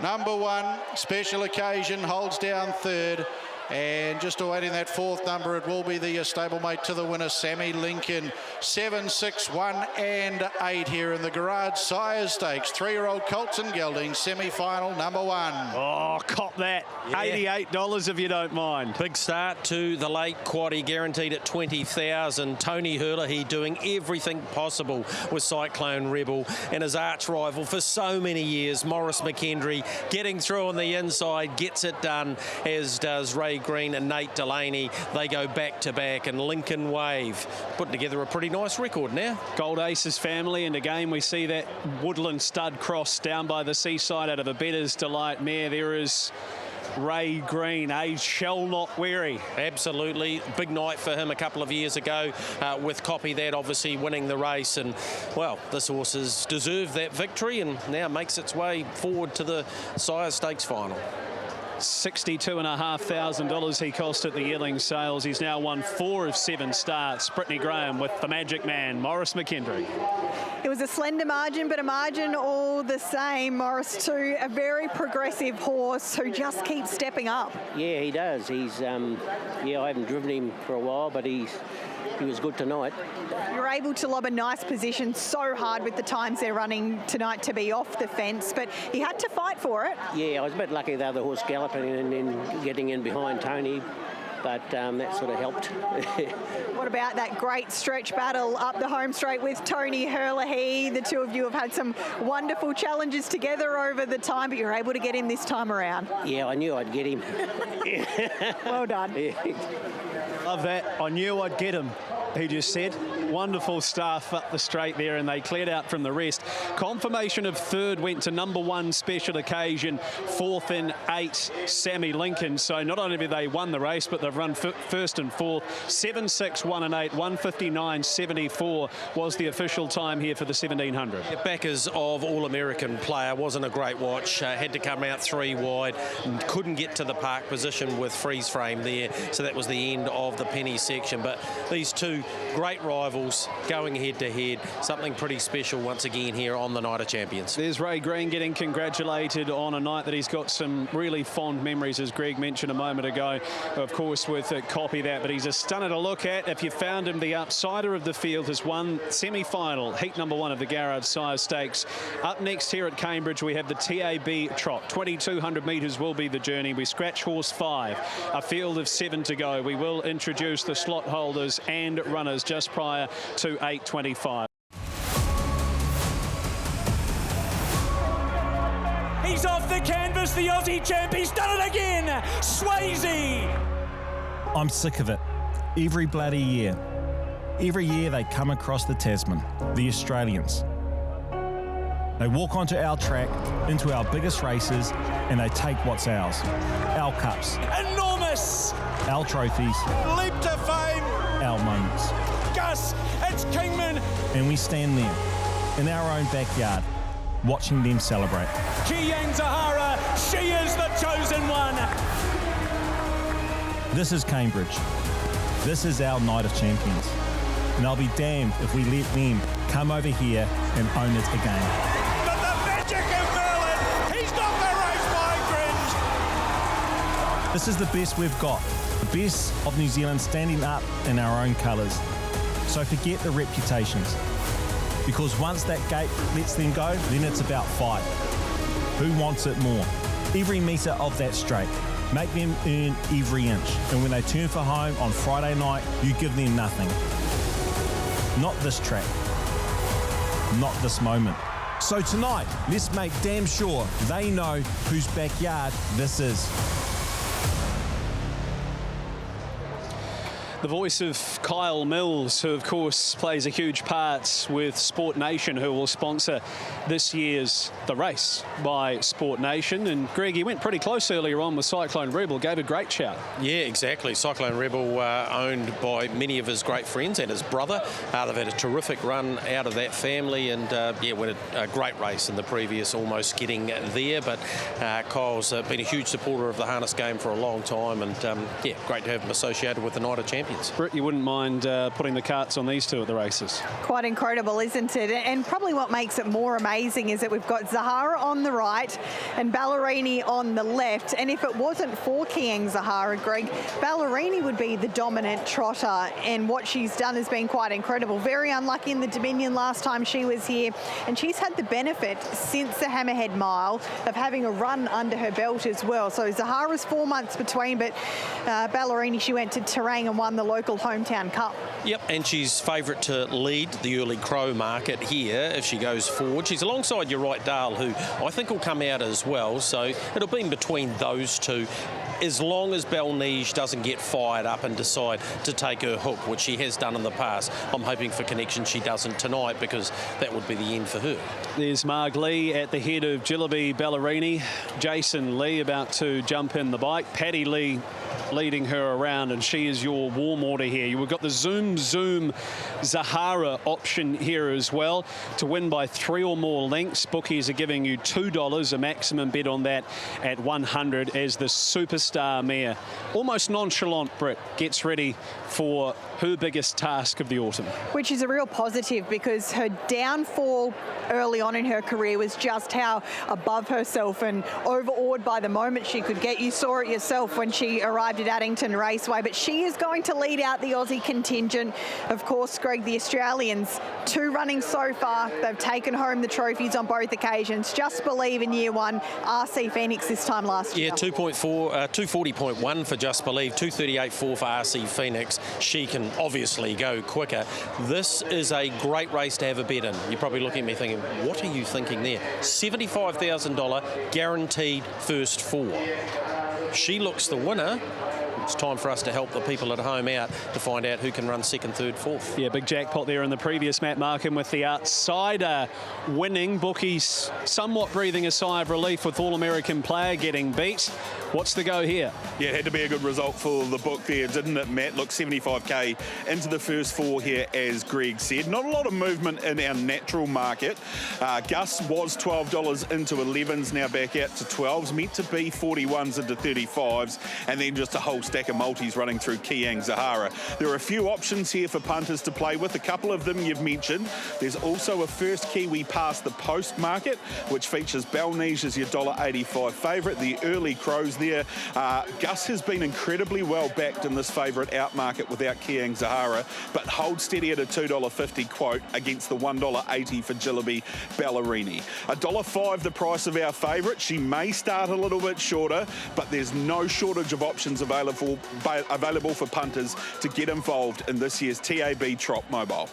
Number 1, Special Occasion, holds down 3rd. And just awaiting that 4th number, it will be the stablemate to the winner, Sammy Lincoln. 7, 6, 1 and 8 here in the Garage Sires Stakes. 3-year-old Colton Gelding, semi-final number 1. Oh, cop that. Yeah. $88 if you don't mind. Big start to the late quaddie, guaranteed at 20,000. Tony Herlihy doing everything possible with Cyclone Rebel, and his arch rival for so many years, Morris McKendry, getting through on the inside, gets it done, as does Ray Green and Nate Delaney. They go back to back, and Lincoln Wave putting together a pretty nice record now. Gold Aces family, and again we see that Woodland Stud cross down by the seaside out of a Bettor's Delight mare. There is Ray Green, age shall not weary. Absolutely. Big night for him a couple of years ago with Copy That, obviously winning the race. And, well, this horse has deserved that victory and now makes its way forward to the Sire Stakes final. $62,500 he cost at the yearling sales. He's now won 4 of 7 starts. Brittany Graham with the Magic Man, Maurice McKendry. It was a slender margin, but a margin all the same. Maurice too, a very progressive horse who just keeps stepping up. Yeah, he does. He's, yeah, I haven't driven him for a while, but he was good tonight. You're able to lob a nice position, so hard with the times they're running tonight to be off the fence, but he had to fight for it. Yeah, I was a bit lucky the other horse galloping and then getting in behind Tony, but that sort of helped. What about that great stretch battle up the home straight with Tony Herlihy? The two of you have had some wonderful challenges together over the time, but you're able to get him this time around. Yeah, I knew I'd get him. Well done. Love that. I knew I'd get him, he just said. Wonderful stuff up the straight there, and they cleared out from the rest. Confirmation of third went to number 1 Special Occasion, 4th in 8 Sammy Lincoln. So not only have they won the race, but they've run first and 4th. 7-6, 1 and 8, 1:59.74 was the official time here for the 1700. The backers of All-American Player wasn't a great watch. Had to come out 3 wide, and couldn't get to the park position with freeze frame there. So that was the end of the penny section. But these two great rivals going head to head, something pretty special once again here on the Night of Champions. There's Ray Green getting congratulated on a night that he's got some really fond memories, as Greg mentioned a moment ago, of course, with Copy That, but he's a stunner to look at. If you found him, the outsider of the field has won semi-final, heat number 1 of the Garrard Sire Stakes. Up next here at Cambridge, we have the TAB Trot. 2,200 metres will be the journey. We scratch horse 5, a field of 7 to go. We will introduce the slot holders and runners just prior to 8:25. He's off the canvas, the Aussie champ. He's done it again. Swayze. I'm sick of it. Every bloody year. Every year they come across the Tasman, the Australians. They walk onto our track, into our biggest races, and they take what's ours. Our cups. Enormous. Our trophies. Leap to fame. Our moments. Gus, it's Kingman. And we stand there, in our own backyard, watching them celebrate. Kiyang Zahara, she is the chosen one. This is Cambridge. This is our Night of Champions. And I'll be damned if we let them come over here and own it again. But the magic of Merlin, he's got the race by Grinch. This is the best we've got. The best of New Zealand standing up in our own colours. So forget the reputations. Because once that gate lets them go, then it's about fight. Who wants it more? Every metre of that straight. Make them earn every inch. And when they turn for home on Friday night, you give them nothing. Not this track. Not this moment. So tonight, let's make damn sure they know whose backyard this is. The voice of Kyle Mills, who of course plays a huge part with Sport Nation, who will sponsor this year's The Race by Sport Nation. And Greg, he went pretty close earlier on with Cyclone Rebel, gave a great shout. Yeah, exactly. Cyclone Rebel owned by many of his great friends and his brother. They've had a terrific run out of that family, and yeah, went a great race in the previous, almost getting there. But Kyle's been a huge supporter of the harness game for a long time, and yeah, great to have him associated with the Night of Champions. Britt, you wouldn't mind putting the carts on these two at the races? Quite incredible, isn't it? And probably what makes it more amazing is that we've got Zahara on the right and Ballerini on the left. And if it wasn't for Kiyang Zahara, Greg, Ballerini would be the dominant trotter. And what she's done has been quite incredible. Very unlucky in the Dominion last time she was here. And she's had the benefit since the Hammerhead Mile of having a run under her belt as well. So Zahara's 4 months between, but Ballerini, she went to Terang and won the local hometown cup. Yep, and she's favourite to lead the early Crow market here if she goes forward. She's alongside Your Right Dale, who I think will come out as well, so it'll be in between those two. as long as Belnige doesn't get fired up and decide to take her hook, which she has done in the past. I'm hoping for Connection she doesn't tonight, because that would be the end for her. There's Marg Lee at the head of Jillaby Ballerini. Jason Lee about to jump in the bike. Paddy Lee leading her around, and she is your warm order here. You've got the Zoom Zahara option here as well to win by 3 or more lengths. Bookies are giving you $2, a maximum bet on that at 100 as the superstar mare, almost nonchalant Brit, gets ready for her biggest task of the autumn. Which is a real positive, because her downfall early on in her career was just how above herself and overawed by the moment she could get. You saw it yourself when she arrived at Addington Raceway, but she is going to lead out the Aussie contingent. Of course, Greg, the Australians, 2 running so far. They've taken home the trophies on both occasions. Just Believe in year 1, RC Phoenix this time last year. Yeah, 240.1 for Just Believe, 238.4 for RC Phoenix. She can obviously go quicker. This is a great race to have a bet in. You're probably looking at me thinking, what are you thinking there? $75,000 guaranteed first 4. She looks the winner. It's time for us to help the people at home out to find out who can run 2nd, 3rd, 4th. Yeah, big jackpot there in the previous Matt Markham with the outsider winning. Bookies somewhat breathing a sigh of relief with All-American Player getting beat. What's the go here? Yeah, it had to be a good result for the book there, didn't it, Matt? Look, 75k into the first 4 here, as Greg said. Not a lot of movement in our natural market. Gus was $12 into 11s, now back out to 12s. Meant to be 41s into 35s, and then just a whole stack of multis running through Kiang Zahara. There are a few options here for punters to play with. A couple of them you've mentioned. There's also a first Kiwi past the post market, which features Belnige as your $1.85 favourite. The early crows there. Gus has been incredibly well backed in this favourite out market without Kiang Zahara, but hold steady at a $2.50 quote against the $1.80 for Jillaby Ballerini. $1.05 the price of our favourite. She may start a little bit shorter, but there's no shortage of options available for punters to get involved in this year's TAB Trot Mobile.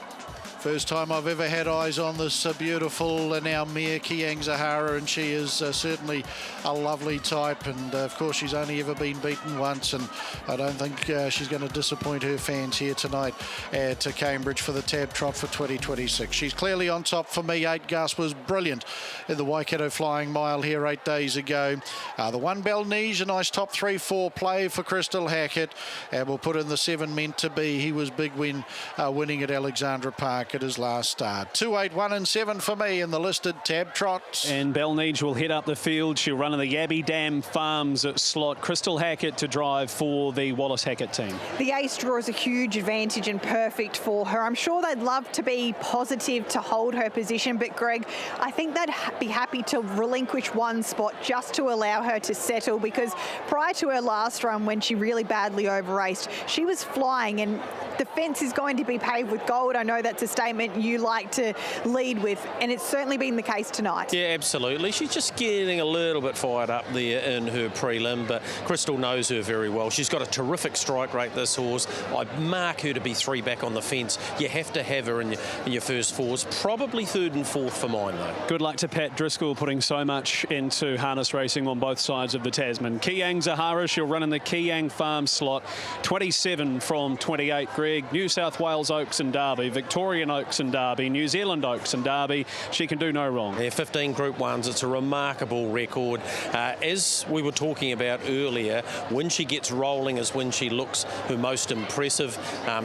First time I've ever had eyes on this beautiful now mare, Kiang Zahara, and she is certainly a lovely type, and of course she's only ever been beaten once, and I don't think she's going to disappoint her fans here tonight at Cambridge for the TAB Trot for 2026. She's clearly on top for me. 8 Gus was brilliant in the Waikato Flying Mile here 8 days ago. The 1 Belnige, a nice top 3-4 play for Crystal Hackett, and we'll put in the 7 Meant to Be. He was big win winning at Alexandra Park at his last start. 2, 8, 1 and 7 for me in the listed TAB Trots. And Belnige will head up the field. She'll run in the Yabby Dam Farms slot. Crystal Hackett to drive for the Wallace Hackett team. The ace draw is a huge advantage and perfect for her. I'm sure they'd love to be positive to hold her position, but Greg, I think they'd be happy to relinquish 1 spot just to allow her to settle, because prior to her last run when she really badly over-raced, she was flying, and the fence is going to be paved with gold. I know that's a statement you like to lead with, and it's certainly been the case tonight. Yeah, absolutely. She's just getting a little bit fired up there in her prelim, but Crystal knows her very well. She's got a terrific strike rate, this horse. I'd mark her to be 3 back on the fence. You have to have her in your first 4s. Probably 3rd and 4th for mine, though. Good luck to Pat Driscoll putting so much into harness racing on both sides of the Tasman. Kiang Zahara, she'll run in the Kiang Farm slot. 27 from 28, Greg. New South Wales Oaks and Derby, Victorian Oaks and Derby, New Zealand Oaks and Derby. She can do no wrong. Yeah, 15 Group 1s. It's a remarkable record. As we were talking about earlier, when she gets rolling is when she looks her most impressive.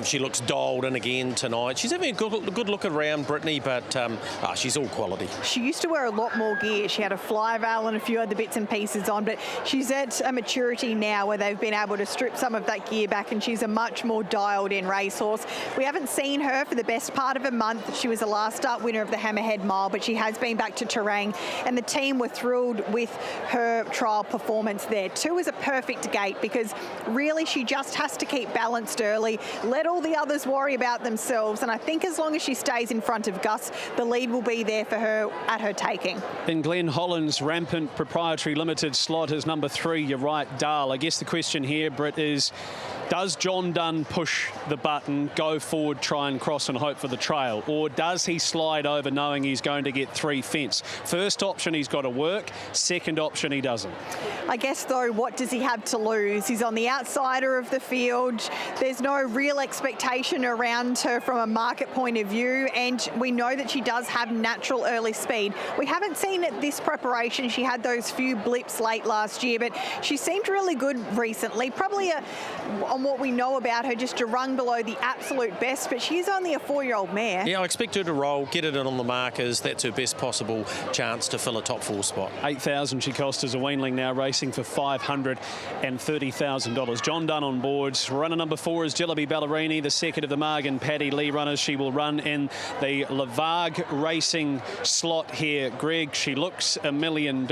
She looks dialed in again tonight. She's having a good look around, Brittany, but she's all quality. She used to wear a lot more gear. She had a fly veil and a few other bits and pieces on, but she's at a maturity now where they've been able to strip some of that gear back, and she's a much more dialed in racehorse. We haven't seen her for the best part of a month. She was a last start winner of the Hammerhead Mile, but she has been back to Terang, and the team were thrilled with her trial performance there. 2 is a perfect gate, because really she just has to keep balanced early, let all the others worry about themselves, and I think as long as she stays in front of Gus, the lead will be there for her at her taking. In Glenn Holland's rampant proprietary limited slot is number 3, you're right, Dahl. I guess the question here, Britt, is does John Dunn push the button, go forward, try and cross and hope for the trail, or does he slide over knowing he's going to get 3 fence? First option, he's got to work. Second option, he doesn't. I guess, though, what does he have to lose? He's on the outsider of the field. There's no real expectation around her from a market point of view, and we know that she does have natural early speed. We haven't seen it this preparation. She had those few blips late last year, but she seemed really good recently. Probably, on what we know about her, just a rung below the absolute best, but she's only a 4-year-old mare. Yeah, I expect her to roll, get it in on the markers. That's her best possible chance to fill a top 4 spot. $8,000 she cost as a weanling, now racing for $530,000. John Dunn on board. Runner number 4 is Jillaby Ballerini, the second of the Margan Paddy Lee runners. She will run in the Lavargue Racing slot here. Greg, she looks $1 million.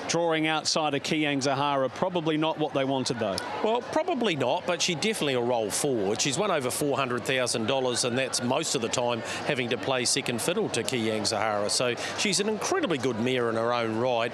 Drawing outside of Kiang Zahara, probably not what they wanted, though. Well, probably not, but she definitely will roll forward. She's won over $400,000, and that's most of the time having to play second fiddle to Kiang Zahara. So she's an incredibly good mare in her own right.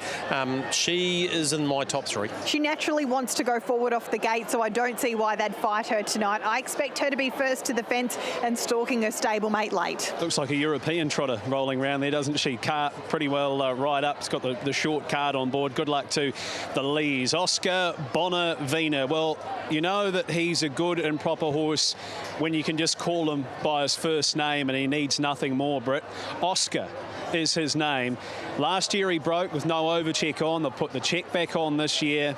She is in my top 3. She naturally wants to go forward off the gate, so I don't see why they'd fight her tonight. I expect her to be first to the fence and stalking her stablemate late. Looks like a European trotter rolling around there, doesn't she? Cart pretty well right up. It's got the short card on board. Good luck to the Lees. Oscar Bonavina. Well, you know that he's a good and proper horse when you can just call him by his first name, and he needs nothing more, Britt. Oscar is his name. Last year he broke with no overcheck on. They'll put the check back on this year.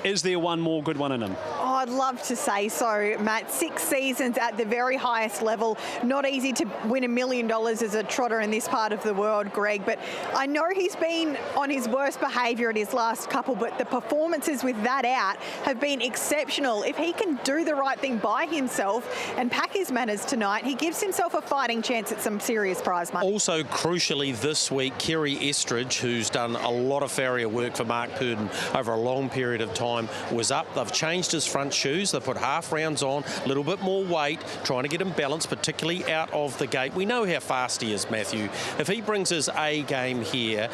Is there one more good one in him? Oh, I'd love to say so, Matt. 6 seasons at the very highest level. Not easy to win $1 million as a trotter in this part of the world, Greg, but I know he's been on his worst behaviour at his last couple, but the performances with that out have been exceptional. If he can do the right thing by himself and pack his manners tonight, he gives himself a fighting chance at some serious prize money. Also, crucially this week, Kerry Estridge, who's done a lot of farrier work for Mark Purdon over a long period of time, was up. They've changed his front shoes. They've put half rounds on, a little bit more weight, trying to get him balanced, particularly out of the gate. We know how fast he is, Matthew. If he brings his A game here,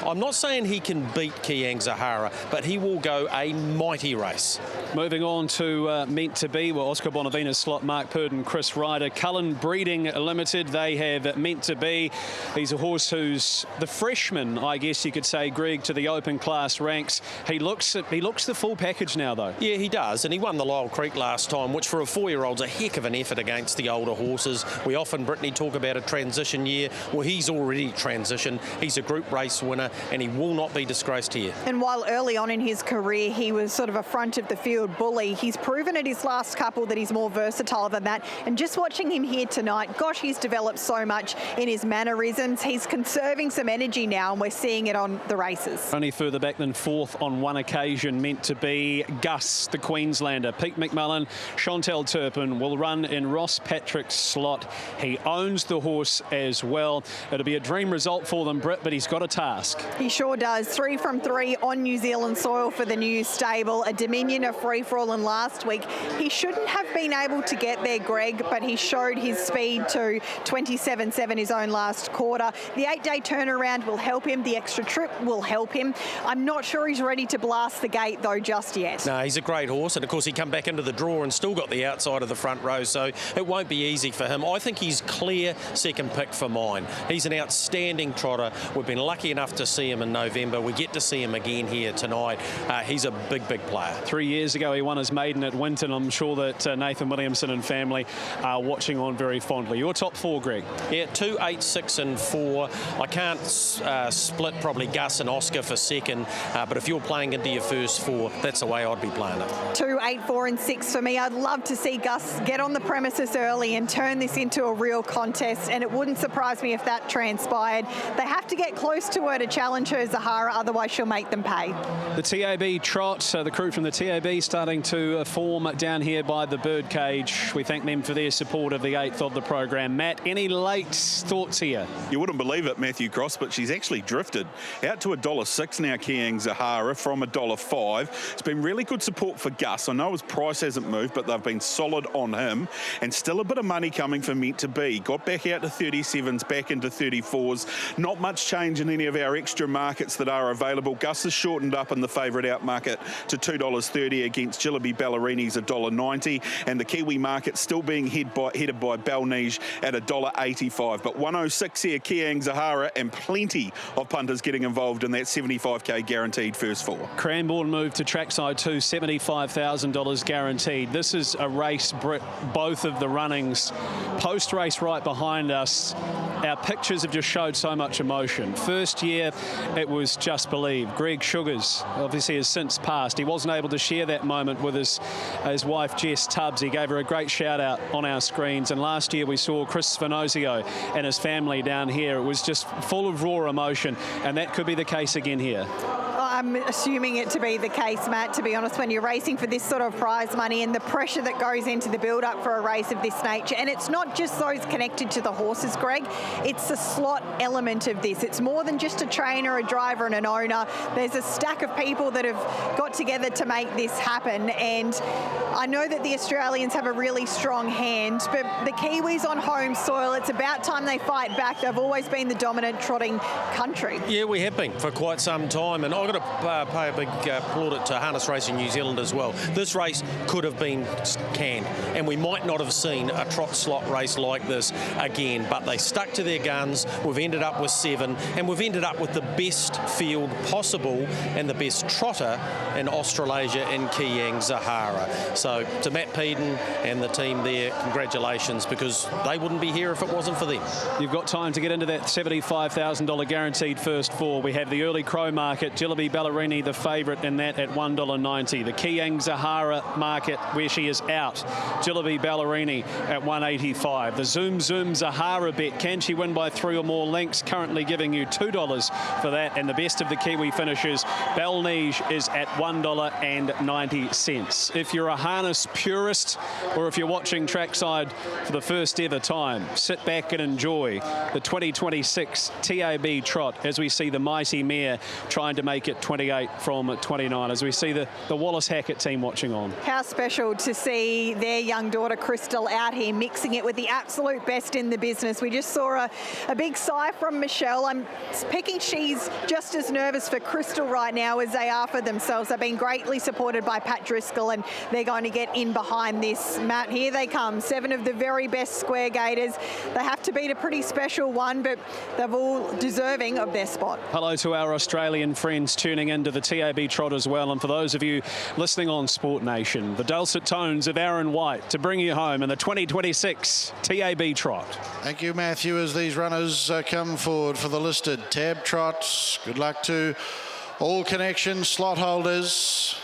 I'm not saying he can beat Kiang Zahara, but he will go a mighty race. Moving on to Meant to Be, well, Oscar Bonavina's slot, Mark Purdon, Chris Ryder. Cullen Breeding Limited, they have Meant to Be. He's a horse who's the freshman, I guess you could say, Greg, to the open class ranks. He looks the full package now, though. Yeah, he does, and he won the Lyell Creek last time, which for a 4-year-old's a heck of an effort against the older horses. We often, Brittany, talk about a transition year. Well, he's already transitioned. He's a group race winner, and he will not be disgraced here. And while early on in his career he was sort of a front of the field bully, he's proven at his last couple that he's more versatile than that. And just watching him here tonight, gosh, he's developed so much in his mannerisms. He's conserving some energy now, and we're seeing it on the races. Only further back than 4th on one occasion. Meant to Be. Gus, the Queenslander. Pete McMullen, Chantal Turpin will run in Ross Patrick's slot. He owns the horse as well. It'll be a dream result for them, Britt, but he's got a task. He sure does. 3 from 3 on New Zealand soil for the new stable. A Dominion of free-for-all in last week. He shouldn't have been able to get there, Greg, but he showed his speed to 27.7 his own last quarter. The 8-day turnaround will help him. The extra trip will help him. I'm not sure he's ready to blast the gate, though, just yet. No, he's a great horse, and of course he come back into the draw and still got the outside of the front row, so it won't be easy for him. I think he's clear second pick for mine. He's an outstanding trotter. We've been lucky enough to see him in November. We get to see him again here tonight. He's a big player. 3 years ago he won his maiden at Winton. I'm sure that Nathan Williamson and family are watching on very fondly. Your top 4, Greg? Yeah, 2, 8, 6 and 4. I can't split probably Gus and Oscar for second, but if you're playing into your first 4, that's the way I'd be playing it. 2, 8, 4 and 6 for me. I'd love to see Gus get on the premises early and turn this into a real contest, and it wouldn't surprise me if that transpired. They have to get close to her to challenge her Zahara, otherwise she'll make them pay. The TAB Trot, the crew from the TAB starting to form down here by the birdcage. We thank them for their support of the 8th of the program. Matt, any late thoughts here? You wouldn't believe it, Matthew Cross, but she's actually drifted out to $1.06 now, Kiang Zahara, from $1.05. It's been really good support for Gus. I know his price hasn't moved, but they've been solid on him, and still a bit of money coming for Meant to Be. Got back out to 37s, back into 34s. Not much change in any of of our extra markets that are available. Gus has shortened up in the favourite out market to $2.30 against Jillaby Ballerini's $1.90, and the Kiwi market still being headed by Belnige at $1.85. But 106 here, Kiang Zahara, and plenty of punters getting involved in that $75k guaranteed first four. Cranbourne moved to trackside 2, $75,000 guaranteed. This is a race, both of the runnings post-race right behind us. Our pictures have just showed so much emotion. First year, it was Just Believe. Greg Sugars obviously has since passed. He wasn't able to share that moment with his wife, Jess Tubbs. He gave her a great shout out on our screens. And last year we saw Chris Svanozio and his family down here. It was just full of raw emotion, and that could be the case again here. I'm assuming it to be the case, Matt, to be honest, when you're racing for this sort of prize money and the pressure that goes into the build-up for a race of this nature. And it's not just those connected to the horses, Greg. It's the slot element of this. It's more than just a trainer, a driver and an owner. There's a stack of people that have got together to make this happen. And I know that the Australians have a really strong hand, but the Kiwis on home soil, it's about time they fight back. They've always been the dominant trotting country. Yeah, we have been for quite some time. And I've got to pay a big plaudit to Harness Racing New Zealand as well. This race could have been canned, and we might not have seen a trot slot race like this again, but they stuck to their guns. We've ended up with 7, and we've ended up with the best field possible and the best trotter in Australasia in Kiang Zahara. So to Matt Peden and the team there, congratulations, because they wouldn't be here if it wasn't for them. You've got time to get into that $75,000 guaranteed first four. We have the early crow market, Jillaby Ballerini the favourite in that at $1.90. The Kiang Zahara market where she is out, Jillaby Ballerini at $1.85. The Zoom Zoom Zahara bet, can she win by 3 or more lengths, currently giving you $2 for that. And the best of the Kiwi finishers, Belnige is at $1.90. If you're a harness purist or if you're watching trackside for the first ever time, sit back and enjoy the 2026 TAB Trot as we see the mighty mare trying to make it 28 from 29, as we see the Wallace Hackett team watching on. How special to see their young daughter Crystal out here mixing it with the absolute best in the business. We just saw a big sigh from Michelle. I'm picking she's just as nervous for Crystal right now as they are for themselves. They've been greatly supported by Pat Driscoll, and they're going to get in behind this. Matt, here they come. 7 of the very best square gators. They have to beat a pretty special one, but they're all deserving of their spot. Hello to our Australian friends tuning into the TAB Trot as well, and for those of you listening on Sport Nation, the dulcet tones of Aaron White to bring you home in the 2026 TAB Trot. Thank you, Matthew, as these runners come forward for the listed TAB Trots. Good luck to all connection slot holders.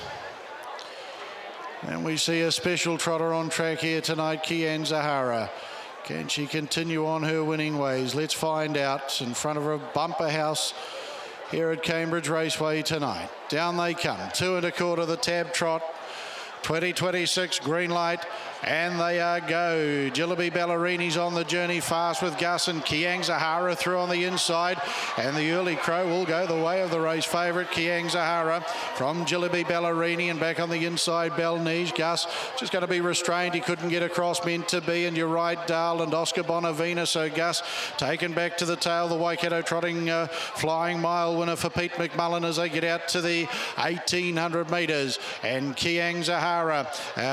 And we see a special trotter on track here tonight, Kiang Zahara. Can she continue on her winning ways? Let's find out. In front of a bumper house here at Cambridge Raceway tonight. Down they come, 2 1/4 the TAB Trot. 2026 green light, and they are go. Jillaby Ballerini's on the journey fast with Gus, and Kiang Zahara through on the inside, and the early crow will go the way of the race favourite Kiang Zahara from Jillaby Ballerini, and back on the inside Belnige. Gus just going to be restrained, he couldn't get across, meant to be, and you're right, Dahl and Oscar Bonavina. So Gus taken back to the tail, the Waikato trotting flying mile winner for Pete McMullen as they get out to the 1800 metres, and Kiang Zahara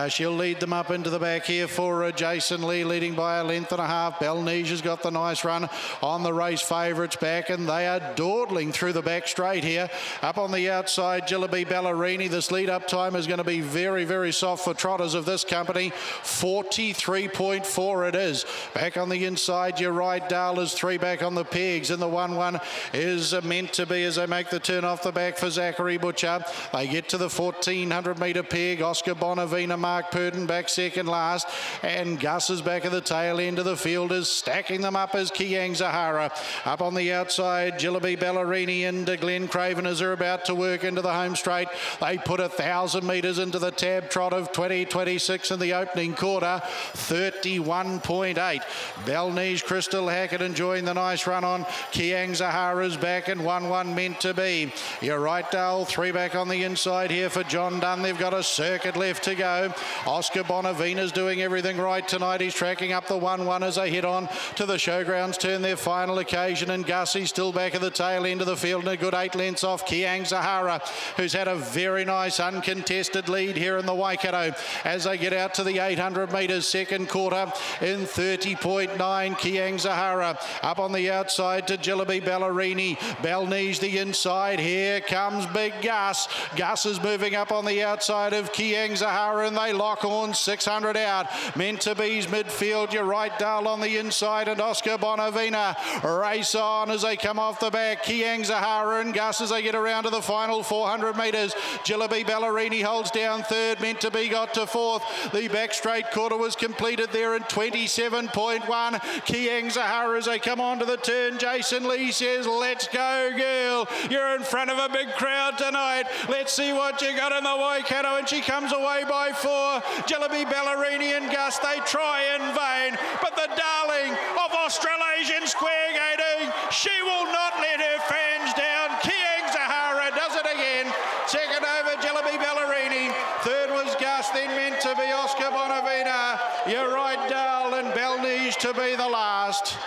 she'll lead them up into the back here for Jason Lee, leading by a length and a half. Belnige has got the nice run on the race favourites back, and they are dawdling through the back straight here. Up on the outside, Jillaby Ballerini. This lead-up time is going to be very, very soft for trotters of this company. 43.4 it is. Back on the inside, you're right, Dahl is 3 back on the pegs, and the 1-1 is meant to be as they make the turn off the back for Zachary Butcher. They get to the 1400 metre peg. Oscar Bonavina, Mark Purden back second last, and Gus is back at the tail end of the field, is stacking them up as Kiang Zahara. Up on the outside, Jillaby Ballerini and Glenn Craven as they're about to work into the home straight. They put 1,000 metres into the TAB Trot of 2026 in the opening quarter, 31.8. Belnige, Crystal Hackett enjoying the nice run on. Kiang Zahara's back, and 1-1 meant to be. You're right, Dale, 3 back on the inside here for John Dunn. They've got a circuit left to go. Oscar Bonavina's doing everything right tonight. He's tracking up the 1-1 as they head on to the Showgrounds turn, their final occasion, and Gussie's still back at the tail end of the field and a good 8 lengths off Kiang Zahara, who's had a very nice uncontested lead here in the Waikato as they get out to the 800 metres, second quarter in 30.9. Kiang Zahara up on the outside to Jillaby Ballerini. Balnese the inside. Here comes Big Gus. Gus is moving up on the outside of Kiang Zahara, and they lock on 600 out. Meant to be's midfield. You're right, Dale on the inside, and Oscar Bonavina race on as they come off the back. Kiang Zahara and Gus as they get around to the final 400 metres. Jillaby Ballerini holds down third. Meant to be got to fourth. The back straight quarter was completed there in 27.1. Kiang Zahara as they come on to the turn. Jason Lee says, let's go, girl. You're in front of a big crowd tonight. Let's see what you got in the Waikato. And she comes away by 4. Jillaby Ballerini and Gus, they try in vain. But the darling of Australasian square gating, she will not let her fans down. Kiang Zahara does it again. Second over, Jillaby Ballerini. Third was Gus, then meant to be Oscar Bonavina. You're right, Dale, and Balnese to be the last.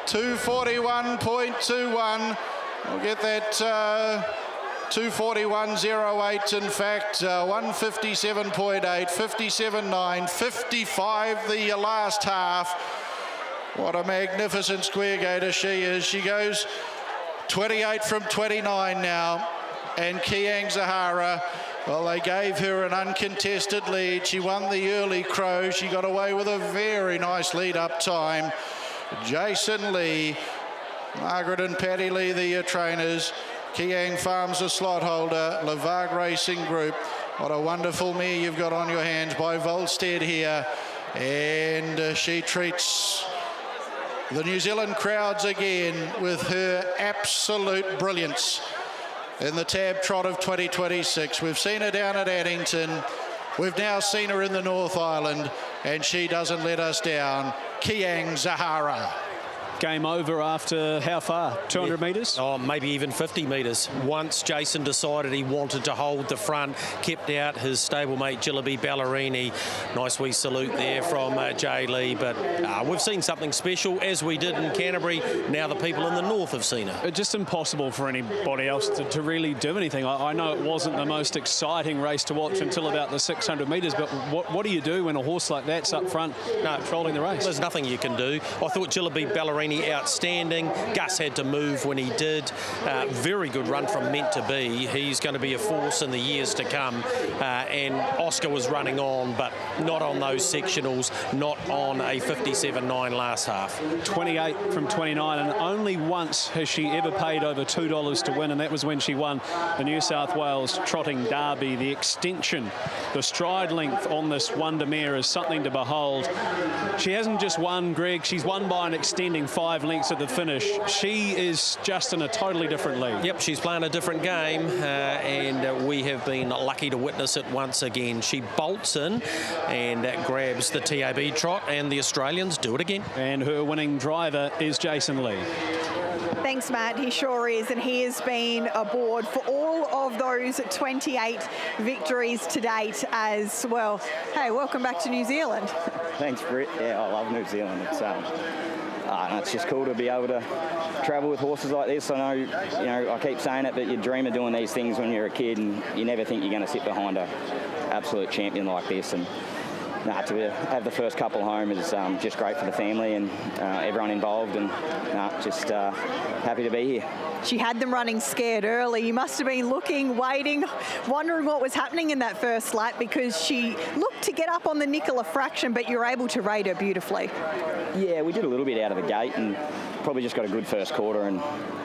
241.21. We'll get that 241.08, in fact, 157.8, 57.9, 55 the last half. What a magnificent square gator she is. She goes 28 from 29 now. And Kiang Zahara, well, they gave her an uncontested lead. She won the early crow. She got away with a very nice lead-up time. Jason Lee, Margaret and Patty Lee, the trainers. Kiang Farms, the slot holder. Levargue Racing Group. What a wonderful mare you've got on your hands by Volstead here. And she treats the New Zealand crowds again with her absolute brilliance in the TAB Trot of 2026. We've seen her down at Addington. We've now seen her in the North Island, and she doesn't let us down. Kiang Zahara. Game over after how far? 200 metres? Oh, maybe even 50 metres. Once Jason decided he wanted to hold the front, kept out his stablemate Jillaby Ballerini. Nice wee salute there from Jay Lee. But we've seen something special, as we did in Canterbury. Now the people in the north have seen her. It's just impossible for anybody else to really do anything. I know it wasn't the most exciting race to watch until about the 600 metres, but what do you do when a horse like that's up front controlling the race? There's nothing you can do. I thought Jillaby Ballerini outstanding. Gus had to move when he did. Very good run from Meant to Be. He's going to be a force in the years to come. And Oscar was running on, but not on those sectionals, not on a 57.9 last half. 28 from 29, and only once has she ever paid over $2 to win, and that was when she won the New South Wales Trotting Derby. The extension, the stride length on this wonder mare is something to behold. She hasn't just won, Greg, she's won by an extending 5 lengths at the finish. She is just in a totally different league. Yep, she's playing a different game, and we have been lucky to witness it once again. She bolts in and grabs the TAB Trot, and the Australians do it again. And her winning driver is Jason Lee. Thanks, Matt. He sure is, and he has been aboard for all of those 28 victories to date as well. Hey, welcome back to New Zealand. Thanks, Britt. Yeah, I love New Zealand. It's just cool to be able to travel with horses like this. I know, I keep saying it, but you dream of doing these things when you're a kid, and you never think you're going to sit behind an absolute champion like this. And to have the first couple home is just great for the family and everyone involved, and just happy to be here. She had them running scared early. You must have been looking, waiting, wondering what was happening in that first lap, because she looked to get up on the nickel a fraction, but you were able to rate her beautifully. Yeah, we did a little bit out of the gate and probably just got a good first quarter, and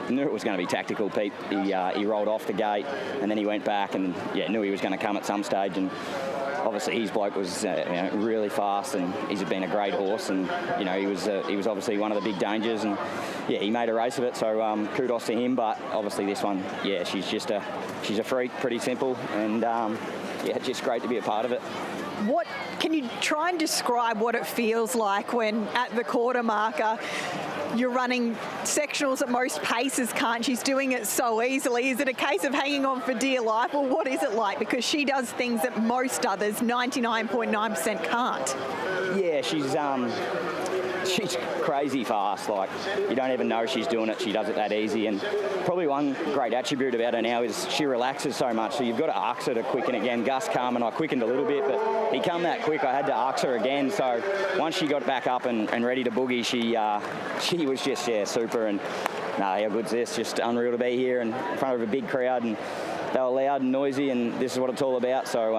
knew it was going to be tactical. Pete, he rolled off the gate and then he went back, and knew he was going to come at some stage. And obviously his bloke was really fast, and he's been a great horse, and he was obviously one of the big dangers, and he made a race of it, so kudos to him. But obviously this one, she's a freak, pretty simple, and just great to be a part of it. What can you try and describe what it feels like when at the quarter marker you're running sectionals that most pacers can't? She's doing it so easily. Is it a case of hanging on for dear life, or what is it like? Because she does things that most others, 99.9%, can't. Yeah, she's crazy fast. Like, you don't even know she's doing it. She does it that easy. And probably one great attribute about her now is she relaxes so much. So you've got to ask her to quicken again. Gus come and I quickened a little bit, but he come that quick, I had to ask her again. So once she got back up and ready to boogie, she was just, super. And how good's this? Just unreal to be here in front of a big crowd. And they were loud and noisy, and this is what it's all about. So,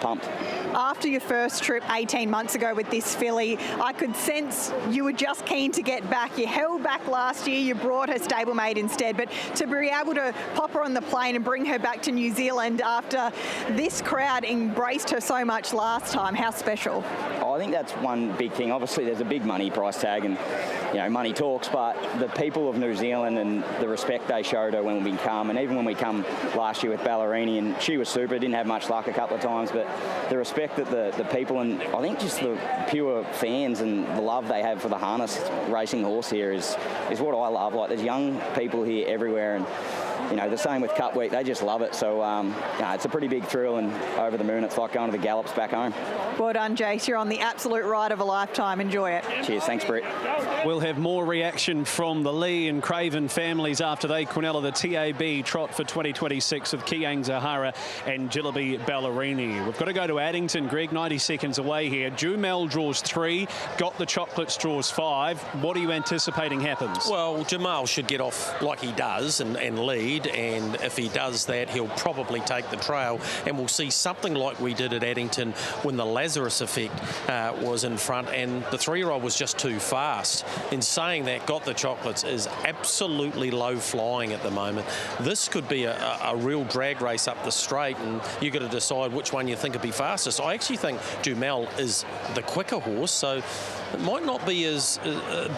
pumped. After your first trip 18 months ago with this filly, I could sense you were just keen to get back. You held back last year, you brought her stablemate instead, but to be able to pop her on the plane and bring her back to New Zealand after this crowd embraced her so much last time, how special? I think that's one big thing. Obviously, there's a big money price tag and, money talks, but the people of New Zealand and the respect they showed her when we come, and even when we come last year with Ballerini, and she was super, didn't have much luck a couple of times, but the respect that the people, and I think just the pure fans and the love they have for the harness racing horse here is what I love. Like, there's young people here everywhere, and the same with Cup Week, they just love it. So it's a pretty big thrill, and over the moon, it's like going to the gallops back home. Well done, Jace. You're on the absolute ride of a lifetime. Enjoy it. Cheers. Thanks, Brett. We'll have more reaction from the Lee and Craven families after they Quinella the TAB Trot for 2026 of Kiang Zahara and Jillaby Ballerini. We've got to go to Addington, Greg, 90 seconds away here. Jumel draws 3, Got the Chocolates draws 5. What are you anticipating happens? Well, Jamal should get off like he does and lead, and if he does that, he'll probably take the trail, and we'll see something like we did at Addington when the Lazarus Effect was in front and the 3-year-old was just too fast. In saying that, Got the Chocolates is absolutely low flying at the moment. This could be a real drag race up the straight, and you've got to decide which one you think will be fastest. I actually think Jumel is the quicker horse, so it might not be as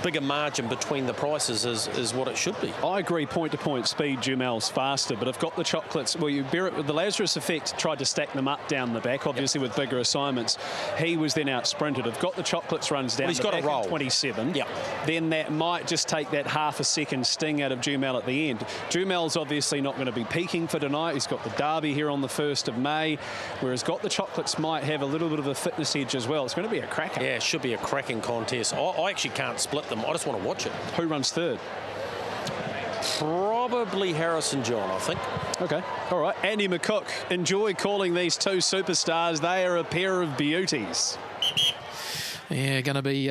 big a margin between the prices as what it should be. I agree, point-to-point speed, Jumel's faster, but I've Got the Chocolates. Well, you bear it with the Lazarus Effect, tried to stack them up down the back, obviously with bigger assignments. He was then out-sprinted. I've Got the Chocolates runs down he's got back a roll. at 27. Yeah. Then that might just take that half a second sting out of Jumel at the end. Jumel's obviously not going to be peaking for tonight. He's got the Derby here on the 1st of May, whereas Got the Chocolates might have a little bit of a fitness edge as well. It's going to be a cracker. Yeah, it should be a cracking contest. I actually can't split them. I just want to watch it. Who runs third? Probably Harrison John, I think. Okay, all right. Andy McCook, enjoy calling these two superstars. They are a pair of beauties. Yeah, going to be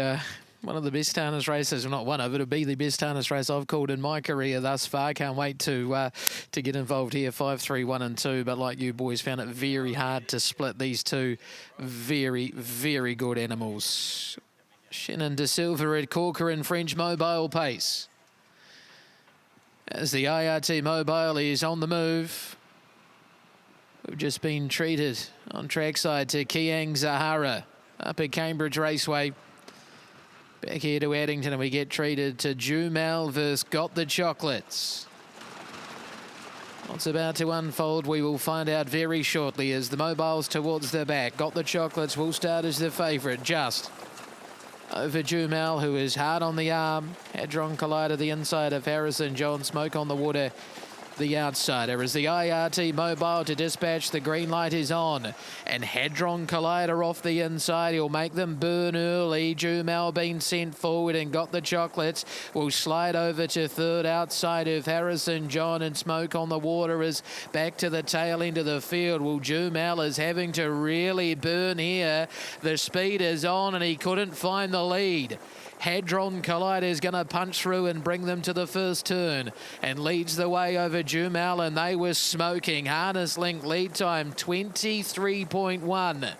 one of the best harness races. Well, not one of it. It'll be the best harness race I've called in my career thus far. Can't wait to get involved here. 5, 3, 1 and 2. But like you boys, found it very hard to split these two very, very good animals. Shannon De Silva at Corker in French Mobile pace. As the IRT Mobile is on the move. We've just been treated on trackside to Kiang Zahara up at Cambridge Raceway. Back here to Addington, and we get treated to Jumel versus Got the Chocolates. What's about to unfold, we will find out very shortly as the Mobile's towards the back. Got the Chocolates will start as the favourite, just over Jumel, who is hard on the arm. Hadron Collider, the inside of Harrison John. Smoke on the Water, the outsider, as the IRT Mobile to dispatch. The green light is on, and Hadron Collider off the inside. He'll make them burn early. Jumel being sent forward, and Got the Chocolates will slide over to third outside of Harrison John, and Smoke on the Water is back to the tail end of the field. Well, Jumel is having to really burn here. The speed is on, and he couldn't find the lead. Hadron Collider is going to punch through and bring them to the first turn and leads the way over Jumel, and they were smoking. Harness Link lead time 23.1.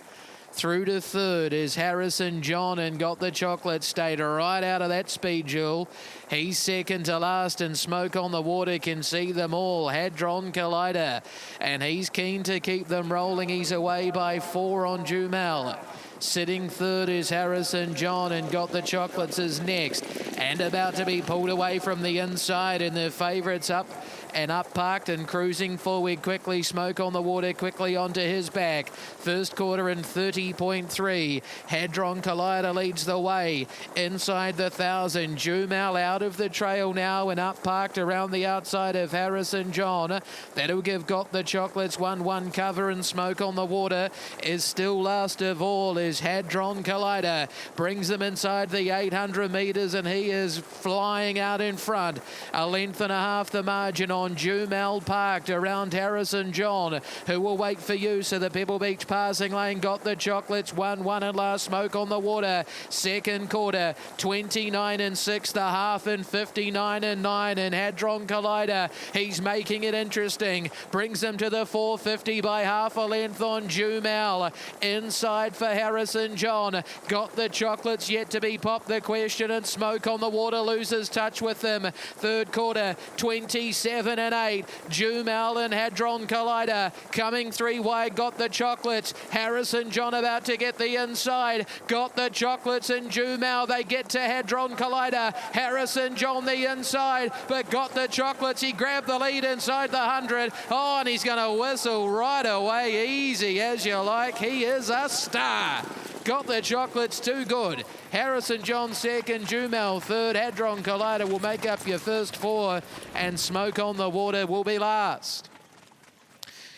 Through to third is Harrison John, and Got the Chocolate stayed right out of that speed duel. He's second to last, and Smoke on the Water can see them all. Hadron Collider, and he's keen to keep them rolling. He's away by 4 on Jumel. Sitting third is Harrison John, and Got the Chocolates is next and about to be pulled away from the inside, and their favourites up and up parked and cruising forward quickly. Smoke on the Water quickly onto his back. First quarter in 30.3. Hadron Collider leads the way. Inside the 1,000. Jumal out of the trail now and up parked around the outside of Harrison John. That'll give Got the Chocolates 1-1 cover, and Smoke on the Water is still last of all is Hadron Collider. Brings them inside the 800 metres and he is flying out in front. A length and a half the margin on Jumal parked around Harrison John, who will wait for use of the Pebble Beach passing lane. Got the Chocolates 1-1 and last. Smoke on the Water. Second quarter 29 and 6, the half in 59 and 9, and Hadron Collider, he's making it interesting. Brings them to the 450 by half a length on Jumal. Inside for Harrison John. Got the Chocolates yet to be popped, the question, and Smoke on the Water loses touch with them. Third quarter 27 and 8. Jumal and Hadron Collider coming three wide. Got the Chocolates. Harrison John about to get the inside. Got the Chocolates and Jumal. They get to Hadron Collider. Harrison John the inside, but Got the Chocolates. He grabbed the lead inside the 100. Oh, and he's going to whistle right away. Easy as you like. He is a star. Got the Chocolates too good. Harrison John second, Jumal third. Hadron Collider will make up your first four, and Smoke on the Water will be last.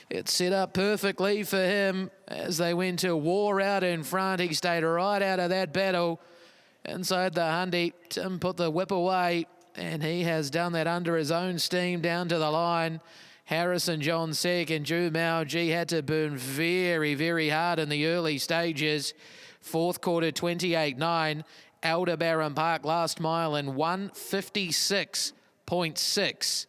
It's set up perfectly for him as they went to war out in front. He stayed right out of that battle. Inside the 100, Tim put the whip away, and he has done that under his own steam down to the line. Harrison John second. Jumal G had to burn very, very hard in the early stages. Fourth quarter 28.9. Aldebaran Park last mile in 156.6.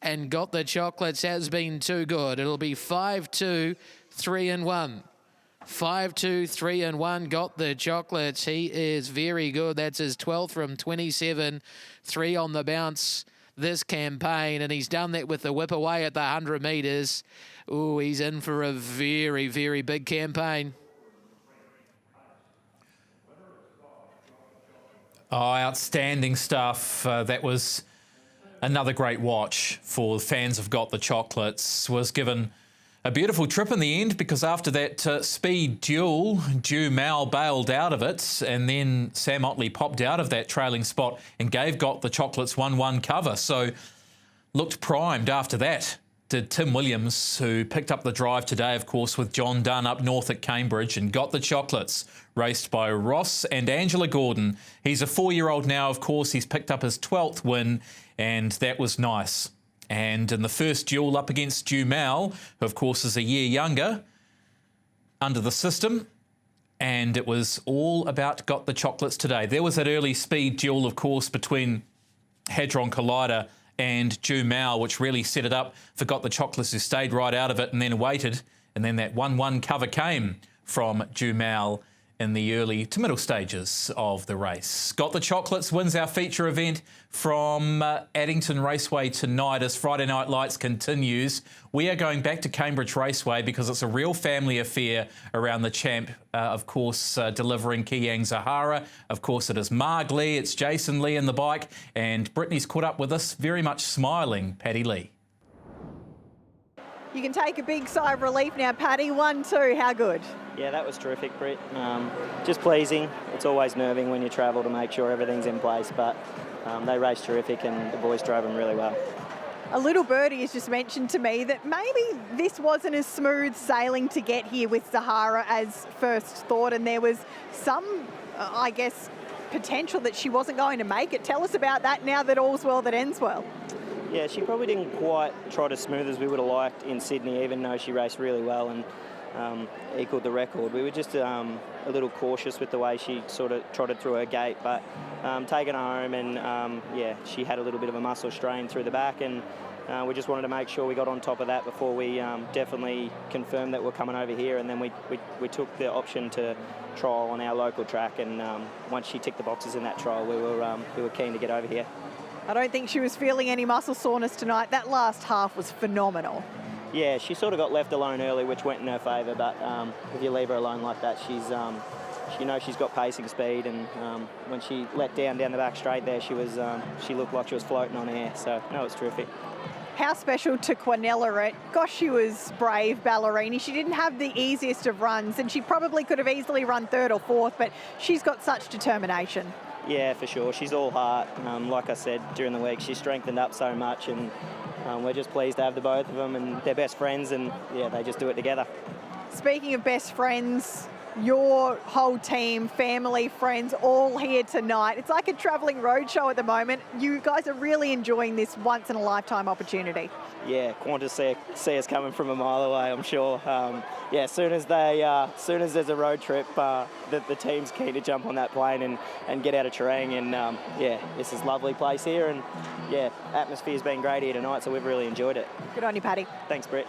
And Got the Chocolates has been too good. It'll be 5-2, 3-1. 5-2, 3-1. Got the Chocolates. He is very good. That's his 12th from 27. 3 on the bounce this campaign, and he's done that with the whip away at the 100 metres. Ooh, he's in for a very, very big campaign. Oh, outstanding stuff. That was another great watch for fans of Got the Chocolates. Was given a beautiful trip in the end, because after that speed duel, Jumal bailed out of it, and then Sam Otley popped out of that trailing spot and gave Got the Chocolates 1-1 cover. So looked primed after that. Did Tim Williams, who picked up the drive today, of course, with John Dunn up north at Cambridge, and Got the Chocolates, raced by Ross and Angela Gordon. He's a 4-year-old now, of course. He's picked up his 12th win, and that was nice. And in the first duel up against Jumal, who of course is a year younger, under the system, and it was all about Got the Chocolates today. There was that early speed duel, of course, between Hadron Collider and Jumal, which really set it up for Got the Chocolates, who stayed right out of it and then waited, and then that 1-1 cover came from Jumal in the early to middle stages of the race. Got the Chocolates wins our feature event from Addington Raceway tonight as Friday Night Lights continues. We are going back to Cambridge Raceway because it's a real family affair around the champ, of course, delivering Kiyang Zahara. Of course, it is Marg Lee, it's Jason Lee in the bike, and Brittany's caught up with us, very much smiling, Paddy Lee. You can take a big sigh of relief now, Paddy. 1-2, how good? Yeah, that was terrific, Britt. Just pleasing. It's always nerving when you travel to make sure everything's in place, but they raced terrific and the boys drove them really well. A little birdie has just mentioned to me that maybe this wasn't as smooth sailing to get here with Zahara as first thought, and there was some, I guess, potential that she wasn't going to make it. Tell us about that now that all's well that ends well. Yeah, she probably didn't quite trot as smooth as we would have liked in Sydney, even though she raced really well and equalled the record. We were just a little cautious with the way she sort of trotted through her gate, but taken her home, and yeah, she had a little bit of a muscle strain through the back, and we just wanted to make sure we got on top of that before we definitely confirmed that we're coming over here, and then we took the option to trial on our local track, and once she ticked the boxes in that trial, we were keen to get over here. I don't think she was feeling any muscle soreness tonight. That last half was phenomenal. Yeah, she sort of got left alone early, which went in her favour, but if you leave her alone like that, she's she's got pacing speed, and when she let down the back straight there, she looked like she was floating on air, so no, it's terrific. how special to Quinella it. Gosh, she was brave, Ballerini. She didn't have the easiest of runs, and she probably could have easily run third or fourth, but she's got such determination. Yeah, for sure. She's all heart. Like I said during the week, she's strengthened up so much, and we're just pleased to have the both of them, and they're best friends, and yeah, they just do it together. Speaking of best friends, your whole team, family, friends, all here tonight. It's like a travelling roadshow at the moment. You guys are really enjoying this once-in-a-lifetime opportunity. Yeah, Qantas see us coming from a mile away, I'm sure. Yeah, as soon as there's a road trip, the team's keen to jump on that plane and get out of Terang. And yeah, this is a lovely place here, and yeah, atmosphere's been great here tonight, so we've really enjoyed it. Good on you, Paddy. Thanks, Brett.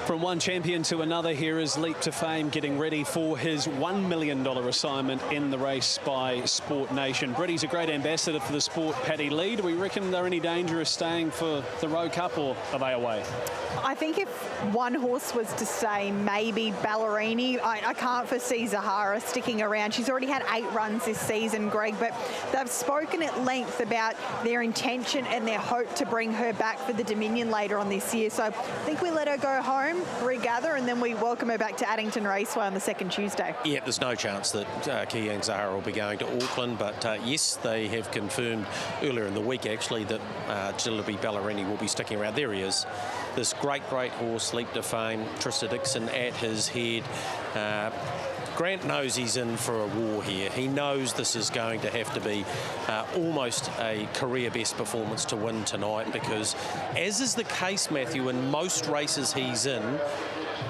From one champion to another, here is Leap to Fame getting ready for his $1 million assignment in the race by Sport Nation. Britty's a great ambassador for the sport, Paddy Lee. Do we reckon they're any danger of staying for the Rowe Cup, or are they away? I think if one horse was to stay, maybe Ballerini. I can't foresee Zahara sticking around. She's already had 8 runs this season, Greg, but they've spoken at length about their intention and their hope to bring her back for the Dominion later on this year. So I think we let her go home, regather, and then we welcome her back to Addington Raceway on the second Tuesday. Yeah, there's no chance that Kiyang Zahara will be going to Auckland, but yes, they have confirmed earlier in the week actually that Jillaby Ballerini will be sticking around. There he is, this great horse, Leap to Fame, Trista Dixon at his head. Grant knows he's in for a war here. He knows this is going to have to be almost a career best performance to win tonight, because as is the case, Matthew, in most races he's in,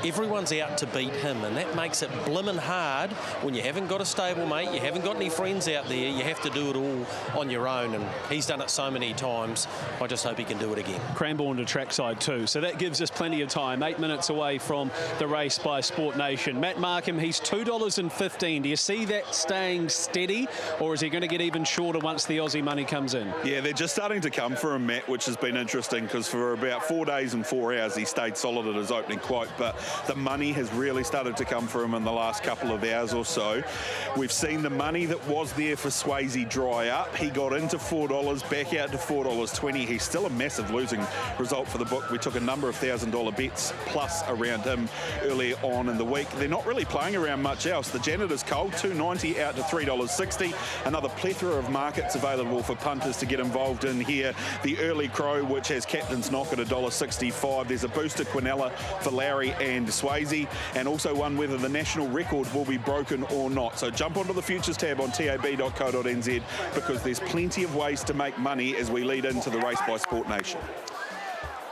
everyone's out to beat him, and that makes it blimmin' hard when you haven't got a stablemate, you haven't got any friends out there, you have to do it all on your own, and he's done it so many times. I just hope he can do it again. Cranbourne to trackside too, so that gives us plenty of time. 8 minutes away from the race by Sport Nation. Matt Markham, he's $2.15. Do you see that staying steady, or is he going to get even shorter once the Aussie money comes in? Yeah, they're just starting to come for him, Matt, which has been interesting, because for about 4 days and 4 hours he stayed solid at his opening quote, but the money has really started to come for him in the last couple of hours or so. We've seen the money that was there for Swayze dry up. He got into $4, back out to $4.20. He's still a massive losing result for the book. We took a number of $1,000 bets plus around him earlier on in the week. They're not really playing around much else. The Janitor's Cold, $2.90 out to $3.60. Another plethora of markets available for punters to get involved in here. The Early Crow, which has Captain's Knock at $1.65. There's a booster Quinella for Lowry and Swayze, and also one whether the national record will be broken or not. So jump onto the futures tab on tab.co.nz, because there's plenty of ways to make money as we lead into the race by Sport Nation.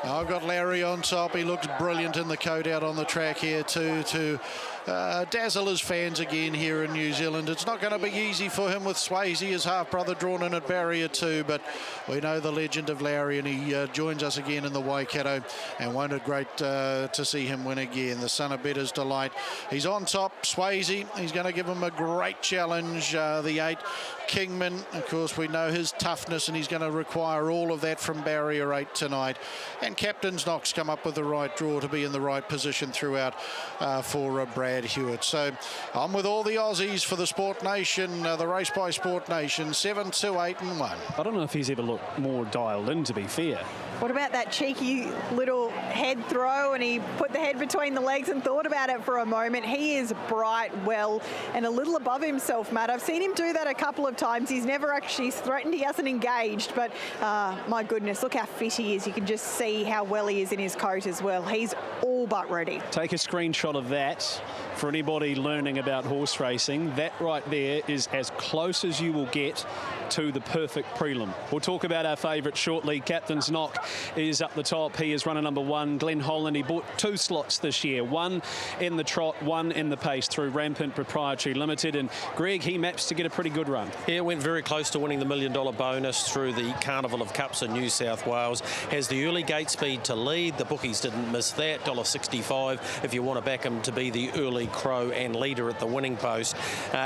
I've got Larry on top. He looks brilliant in the coat out on the track here too, to dazzle his fans again here in New Zealand. It's not going to be easy for him with Swayze, his half-brother, drawn in at barrier 2, but we know the legend of Larry, and he joins us again in the Waikato, and won't it great to see him win again. The son of Better's Delight. He's on top, Swayze. He's going to give him a great challenge. The 8, Kingman, of course, we know his toughness, and he's going to require all of that from barrier 8 tonight. And Captain's Knock's come up with the right draw to be in the right position throughout for Brad Hewitt. So I'm with all the Aussies for the Sport Nation, the race by Sport Nation, 7, 2, 8 and 1. I don't know if he's ever looked more dialed in, to be fair. What about that cheeky little head throw, and he put the head between the legs and thought about it for a moment? He is bright, well, and a little above himself, Matt. I've seen him do that a couple of times. He's never actually threatened. He hasn't engaged, but my goodness, look how fit he is. You can just see how well he is in his coat as well. He's all but ready. Take a screenshot of that for anybody learning about horse racing. That right there is as close as you will get to the perfect prelim. We'll talk about our favourite shortly. Captain's Knock is up the top. He is runner number 1. Glenn Holland, he bought 2 slots this year, 1 in the trot, 1 in the pace through Rampant Proprietary Limited. And Greg, he maps to get a pretty good run. Yeah, went very close to winning the $1 million bonus through the Carnival of Cups in New South Wales. Has the early gate speed to lead. The bookies didn't miss that. $1.65 if you want to back him to be the early crow and leader at the winning post.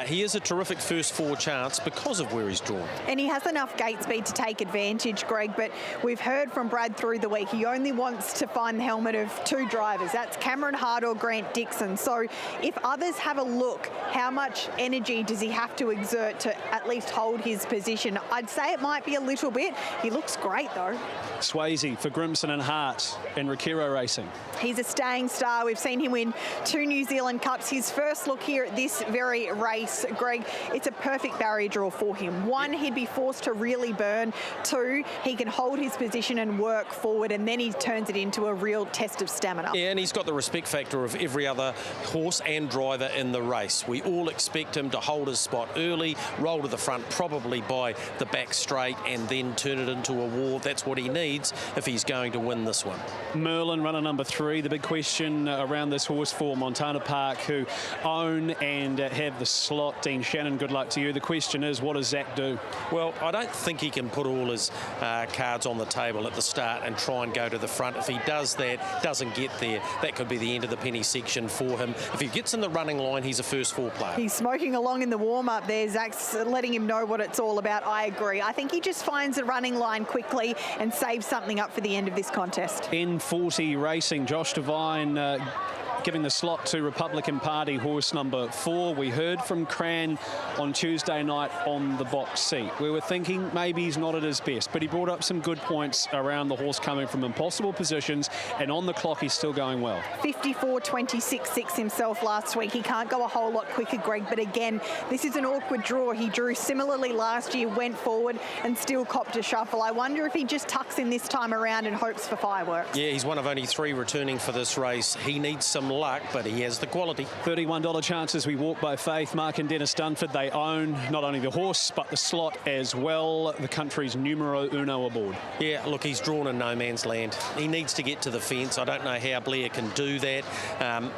He is a terrific first 4 chance because of where he's drawn. And he has enough gate speed to take advantage, Greg, but we've heard from Brad through the week he only wants to find the helmet of 2 drivers. That's Cameron Hart or Grant Dixon. So if others have a look how much energy does he have to exert to at least hold his position? I'd say it might be a little bit. He looks great though. Swayze for Grimson and Hart and Rakiro Racing. He's a staying star. We've seen him win 2 New Zealand Cups. His first look here at this very race, Greg, it's a perfect barrier draw for him. 1, he'd be forced to really burn. 2, he can hold his position and work forward, and then he turns it into a real test of stamina. Yeah, and he's got the respect factor of every other horse and driver in the race. We all expect him to hold his spot early, roll to the front, probably by the back straight, and then turn it into a war. That's what he needs if he's going to win this one. Merlin, runner number 3. The big question around this horse for Montana Park, who own and have the slot. Dean Shannon, good luck to you. The question is, what does Zach do? Well, I don't think he can put all his cards on the table at the start and try and go to the front. If he does that, doesn't get there, that could be the end of the penny section for him. If he gets in the running line, he's a first 4 player. He's smoking along in the warm-up there. Zach's letting him know what it's all about. I agree. I think he just finds the running line quickly and saves something up for the end of this contest. N40 Racing, Josh Devine giving the slot to Republican Party horse number 4. We heard from Cran on Tuesday night on the box seat. We were thinking maybe he's not at his best, but he brought up some good points around the horse coming from impossible positions, and on the clock he's still going well. 54.26.6 himself last week. He can't go a whole lot quicker, Greg, but again, this is an awkward draw. He drew similarly last year, went forward and still copped a shuffle. I wonder if he just tucks in this time around and hopes for fireworks. Yeah, he's one of only 3 returning for this race. He needs some luck, but he has the quality. $31 chances. We walk by faith. Mark and Dennis Dunford, they own not only the horse but the slot as well. The country's numero uno aboard. Yeah, look, he's drawn in no man's land. He needs to get to the fence. I don't know how Blair can do that.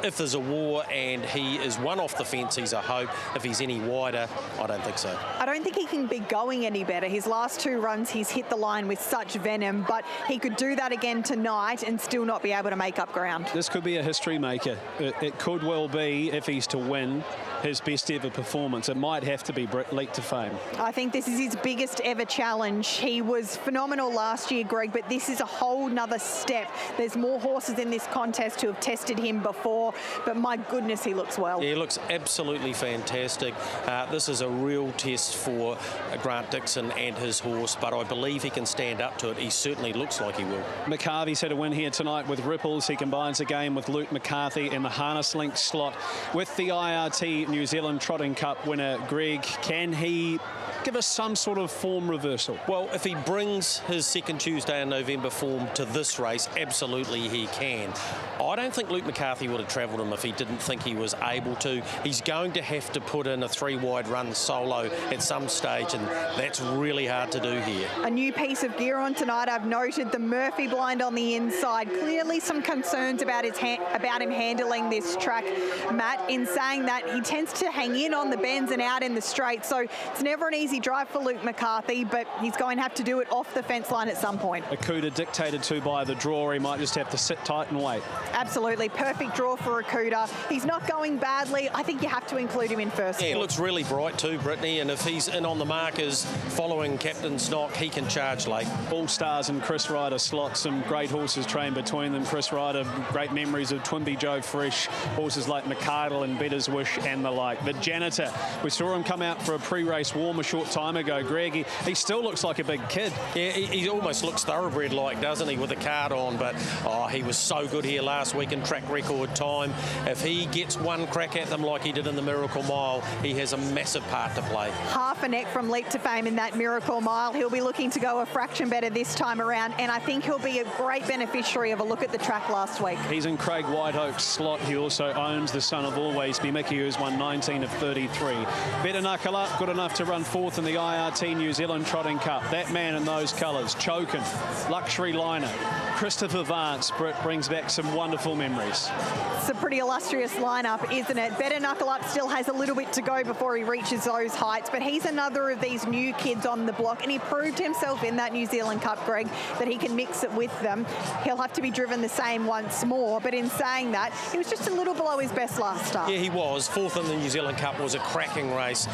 If there's a war and he is one off the fence, he's a hope. If he's any wider, I don't think so. I don't think he can be going any better. His last 2 runs, he's hit the line with such venom, but he could do that again tonight and still not be able to make up ground. This could be a history maker. It could well be, if he's to win, his best ever performance. It might have to be leap to fame. I think this is his biggest ever challenge. He was phenomenal last year, Greg, but this is a whole nother step. There's more horses in this contest who have tested him before, but my goodness, he looks well. Yeah, he looks absolutely fantastic. This is a real test for Grant Dixon and his horse, but I believe he can stand up to it. He certainly looks like he will. McCarthy's had a win here tonight with Ripples. He combines a game with Luke McCarthy in the harness link slot with the IRT New Zealand Trotting Cup winner Greg. Can he give us some sort of form reversal? Well, if he brings his second Tuesday in November form to this race, absolutely he can. I don't think Luke McCarthy would have travelled him if he didn't think he was able to. He's going to have to put in a 3-wide run solo at some stage, and that's really hard to do here. A new piece of gear on tonight. I've noted the Murphy blind on the inside. Clearly some concerns about him handling this track, Matt, in saying that he tends to hang in on the bends and out in the straight, so it's never an easy drive for Luke McCarthy, but he's going to have to do it off the fence line at some point. Akuta dictated to by the draw. He might just have to sit tight and wait. Absolutely. Perfect draw for Akuta. He's not going badly. I think you have to include him in first. Yeah, he looks really bright too, Brittany, and if he's in on the markers following Captain's knock, he can charge late. All Stars and Chris Ryder slot, some great horses trained between them. Chris Ryder, great memories of Twimby Joe Fresh, horses like McCardle and Better's Wish and the like. The Janitor, we saw him come out for a pre-race warm a short time ago. Greg, he still looks like a big kid. Yeah, he almost looks thoroughbred-like, doesn't he, with a card on, but he was so good here last week in track record time. If he gets one crack at them like he did in the Miracle Mile, he has a massive part to play. Half a neck from Leap to Fame in that Miracle Mile. He'll be looking to go a fraction better this time around, and I think he'll be a great beneficiary of a look at the track last week. He's in Craig Whiteoak's slot. He also owns the son of Always Be Mickey, who's won 19 of 33. Better knuckle up, good enough to run fourth in the IRT New Zealand Trotting Cup. That man in those colours, choking, luxury liner. Christopher Vance, Britt, brings back some wonderful memories. It's a pretty illustrious lineup, isn't it? Better Knuckle Up still has a little bit to go before he reaches those heights, but he's another of these new kids on the block, and he proved himself in that New Zealand Cup, Greg, that he can mix it with them. He'll have to be driven the same once more, but in saying that, he was just a little below his best last start. Yeah, he was. Fourth in the New Zealand Cup was a cracking race.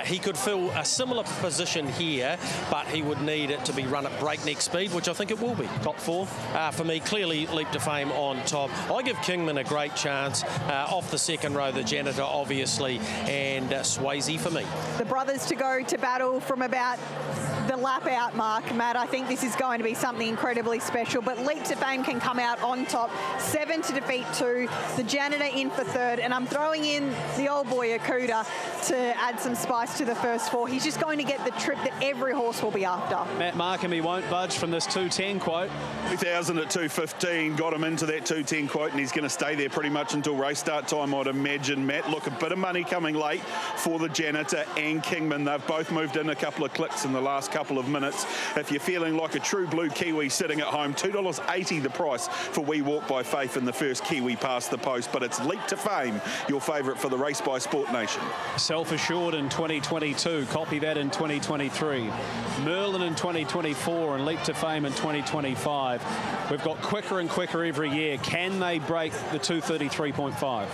He could fill a similar similar position here, but he would need it to be run at breakneck speed, which I think it will be. Top four? For me, clearly Leap to Fame on top. I give Kingman a great chance. Off the second row, the Janitor, obviously, and Swayze for me. The brothers to go to battle from about the lap out mark, Matt. I think this is going to be something incredibly special, but Leap to Fame can come out on top. 7 to defeat 2, the Janitor in for 3rd, and I'm throwing in the old boy Akuta to add some spice to the first 4. He's just going to get the trip that every horse will be after. Matt Markham, he won't budge from this 210 quote. 2,000 at 215 got him into that 210 quote, and he's going to stay there pretty much until race start time, I'd imagine. Matt, look, a bit of money coming late for the Janitor and Kingman. They've both moved in a couple of clicks in the last couple of minutes. If you're feeling like a true blue Kiwi sitting at home, $2.80 the price for We Walk by Faith in the first Kiwi past the post, but it's Leap to Fame, your favourite for the race by Sport Nation. Self-assured in 2022, copy that in 2023. Merlin in 2024 and Leap to Fame in 2025. We've got quicker and quicker every year. Can they break the 233.5?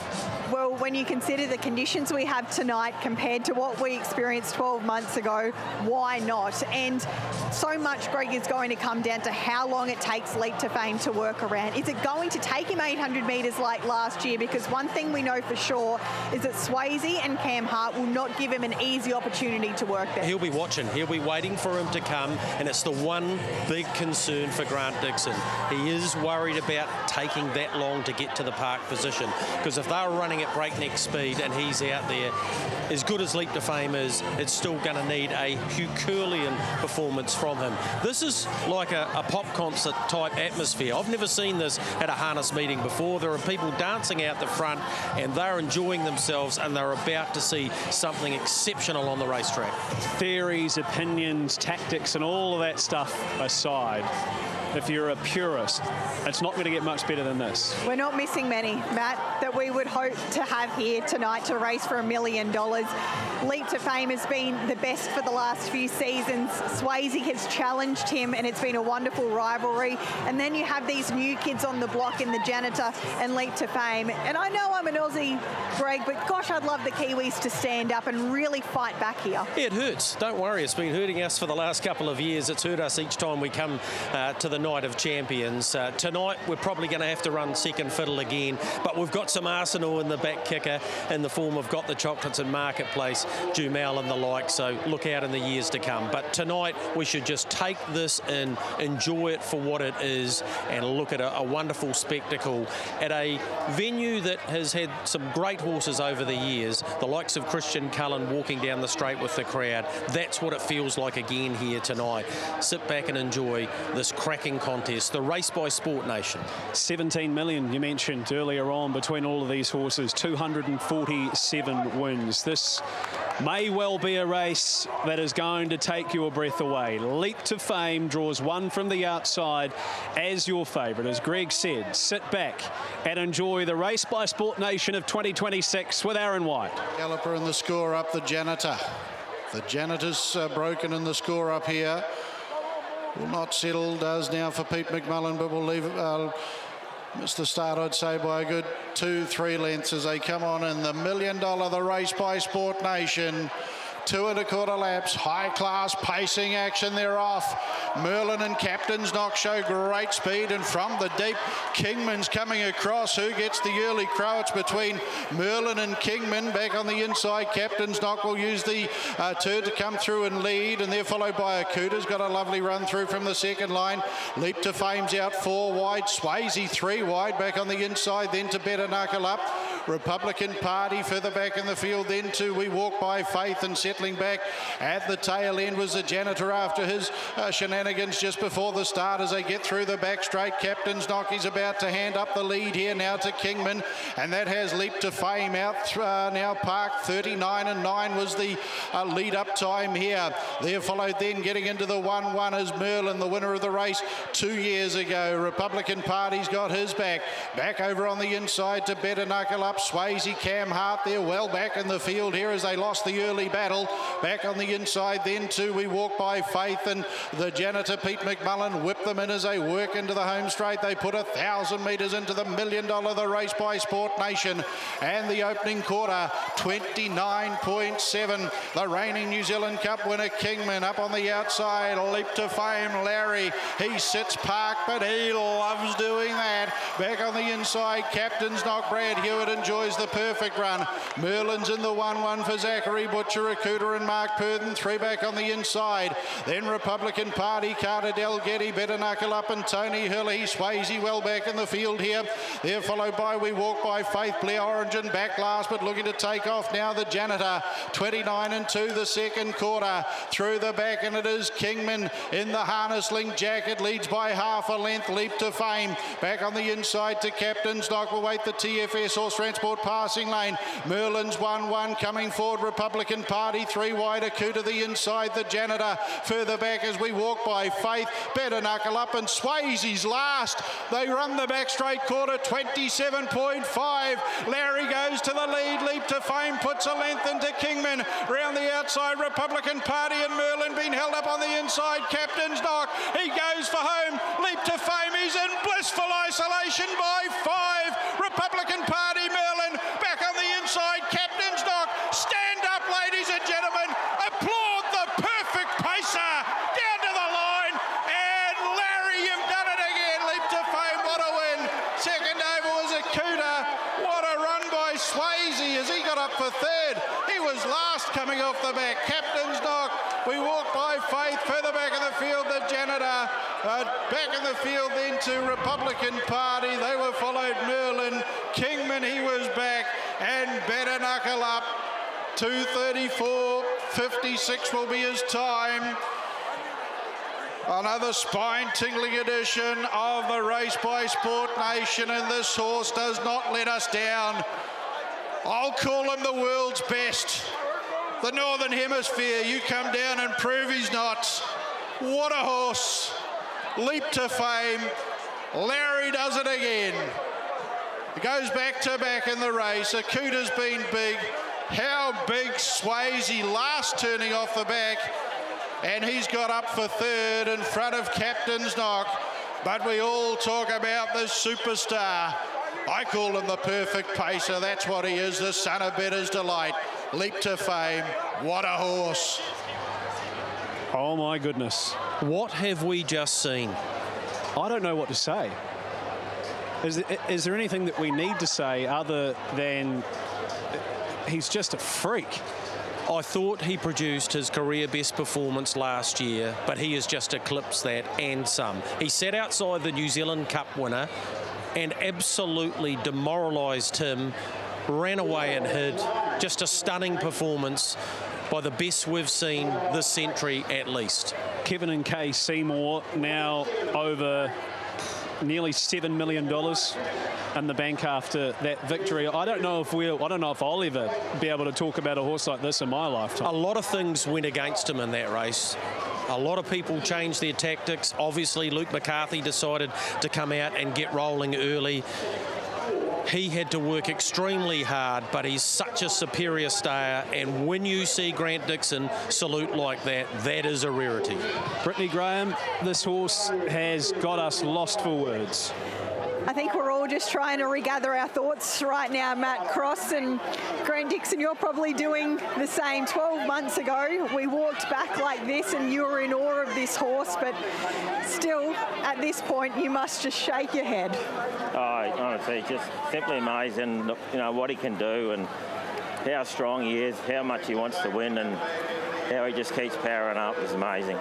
Well, when you consider the conditions we have tonight compared to what we experienced 12 months ago, why not? And so much, Greg, is going to come down to how long it takes Leap to Fame to work around. Is it going to take him 800 metres like last year? Because one thing we know for sure is that Swayze and Cam Hart will not give him an easy opportunity to work there. He'll be watching. He'll be waiting for him to come, and it's the one big concern for Grant Dixon. He is worried about taking that long to get to the park position, because if they're running at breakneck speed and he's out there, as good as Leap to Fame is, it's still going to need a Herculean performance from him. This is like a pop concert type atmosphere. I've never seen this at a harness meeting before. There are people dancing out the front and they're enjoying themselves, and they're about to see something exceptional on the racetrack. Theories, opinions, tactics and all of that stuff aside, if you're a purist, it's not going to get much better than this. We're not missing many, Matt, that we would hope to have here tonight to race for $1 million. Leap to Fame has been the best for the last few seasons. Swayze has challenged him, and it's been a wonderful rivalry. And then you have these new kids on the block in the Janitor and Leap to Fame. And I know I'm an Aussie, Greg, but gosh, I'd love the Kiwis to stand up and really fight back here. Yeah, it hurts. Don't worry. It's been hurting us for the last couple of years. It's hurt us each time we come to the Night of Champions. Tonight, we're probably going to have to run second fiddle again, but we've got some arsenal in the back kicker in the form of Got the Chocolates and Marketplace, Jumel and the like, so look out in the years to come. But tonight, we should just take this in, enjoy it for what it is, and look at a wonderful spectacle at a venue that has had some great horses over the years, the likes of Christian Cullen walking down the straight with the crowd. That's what it feels like again here tonight. Sit back and enjoy this cracking contest, the race by Sport Nation. 17 million you mentioned earlier on between all of these horses, 247 wins. This may well be a race that is going to take your breath away. Leap to Fame draws one from the outside as your favourite. As Greg said, sit back and enjoy the race by Sport Nation of 2026 with Aaron White. Galloper in the score up, the Janitor. The Janitor's broken in the score up here. Will not settle, does now for Pete McMullen, but will leave missed the start, I'd say, by a good 2-3 lengths as they come on in the $1 million, the race by Sport Nation. 2 1/4 laps, high class pacing action, they're off. Merlin and Captain's Knock show great speed, and from the deep, Kingman's coming across. Who gets the early crow? It's between Merlin and Kingman. Back on the inside, Captain's Knock will use the turn to come through and lead, and they're followed by Akuta's got a lovely run through from the second line. Leap to Fame's out 4 wide, Swayze 3 wide, back on the inside, then to Better Knuckle Up. Republican Party further back in the field, then to We Walk by Faith, and settling back at the tail end was the Janitor after his shenanigans just before the start as they get through the back straight. Captain's Knock, he's about to hand up the lead here now to Kingman, and that has Leap to Fame out now parked. 39.9 was the lead up time here. There followed then getting into the 1-1 is Merlin, the winner of the race 2 years ago. Republican Party's got his back over on the inside to Better Knuckle Up. up. Swayze, Cam Hart, they're well back in the field here as they lost the early battle. Back on the inside then too, We Walk by Faith, and the janitor Pete McMullen whipped them in as they work into the home straight. They put 1,000 metres into the $1 million, the Race by Sport Nation. And the opening quarter, 29.7. The reigning New Zealand Cup winner Kingman up on the outside. Leap to Fame, Larry. He sits park, but he loves doing that. Back on the inside, Captain's Knock. Brad Hewitt enjoys the perfect run. Merlin's in the 1-1 for Zachary Butcher, Akuta and Mark Purden. 3 back on the inside. Then Republican Party, Carter Delgetty, Better Knuckle Up and Tony Hurley. Swayze well back in the field here. They're followed by We Walk by Faith, Blair Origin back last, but looking to take off now the janitor. 29-2 the second quarter. Through the back, and it is Kingman in the harness link jacket. Leads by half a length. Leap to Fame. Back on the inside to Captain's Knock. Will wait the TFS Horse Transport passing lane. Merlin's 1-1 coming forward. Republican Party 3 wide. Akuta the inside. The janitor further back as We Walk by Faith. Better Knuckle Up and Swayze's last. They run the back straight quarter. 27.5. Larry goes to the lead. Leap to Fame puts a length into Kingman. Round the outside, Republican Party and Merlin being held up on the inside. Captain's Knock. He goes for home. Leap to Fame. He's in blissful isolation by 5. Republican Party, Merlin back on the inside. Captain's Knock. Stand up, ladies and gentlemen. Applaud the perfect pacer down to the line. And Larry, you've done it again. Leap to Fame. What a win. Second over was Akuta. What a run by Swayze as he got up for third. He was last coming off the back. Captain's Knock. We Walk by Faith. Further back in the field, the janitor. Back in the field then to Republican Party. They were followed Merlin. Kingman, he was back. And Better Knuckle Up. 2:34.56 will be his time. Another spine-tingling edition of the Race by Sport Nation, and this horse does not let us down. I'll call him the world's best. The Northern Hemisphere, you come down and prove he's not. What a horse. Leap to Fame. Larry does it again. He goes back to back in the race. Akuta's been big. How big Swayze last turning off the back. And he's got up for third in front of Captain's Knock. But we all talk about this superstar. I call him the perfect pacer. That's what he is, the son of Better's Delight. Leap to Fame. What a horse. Oh, my goodness. What have we just seen? I don't know what to say. Is there anything that we need to say other than he's just a freak? I thought he produced his career best performance last year, but he has just eclipsed that and some. He sat outside the New Zealand Cup winner and absolutely demoralised him, ran away and hid. Just a stunning performance by the best we've seen this century at least. Kevin and Kay Seymour now over nearly $7 million in the bank after that victory. I don't know if I'll ever be able to talk about a horse like this in my lifetime. A lot of things went against him in that race. A lot of people changed their tactics. Obviously, Luke McCarthy decided to come out and get rolling early. He had to work extremely hard, but he's such a superior stayer, and when you see Grant Dixon salute like that, that is a rarity. Brittany Graham, this horse has got us lost for words. I think we're all just trying to regather our thoughts right now, Matt Cross and Grant Dixon. You're probably doing the same. 12 months ago, we walked back like this and you were in awe of this horse, but still, at this point, you must just shake your head. Oh, honestly, just simply amazing, you know, what he can do and how strong he is, how much he wants to win, and how he just keeps powering up is amazing.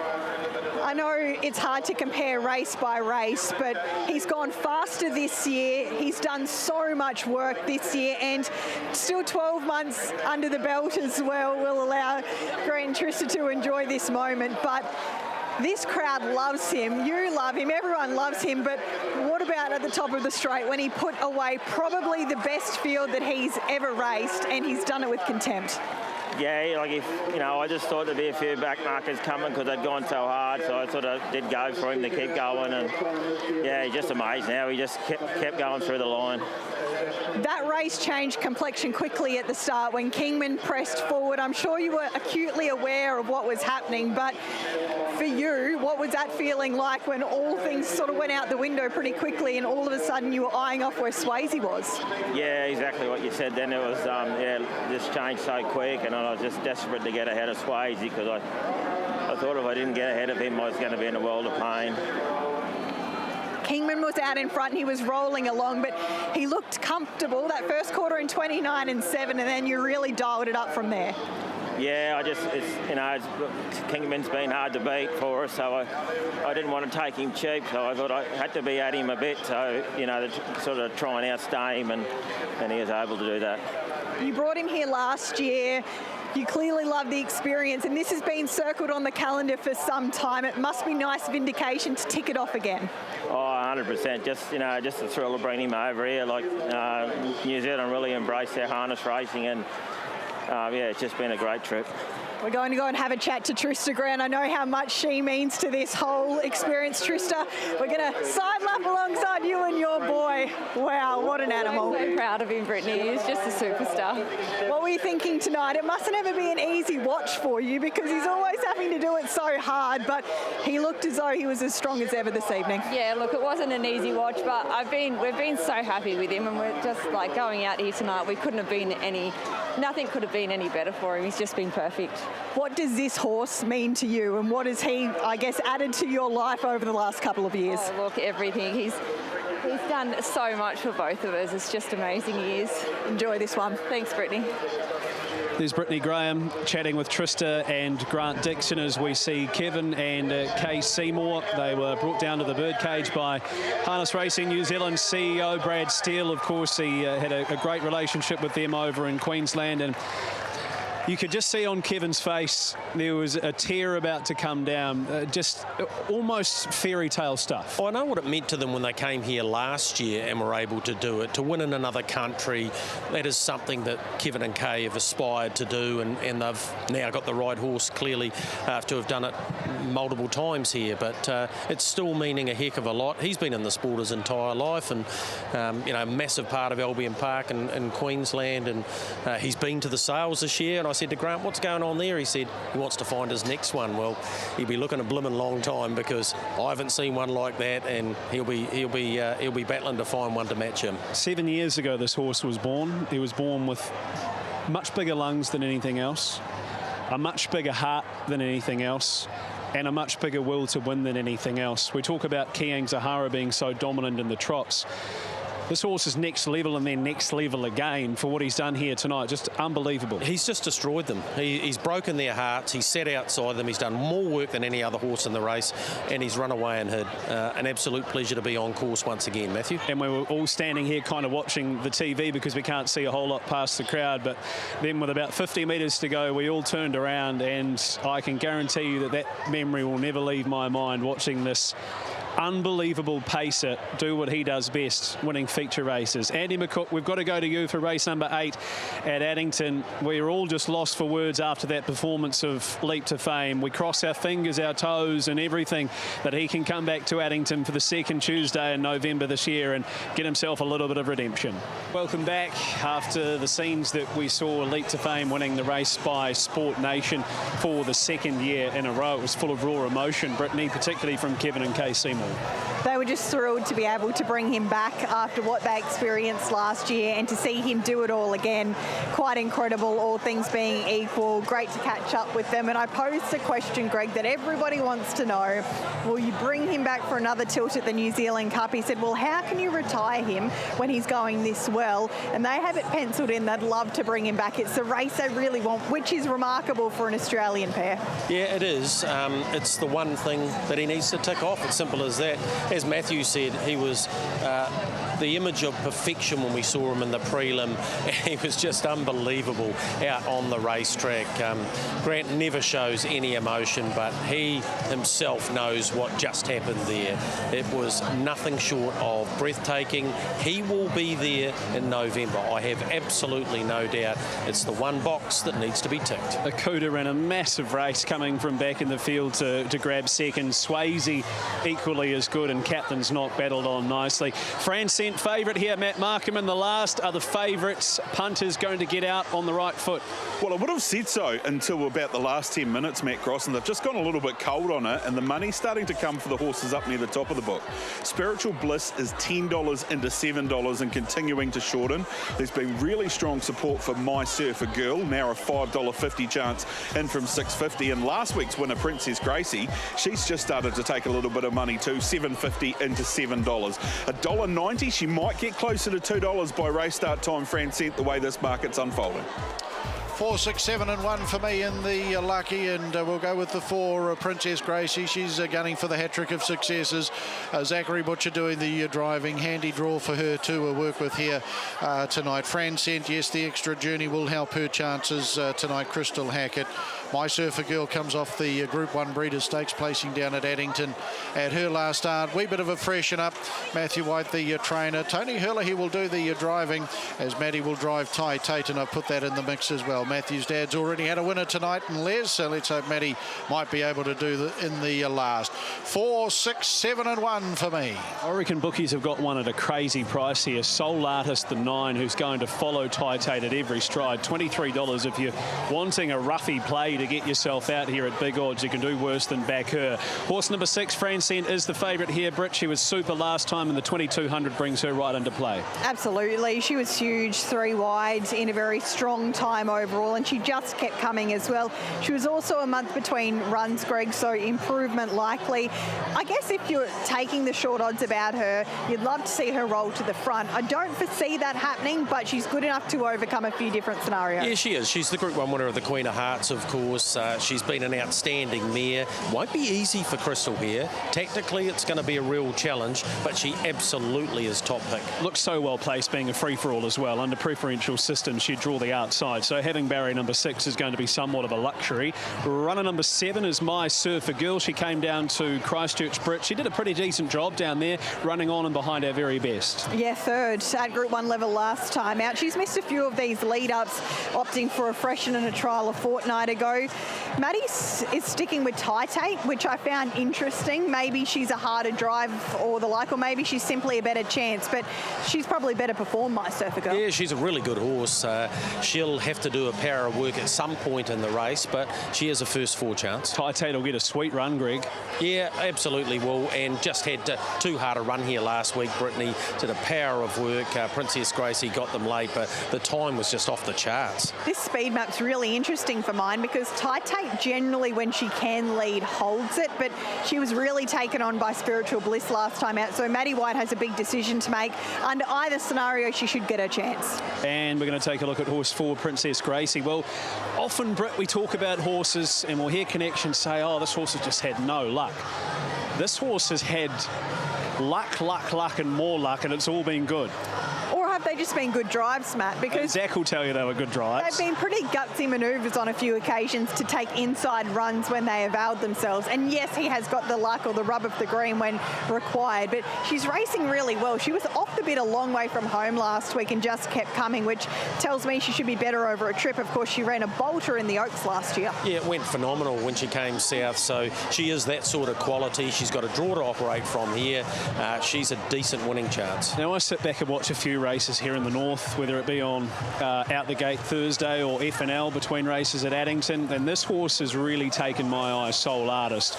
I know it's hard to compare race by race, but he's gone faster this year. He's done so much work this year, and still 12 months under the belt as well will allow Grant Trista to enjoy this moment. But this crowd loves him. You love him. Everyone loves him. But what about at the top of the straight when he put away probably the best field that he's ever raced, and he's done it with contempt? Yeah, like I just thought there'd be a few back markers coming because they'd gone so hard, so I sort of did go for him to keep going, and yeah, he's just amazing how he just kept going through the line. That race changed complexion quickly at the start when Kingman pressed forward. I'm sure you were acutely aware of what was happening, but for you, what was that feeling like when all things sort of went out the window pretty quickly and all of a sudden you were eyeing off where Swayze was? Yeah, exactly what you said then. It was, just changed so quick, and I was just desperate to get ahead of Swayze because I thought if I didn't get ahead of him, I was going to be in a world of pain. Kingman was out in front, he was rolling along, but he looked comfortable. That first quarter in 29 and 7, and then you really dialed it up from there. Yeah, Kingman's been hard to beat for us, so I didn't want to take him cheap, so I thought I had to be at him a bit, so, to sort of try and outstay him, and he was able to do that. You brought him here last year. You clearly love the experience, and this has been circled on the calendar for some time. It must be nice vindication to tick it off again. Oh, 100%. Just the thrill of bringing him over here. Like, New Zealand really embraced their harness racing, and it's just been a great trip. We're going to go and have a chat to Trista Grant. I know how much she means to this whole experience, Trista. We're going to sidle up alongside you and your boy. Wow, what an animal. I'm so proud of him, Brittany. He's just a superstar. What were you thinking tonight? It mustn't ever be an easy watch for you because he's always having to do it so hard, but he looked as though he was as strong as ever this evening. Yeah, look, it wasn't an easy watch, but we've been so happy with him, and we're just like going out here tonight. Nothing could have been any better for him. He's just been perfect. What does this horse mean to you, and what has he, I guess, added to your life over the last couple of years? Oh, look, everything. He's done so much for both of us. It's just amazing years. Enjoy this one. Thanks, Brittany. There's Brittany Graham chatting with Trista and Grant Dixon as we see Kevin and Kay Seymour. They were brought down to the birdcage by Harness Racing New Zealand CEO Brad Steele. Of course, he had a great relationship with them over in Queensland, and you could just see on Kevin's face there was a tear about to come down, just almost fairy tale stuff. I know what it meant to them when they came here last year and were able to do it. To win in another country, that is something that Kevin and Kay have aspired to do, and they've now got the right horse clearly to have done it multiple times here, but it's still meaning a heck of a lot. He's been in the sport his entire life, and a massive part of Albion Park in Queensland, and he's been to the sales this year, and I said to Grant, what's going on there? He said he wants to find his next one. Well, he'll be looking a blimmin' long time because I haven't seen one like that, and he'll be battling to find one to match him. 7 years ago this horse was born. He was born with much bigger lungs than anything else, a much bigger heart than anything else, and a much bigger will to win than anything else. We talk about Kiang Zahara being so dominant in the trots. This horse is next level and then next level again for what he's done here tonight. Just unbelievable. He's just destroyed them. He's broken their hearts. He's sat outside them. He's done more work than any other horse in the race, and he's run away and hid. An absolute pleasure to be on course once again, Matthew. And we were all standing here kind of watching the TV because we can't see a whole lot past the crowd, but then with about 50 metres to go, we all turned around, and I can guarantee you that memory will never leave my mind, watching this unbelievable pacer do what he does best, winning feature races. Andy McCook, we've got to go to you for race number 8 at Addington. We were all just lost for words after that performance of Leap to Fame. We cross our fingers, our toes and everything that he can come back to Addington for the second Tuesday in November this year and get himself a little bit of redemption. Welcome back after the scenes that we saw Leap to Fame winning the race by Sport Nation for the second year in a row. It was full of raw emotion, Brittany, particularly from Kevin and Kay Seymour. They were just thrilled to be able to bring him back after what they experienced last year, and to see him do it all again. Quite incredible, all things being equal. Great to catch up with them. And I posed a question, Greg, that everybody wants to know. Will you bring him back for another tilt at the New Zealand Cup? He said, well, how can you retire him when he's going this well? And they have it penciled in. They'd love to bring him back. It's the race they really want, which is remarkable for an Australian pair. Yeah, it is. It's the one thing that he needs to tick off. It's simple as that. As Matthew said, he was the image of perfection when we saw him in the prelim. He was just unbelievable out on the racetrack. Grant never shows any emotion, but he himself knows what just happened there. It was nothing short of breathtaking. He will be there in November. I have absolutely no doubt. It's the one box that needs to be ticked. Akuta ran a massive race coming from back in the field to grab second. Swayze equally as good, and Captain's Knock battled on nicely. Francine cent favourite here. Matt Markham in the last. Are the favourites punters going to get out on the right foot? Well, I would have said so until about the last 10 minutes, Matt Cross, and they've just gone a little bit cold on it, and the money's starting to come for the horses up near the top of the book. Spiritual Bliss is $10 into $7 and continuing to shorten. There's been really strong support for My Surfer Girl, now a $5.50 chance in from $6.50, and last week's winner, Princess Gracie, she's just started to take a little bit of money too, $7.50 into $7. $1.90, she might get closer to $2 by race start time, Francent, the way this market's unfolding. 4, 6, 7 and 1 for me in the lucky, and we'll go with the 4, Princess Gracie. She's gunning for the hat-trick of successes. Zachary Butcher doing the driving. Handy draw for her to work with here tonight. Francent, yes, the extra journey will help her chances tonight. Crystal Hackett. My Surfer Girl comes off the Group 1 Breeders' Stakes, placing down at Addington at her last start. Wee bit of a freshen up. Matthew White, the trainer. Tony Hurler, he will do the driving, as Maddie will drive Ty Tate, and I've put that in the mix as well. Matthew's dad's already had a winner tonight in Les, so let's hope Maddie might be able to do in the last. 4, 6, 7 and 1 for me. I reckon bookies have got one at a crazy price here. Soul Artist, the 9, who's going to follow Ty Tate at every stride. $23 if you're wanting a roughy play to get yourself out here at big odds. You can do worse than back her. Horse number 6, Francent, is the favourite here. Britt, she was super last time, and the 2200 brings her right into play. Absolutely. She was huge, 3 wide in a very strong time overall, and she just kept coming as well. She was also a month between runs, Greg, so improvement likely. I guess if you're taking the short odds about her, you'd love to see her roll to the front. I don't foresee that happening, but she's good enough to overcome a few different scenarios. Yeah, she is. She's the Group 1 winner of the Queen of Hearts, of course. She's been an outstanding mare. Won't be easy for Crystal here. Tactically, it's going to be a real challenge, but she absolutely is top pick. Looks so well placed, being a free-for-all as well. Under preferential system, she'd draw the outside, so having barrier number 6 is going to be somewhat of a luxury. Runner number 7 is My Surfer Girl. She came down to Christchurch Brit. She did a pretty decent job down there, running on and behind our very best. Yeah, 3rd at Group 1 level last time out. She's missed a few of these lead-ups, opting for a freshen and a trial a fortnight ago. Maddie is sticking with Ty Tate, which I found interesting. Maybe she's a harder drive or the like, or maybe she's simply a better chance, but she's probably better performed, My Surfer Girl. Yeah, she's a really good horse. She'll have to do a power of work at some point in the race, but she has a first 4 chance. Ty Tate will get a sweet run, Greg. Yeah, absolutely will, and just had too hard a run here last week. Brittany did a power of work. Princess Gracie got them late, but the time was just off the charts. This speed map's really interesting for mine because Ty Tate generally, when she can lead, holds it, but she was really taken on by Spiritual Bliss last time out, so Maddie White has a big decision to make. Under either scenario, she should get her chance. And we're going to take a look at horse 4, Princess Gracie. Well, often, Britt, we talk about horses and we'll hear connections say, oh, this horse has just had no luck. This horse has had luck, and more luck, and it's all been good. Or have they just been good drives, Matt? Because Zach will tell you they were good drives. They've been pretty gutsy manoeuvres on a few occasions to take inside runs when they availed themselves. And yes, he has got the luck or the rub of the green when required, but she's racing really well. She was off the bit a long way from home last week and just kept coming, which tells me she should be better over a trip. Of course, she ran a bolter in the Oaks last year. Yeah, it went phenomenal when she came south, so she is that sort of quality. She's got a draw to operate from here. She's a decent winning chance. Now, I sit back and watch a few races here in the north, whether it be on Out the Gate Thursday or F&L between races at Addington, and this horse has really taken my eye, Soul Artist.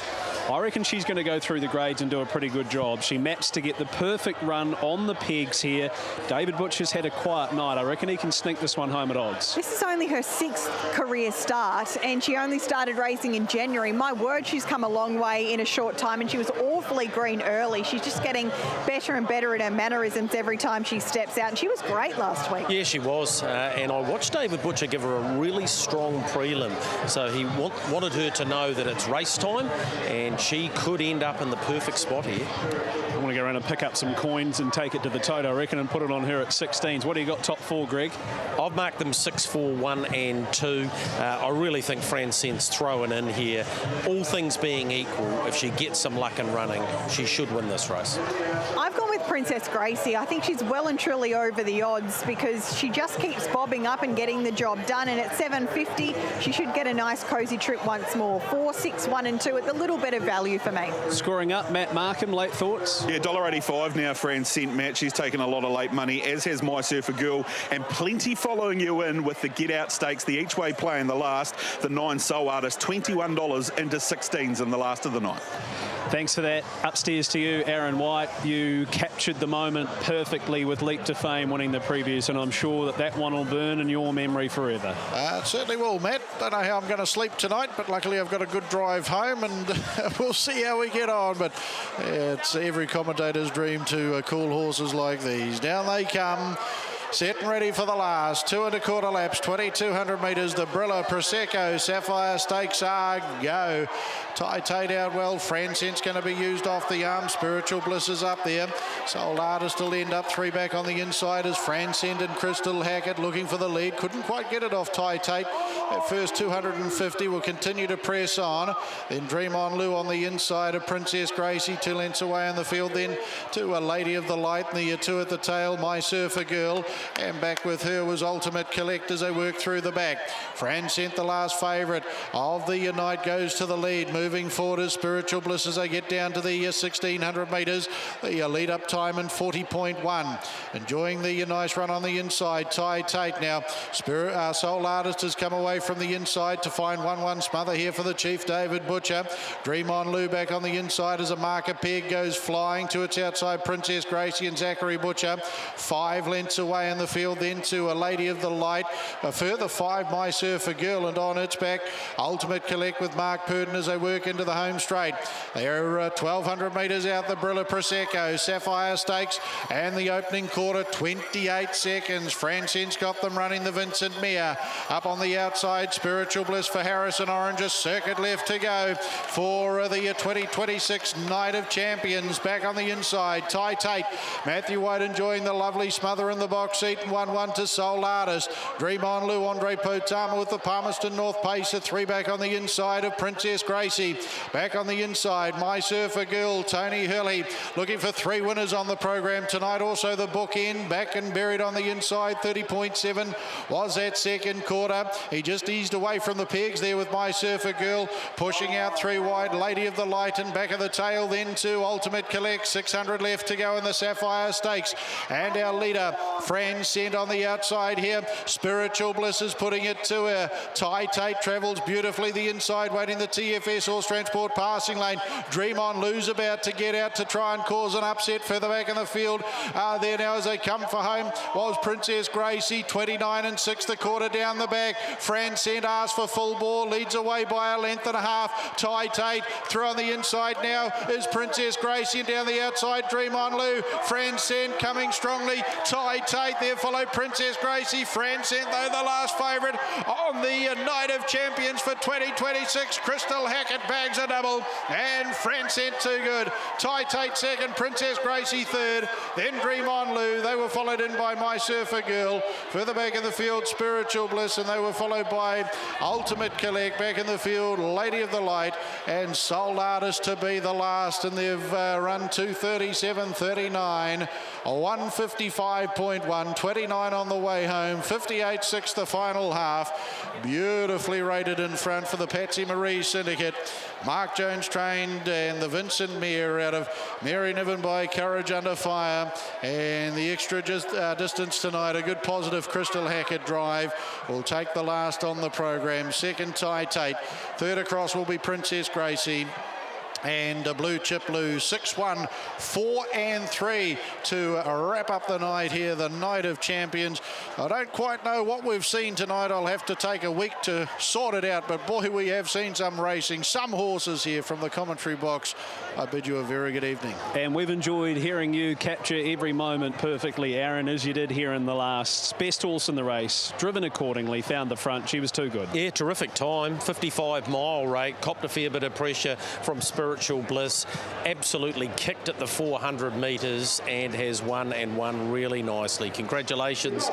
I reckon she's going to go through the grades and do a pretty good job. She maps to get the perfect run on the pegs here. David Butcher's had a quiet night. I reckon he can sneak this one home at odds. This is only her 6th career start, and she only started racing in January. My word, she's come a long way in a short time, and she was awfully green early. She's just getting better and better at her mannerisms every time she steps out, and she was great last week. Yeah, she was, and I watched David Butcher give her a really strong prelim, so he wanted her to know that it's race time, and she could end up in the perfect spot here. I want to go around and pick up some coins and take it to the tote, I reckon, and put it on her at 16s. What do you got top 4, Greg? I've marked them 6, 4, 1 and 2. I really think Francent's throwing in here. All things being equal, if she gets some luck in running, she should win this race. I've gone with Princess Gracie. I think she's well and truly over the odds because she just keeps bobbing up and getting the job done. And at $7.50, she should get a nice cosy trip once more. 4, 6, 1 and 2 at the little bit of value for me. Scoring up, Matt Markham, late thoughts? Yeah, $1.85 now, Fran Cent, Matt. She's taken a lot of late money, as has My Surfer Girl, and plenty following you in with the Get Out Stakes, the each way play in the last, the 9 Soul Artist, $21 into 16s in the last of the night. Thanks for that. Upstairs to you, Aaron White. You captured the moment perfectly with Leap to Fame winning the previews, and I'm sure that one will burn in your memory forever. It certainly will, Matt. Don't know how I'm going to sleep tonight, but luckily I've got a good drive home, and we'll see how we get on. But it's every commentator's dream to call horses like these. Down they come. Set and ready for the last 2 1/4 laps, 2,200 metres. The Brilla, Prosecco, Sapphire Stakes are go. Tate out well. Francent's going to be used off the arm. Spiritual Bliss is up there. Soul Artist will end up 3 back on the inside as Francent and Crystal Hackett looking for the lead. Couldn't quite get it off Tate. At first 250 will continue to press on. Then Dream On Lou on the inside of Princess Gracie, 2 lengths away in the field. Then to a Lady of the Light and the 2 at the tail, My Surfer Girl. And back with her was Ultimate Collect as they work through the back. Francent, the last favourite of the Unite, goes to the lead. Moving forward is Spiritual Bliss as they get down to the 1,600 metres. The lead up time in 40.1. Enjoying the nice run on the inside. Tate now. Soul Artist has come away from the inside to find 1-1 smother here for the Chief David Butcher. Dream On Lou back on the inside as a marker peg goes flying to its outside. Princess Gracie and Zachary Butcher 5 lengths away in the field. Then to a Lady of the Light. A further 5 My Surfer Girl, and on its back Ultimate Collect with Mark Purdon as they work into the home straight. They're 1,200 metres out. The Brilla, Prosecco, Sapphire Stakes and the opening quarter 28 seconds. Francent's got them running. The Vincent Mia up on the outside. Spiritual Bliss for Harrison Orange. A circuit left to go for the 2026 Night of Champions. Back on the inside, Tate. Matthew White enjoying the lovely smother in the box seat, and 1-1 to Soul Artist. Dream On Lou, Andre Potama with the Palmerston North Pacer, 3 back on the inside of Princess Gracie. Back on the inside, My Surfer Girl, Tony Hurley looking for 3 winners on the program tonight. Also the bookend, back and buried on the inside, 30.7 was that second quarter. He just eased away from the pegs there with My Surfer Girl, pushing out 3 wide. Lady of the Light and back of the tail then to Ultimate Collect. 600 left to go in the Sapphire Stakes, and our leader Francent on the outside here. Spiritual Bliss is putting it to her. Tate travels beautifully the inside, waiting the TFS Horse Transport passing lane. Dream On Lou's about to get out to try and cause an upset further back in the field. There now as they come for home was Princess Gracie, 29 6 the quarter down the back. Francent asked for full bore, leads away by a length and a half. Tate through on the inside now is Princess Gracie, and down the outside Dream On Lou. Francent coming strongly. Tate there followed Princess Gracie. Francent though the last favourite on the Night of Champions for 2026. Crystal Hackett bags a double, and Francent too good. Tate second, Princess Gracie third, then Dream On Lou. They were followed in by My Surfer Girl. Further back in the field, Spiritual Bliss, and they were followed by Ultimate Collect. Back in the field, Lady of the Light and Soul Artist to be the last, and they've run 2:37.39, 155.1, 29 on the way home, 58.6 the final half. Beautifully rated in front for the Patsy Marie Syndicate. Mark Jones trained, and the Vincent Mia out of Mary Niven by Courage Under Fire. And the extra distance tonight, a good positive Crystal Hackett drive, will take the last on the program. Second, Tate. Third across will be Princess Gracie. And a Blue Chip Blue, 6-1, 4 and 3 to wrap up the night here, the Night of Champions. I don't quite know what we've seen tonight. I'll have to take a week to sort it out, but boy, we have seen some racing, some horses here from the commentary box. I bid you a very good evening. And we've enjoyed hearing you capture every moment perfectly, Aaron, as you did here in the last. Best horse in the race, driven accordingly, found the front. She was too good. Yeah, terrific time, 55 mile rate, copped a fair bit of pressure from Spirit spiritual bliss. Absolutely kicked at the 400 metres and has won really nicely. Congratulations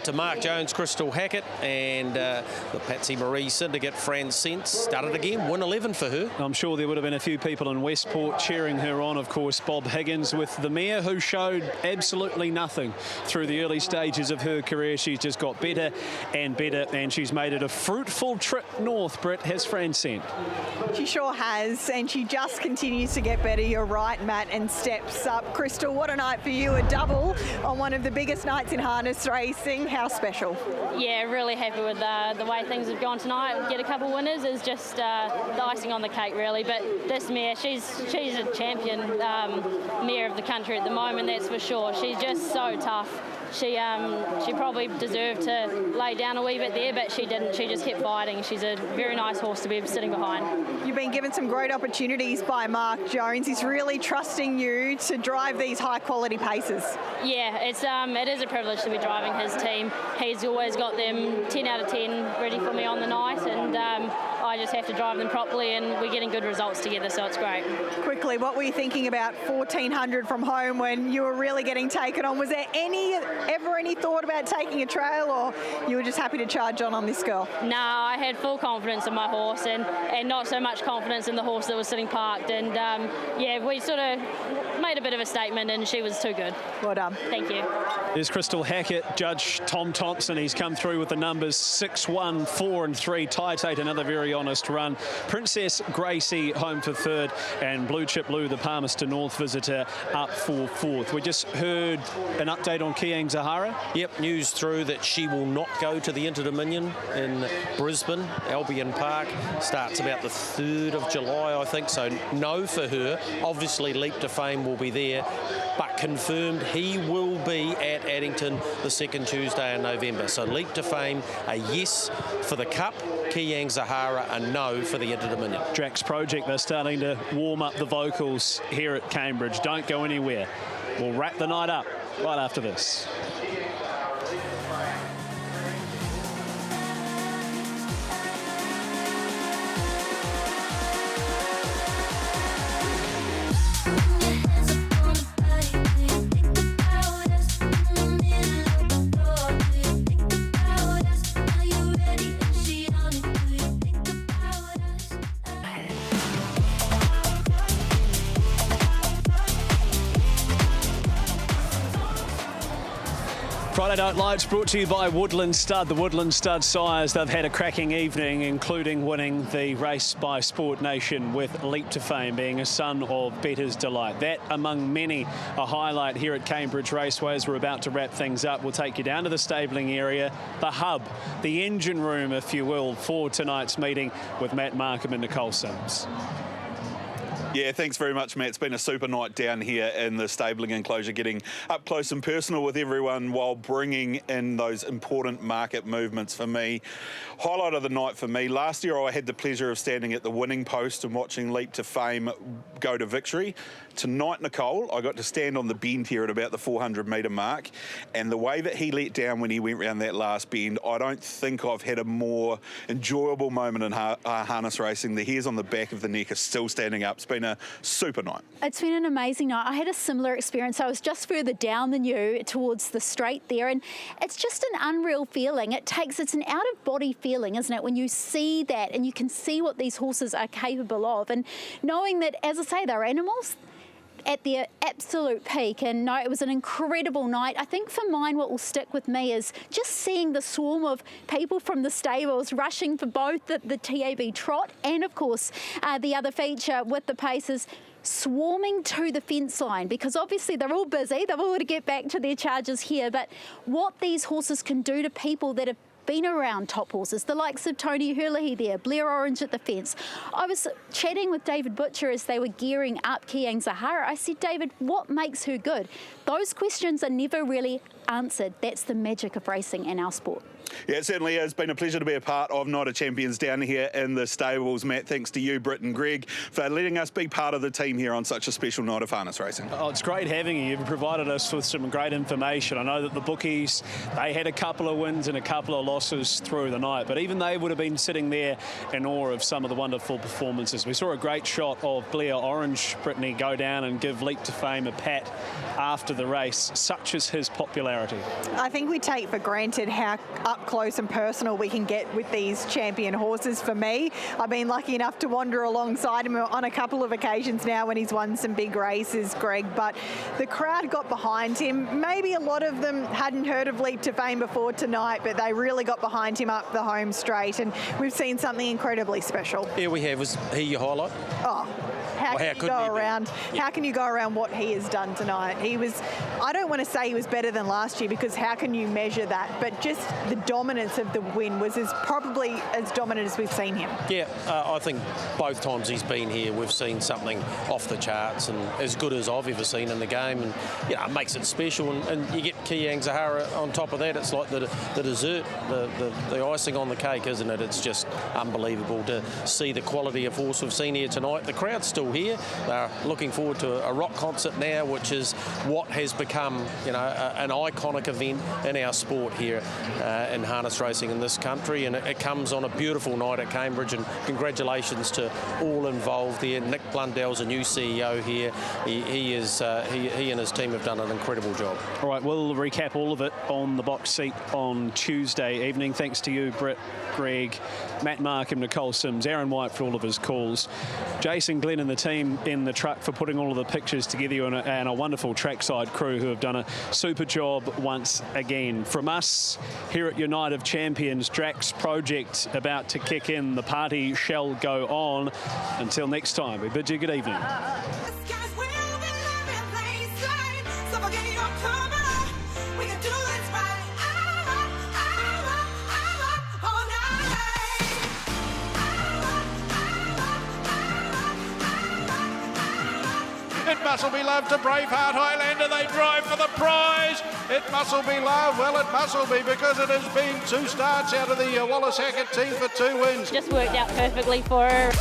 to Mark Jones, Crystal Hackett, and the Patsy Marie Syndicate, Fran Sense. Started again, win 11 for her. I'm sure there would have been a few people in Westport cheering her on. Of course, Bob Higgins with the mare, who showed absolutely nothing through the early stages of her career. She's just got better and better, and she's made it a fruitful trip north, Britt, has Fran sent. She sure has, and she just continues to get better. You're right, Matt, and steps up. Crystal, what a night for you, a double on one of the biggest nights in harness racing. How special? Yeah, really happy with the way things have gone tonight. Get a couple winners is just the icing on the cake, really. But this mare, she's a champion mare of the country at the moment, that's for sure. She's just so tough. She probably deserved to lay down a wee bit there, but she didn't. She just kept fighting. She's a very nice horse to be sitting behind. You've been given some great opportunities by Mark Jones. He's really trusting you to drive these high-quality paces. Yeah, it is a privilege to be driving his team. He's always got them 10 out of 10 ready for me on the night, and I just have to drive them properly, and we're getting good results together, so it's great. Quickly, what were you thinking about 1400 from home when you were really getting taken on? Was there ever any thought about taking a trail, or you were just happy to charge on this girl? No, I had full confidence in my horse and not so much confidence in the horse that was sitting parked. And yeah, we sort of made a bit of a statement, and she was too good. Well done. Thank you. There's Crystal Hackett, Judge Tom Thompson. He's come through with the numbers 6, 1, 4 and 3. Titate, another very honest run. Princess Gracie home for third, and Blue Chip Lou, the Palmerston North visitor, up for fourth. We just heard an update on Kiang Zahara. Yep, news through that she will not go to the Inter-Dominion in Brisbane. Albion Park starts about the 3rd of July, I think, so no for her. Obviously, Leap to Fame will be there, but confirmed he will be at Addington the 2nd Tuesday in November. So Leap to Fame, a yes for the Cup. Kiang Zahara, a no for the Inter-Dominion. Drax Project, they're starting to warm up the vocals here at Cambridge. Don't go anywhere. We'll wrap the night up right after this. Friday Night Lights brought to you by Woodland Stud. The Woodland Stud sires, they've had a cracking evening, including winning the race by Sport Nation with Leap to Fame, being a son of Bettor's Delight. That, among many, a highlight here at Cambridge Raceway. As we're about to wrap things up, we'll take you down to the stabling area, the hub, the engine room, if you will, for tonight's meeting with Matt Markham and Nicole Sims. Yeah, thanks very much, Matt. It's been a super night down here in the stabling enclosure, getting up close and personal with everyone while bringing in those important market movements for me. Highlight of the night for me, last year I had the pleasure of standing at the winning post and watching Leap to Fame go to victory. Tonight, Nicole, I got to stand on the bend here at about the 400 metre mark, and the way that he let down when he went round that last bend, I don't think I've had a more enjoyable moment in harness racing. The hairs on the back of the neck are still standing up. It's been a super night. It's been an amazing night. I had a similar experience. I was just further down than you towards the straight there, and it's just an unreal feeling. It's an out-of-body feeling, isn't it, when you see that and you can see what these horses are capable of, and knowing that, as I say, they're animals at their absolute peak. And no, it was an incredible night. I think for mine, what will stick with me is just seeing the swarm of people from the stables rushing for both the TAB Trot and, of course, the other feature with the paces, swarming to the fence line, because obviously they're all busy. They've all got to get back to their charges here. But what these horses can do to people that have been around top horses, the likes of Tony Hurley there, Blair Orange at the fence. I was chatting with David Butcher as they were gearing up Kiang Zahara. I said, David, what makes her good? Those questions are never really answered. That's the magic of racing and our sport. Yeah, it certainly has been a pleasure to be a part of Night of Champions down here in the stables. Matt, thanks to you, Britt and Greg, for letting us be part of the team here on such a special night of harness racing. Oh, it's great having you. You've provided us with some great information. I know that the bookies, they had a couple of wins and a couple of losses through the night, but even they would have been sitting there in awe of some of the wonderful performances. We saw a great shot of Blair Orange, Brittany, go down and give Leap to Fame a pat after the race. Such is his popularity. I think we take for granted how up close and personal we can get with these champion horses. For me, I've been lucky enough to wander alongside him on a couple of occasions now when he's won some big races, Greg, but the crowd got behind him. Maybe a lot of them hadn't heard of Leap to Fame before tonight, but they really got behind him up the home straight, and we've seen something incredibly special. Yeah, we have. Was he your highlight? Oh, how can you go around what he has done tonight? He was, I don't want to say he was better than last year, because how can you measure that? But just the dominance of the win was probably as dominant as we've seen him. Yeah, I think both times he's been here, we've seen something off the charts and as good as I've ever seen in the game, and it makes it special. And you get Kiang Zahara on top of that. It's like the dessert, the icing on the cake, isn't it? It's just unbelievable to see the quality of horse we've seen here tonight. The crowd's still here. They're looking forward to a rock concert now, which is what has become, an iconic event in our sport here in harness racing in this country, and it comes on a beautiful night at Cambridge. And congratulations to all involved there. Nick Blundell's a new CEO here. He and his team have done an incredible job. All right, we'll recap all of it on the box seat on Tuesday evening. Thanks to you, Britt, Greg, Matt Markham, Nicole Sims, Aaron White for all of his calls, Jason Glenn and the team in the truck for putting all of the pictures together, and a wonderful trackside crew who have done a super job once again. From us here at Night of Champions, Drax project about to kick in. The party shall go on. Until next time, we bid you good evening. It must'll be love to Braveheart Highlander. They drive for the prize. It must'll be love. Well, it must'll be, because it has been 2 starts out of the Wallace Hackett team for 2 wins. Just worked out perfectly for her.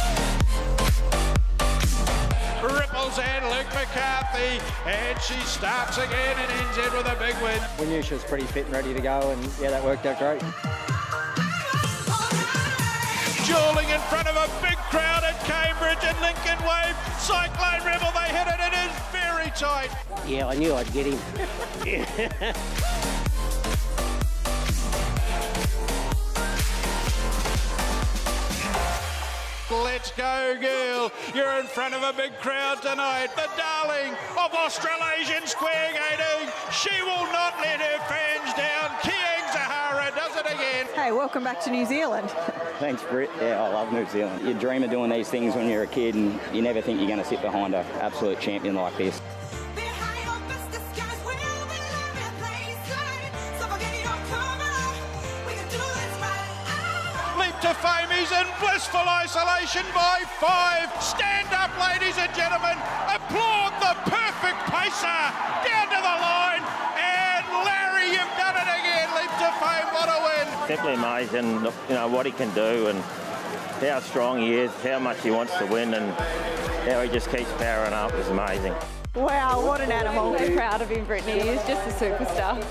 Ripples and Luke McCarthy, and she starts again and ends it with a big win. We knew she was pretty fit and ready to go, and yeah, that worked out great. Dueling in front of a big crowd at Cambridge, and Lincoln Wave, Cyclone Rebel, they hit it. It is very tight. Yeah, I knew I'd get him. Let's go, girl. You're in front of a big crowd tonight. The darling of Australasian square gating. She will not let her fans down. Kiang Zahara does it again. Hey, welcome back to New Zealand. Thanks, Britt. Yeah, I love New Zealand. You dream of doing these things when you're a kid, and you never think you're going to sit behind an absolute champion like this. Leap to Fame, he's in blissful isolation by 5. Stand up, ladies and gentlemen. Applaud the perfect pacer down to the line. And Larry, you've done it again. Leap to Fame, what a win. Simply amazing, what he can do and how strong he is, how much he wants to win, and how he just keeps powering up is amazing. Wow, what an animal. I'm proud of him, Brittany. He's just a superstar.